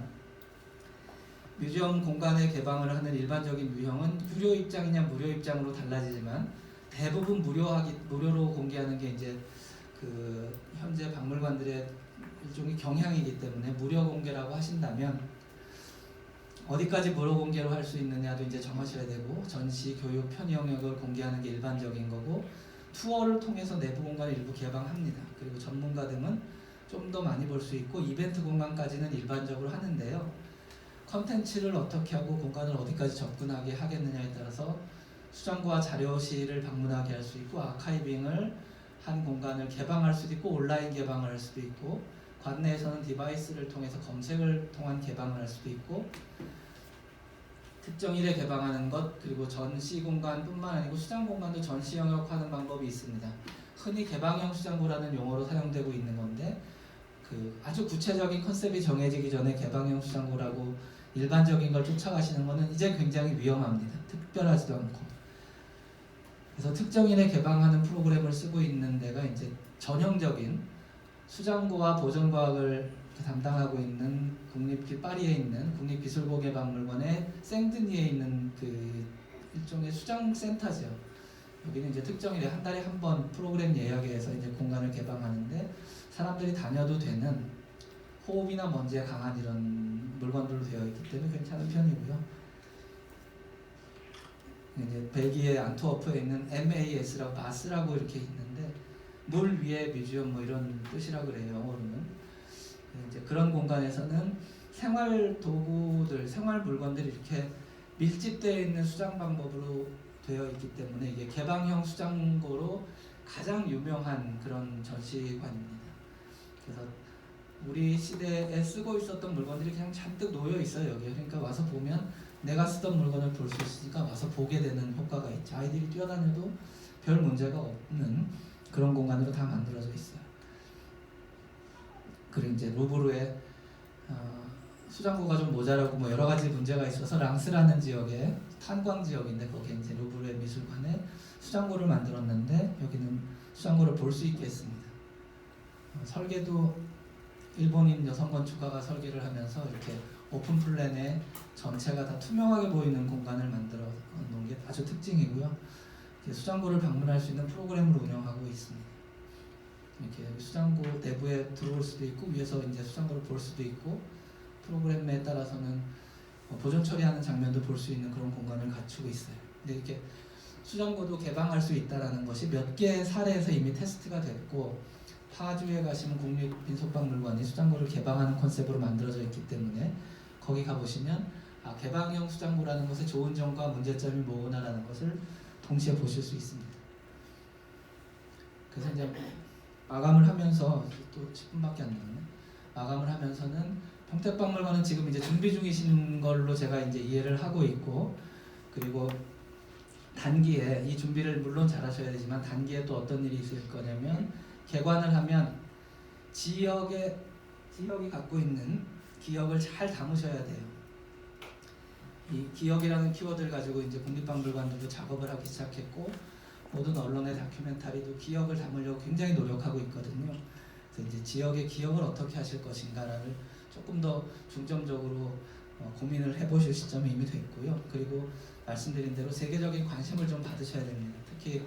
뮤지엄 공간의 개방을 하는 일반적인 유형은 유료 입장이냐 무료 입장으로 달라지지만, 대부분 무료로 공개하는 게 이제 그 현재 박물관들의 일종의 경향이기 때문에 무료 공개라고 하신다면, 어디까지 무료 공개로 할 수 있느냐도 이제 정하셔야 되고, 전시, 교육, 편의 영역을 공개하는 게 일반적인 거고, 투어를 통해서 내부 공간을 일부 개방합니다. 그리고 전문가 등은 좀 더 많이 볼 수 있고, 이벤트 공간까지는 일반적으로 하는데요. 컨텐츠를 어떻게 하고 공간을 어디까지 접근하게 하겠느냐에 따라서 수장고와 자료실을 방문하게 할 수 있고, 아카이빙을 한 공간을 개방할 수도 있고, 온라인 개방을 할 수도 있고, 관내에서는 디바이스를 통해서 검색을 통한 개방을 할 수도 있고, 특정 일에 개방하는 것, 그리고 전시 공간뿐만 아니고 수장 공간도 전시 영역화하는 방법이 있습니다. 흔히 개방형 수장고라는 용어로 사용되고 있는 건데, 그 아주 구체적인 컨셉이 정해지기 전에 개방형 수장고라고 일반적인 걸 쫓아가시는 것은 이제 굉장히 위험합니다. 특별하지도 않고. 그래서 특정인에 개방하는 프로그램을 쓰고 있는 데가 이제 전형적인 수장고와 보존과학을 담당하고 있는 파리에 있는 국립기술고개박물관의 생드니에 있는 그 일종의 수장센터죠. 여기는 이제 특정일에 한 달에 한 번 프로그램 예약해서 이제 공간을 개방하는데, 사람들이 다녀도 되는 호흡이나 먼지에 강한 이런 물건들로 되어 있기 때문에 괜찮은 편이고요. 이제 벨기에 안트워프에 있는 MAS라고 마스라고 이렇게 있는데, 물 위에 뮤지엄 뭐 이런 뜻이라고 그래요, 영어로는. 이제 그런 공간에서는 생활 도구들, 생활 물건들이 이렇게 밀집되어 있는 수장 방법으로 되어 있기 때문에 이게 개방형 수장고로 가장 유명한 그런 전시관입니다. 그래서 우리 시대에 쓰고 있었던 물건들이 그냥 잔뜩 놓여 있어요, 여기에. 그러니까 와서 보면 내가 쓰던 물건을 볼 수 있으니까 와서 보게 되는 효과가 있죠. 아이들이 뛰어다녀도 별 문제가 없는 그런 공간으로 다 만들어져 있어요. 그리고 이제 루브르에 수장고가 좀 모자라고 뭐 여러 가지 문제가 있어서 랑스라는 지역에 탄광 지역인데, 거기에 이제 루브르의 미술관에 수장고를 만들었는데, 여기는 수장고를 볼 수 있게 했습니다. 설계도 일본인 여성 건축가가 설계를 하면서 이렇게 오픈 플랜에 전체가 다 투명하게 보이는 공간을 만들어 놓은 게 아주 특징이고요. 수장고를 방문할 수 있는 프로그램을 운영하고 있습니다. 이렇게 수장고 내부에 들어올 수도 있고, 위에서 이제 수장고를 볼 수도 있고, 프로그램에 따라서는 보존 처리하는 장면도 볼 수 있는 그런 공간을 갖추고 있어요. 근데 이렇게 수장고도 개방할 수 있다는 것이 몇 개의 사례에서 이미 테스트가 됐고, 파주에 가시면 국립민속박물관이 수장고를 개방하는 컨셉으로 만들어져 있기 때문에 거기 가보시면 개방형 수장고라는 것의 좋은 점과 문제점이 뭐구나라는 것을 동시에 보실 수 있습니다. 그래서 이제 마감을 하면서, 또 10분밖에 안 남았네. 마감을 하면서는 평택박물관은 지금 이제 준비 중이신 걸로 제가 이제 이해를 하고 있고, 그리고 단기에 이 준비를 물론 잘 하셔야 되지만 단기에 또 어떤 일이 있을 거냐면, 개관을 하면 지역이 갖고 있는 기억을 잘 담으셔야 돼요. 이 기억이라는 키워드를 가지고 이제 국립박물관들도 작업을 하기 시작했고, 모든 언론의 다큐멘터리도 기억을 담으려고 굉장히 노력하고 있거든요. 그래서 이제 지역의 기억을 어떻게 하실 것인가를 조금 더 중점적으로 고민을 해보실 시점이 이미 됐고요. 그리고 말씀드린 대로 세계적인 관심을 좀 받으셔야 됩니다. 특히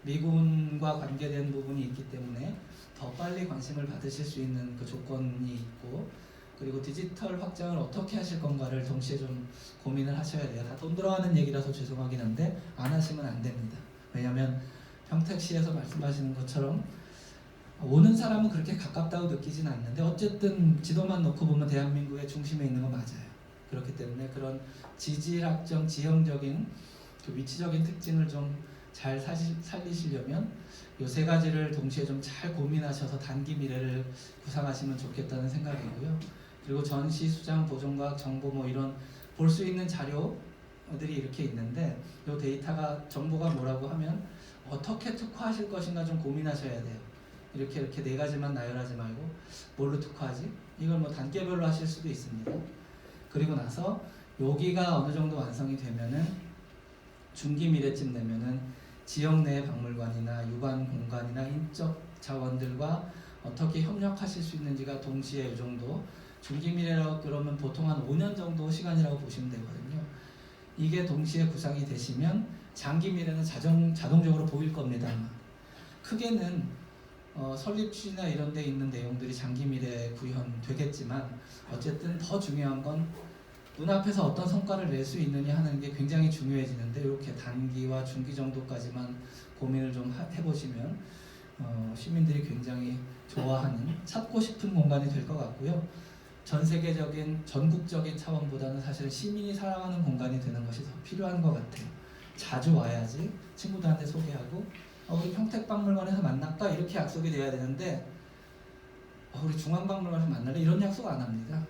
미군과 관계된 부분이 있기 때문에 더 빨리 관심을 받으실 수 있는 그 조건이 있고, 그리고 디지털 확장을 어떻게 하실 건가를 동시에 좀 고민을 하셔야 돼요. 다 돈 들어가는 얘기라서 죄송하긴 한데 안 하시면 안 됩니다. 왜냐하면 평택시에서 말씀하시는 것처럼 오는 사람은 그렇게 가깝다고 느끼진 않는데, 어쨌든 지도만 놓고 보면 대한민국의 중심에 있는 건 맞아요. 그렇기 때문에 그런 지질학적, 지형적인 그 위치적인 특징을 좀 잘 살리시려면 이 세 가지를 동시에 좀 잘 고민하셔서 단기 미래를 구상하시면 좋겠다는 생각이고요. 그리고 전시, 수장, 보존과학, 정보 뭐 이런 볼 수 있는 자료들이 이렇게 있는데, 이 데이터가 정보가 뭐라고 하면 어떻게 특화하실 것인가 좀 고민하셔야 돼요. 이렇게 네 가지만 나열하지 말고 뭘로 특화하지? 이걸 뭐 단계별로 하실 수도 있습니다. 그리고 나서 여기가 어느 정도 완성이 되면은 중기 미래쯤 되면은 지역 내 박물관이나 유관 공간이나 인적 자원들과 어떻게 협력하실 수 있는지가 동시에 이 정도 중기 미래라고 그러면 보통 한 5년 정도 시간이라고 보시면 되거든요. 이게 동시에 구상이 되시면 장기 미래는 자동적으로 보일 겁니다. 크게는 설립 취지나 이런 데 있는 내용들이 장기 미래에 구현되겠지만 어쨌든 더 중요한 건 눈앞에서 어떤 성과를 낼 수 있느냐 하는 게 굉장히 중요해지는데 이렇게 단기와 중기 정도까지만 고민을 좀 해보시면 시민들이 굉장히 좋아하는 찾고 싶은 공간이 될 것 같고요. 전 세계적인 전국적인 차원보다는 사실은 시민이 살아가는 공간이 되는 것이 더 필요한 것 같아요. 자주 와야지 친구들한테 소개하고 우리 평택박물관에서 만날까 이렇게 약속이 돼야 되는데 우리 중앙박물관에서 만날래 이런 약속 안 합니다.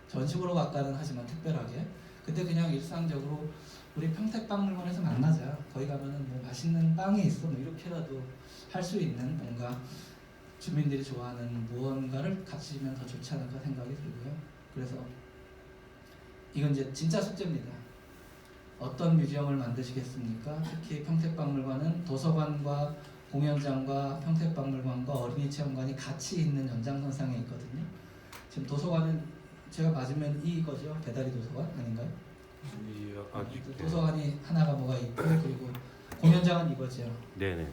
전식으로 가까는 하지만 특별하게 근데 그냥 일상적으로 우리 평택박물관에서 만나자. 거기 가면은 뭐 맛있는 빵이 있어 뭐 이렇게라도 할 수 있는 뭔가 주민들이 좋아하는 무언가를 가지면 더 좋지 않을까 생각이 들고요. 그래서 이건 이제 진짜 숙제입니다. 어떤 뮤지엄을 만드시겠습니까? 특히 평택박물관은 도서관과 공연장과 평택박물관과 어린이체험관이 같이 있는 연장선상에 있거든요. 지금 도서관은 제가 맞으면 이거죠. 배다리 도서관 아닌가요? 도서관이 하나가 뭐가 있고 그리고 공연장은 이거죠. 네네.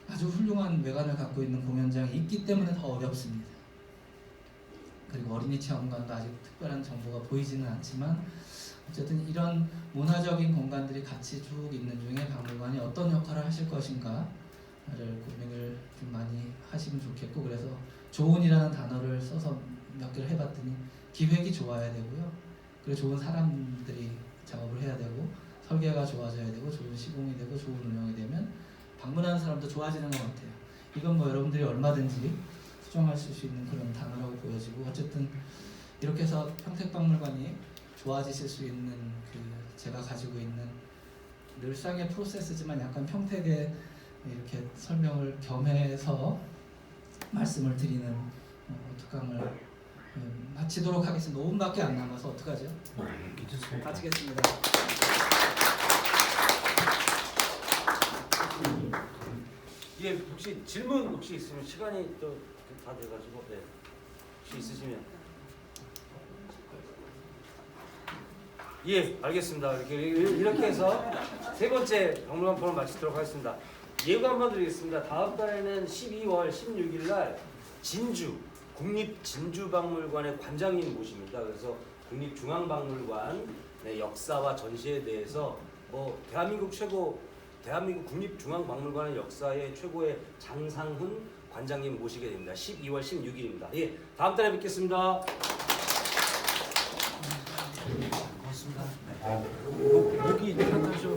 아주 훌륭한 외관을 갖고 있는 공연장이 있기 때문에 더 어렵습니다. 그리고 어린이 체험관도 아직 특별한 정보가 보이지는 않지만 어쨌든 이런 문화적인 공간들이 같이 쭉 있는 중에 박물관이 어떤 역할을 하실 것인가를 고민을 좀 많이 하시면 좋겠고 그래서 좋은이라는 단어를 써서 몇 개를 해봤더니 기획이 좋아야 되고요. 그리고 좋은 사람들이 작업을 해야 되고 설계가 좋아져야 되고 좋은 시공이 되고 좋은 운영이 되면 방문하는 사람도 좋아지는 것 같아요. 이건 뭐 여러분들이 얼마든지 수정하실 수 있는 그런 단어라고 보여지고 어쨌든 이렇게 해서 평택박물관이 좋아지실 수 있는 그 제가 가지고 있는 늘상의 프로세스지만 약간 평택에 이렇게 설명을 겸해서 말씀을 드리는 특강을 마치도록 하겠습니다. 5분밖에 안 남아서 어떡하죠? 괜찮습니다. 마치겠습니다. 예, 혹시 질문 혹시 있으면 시간이 또 다 돼가지고 네. 혹시 있으시면 예, 알겠습니다. 이렇게 해서 세 번째 박물관 포럼 마치도록 하겠습니다. 예고 한번 드리겠습니다. 다음 달에는 12월 16일 날 진주 국립진주박물관의 관장님 모십니다. 그래서 국립중앙박물관 역사와 전시에 대해서 뭐 대한민국 국립중앙박물관의 역사의 최고의 장상훈 관장님 모시게 됩니다. 12월 16일입니다. 예, 다음 달에 뵙겠습니다. 고맙습니다. 목이 탄탄하셔.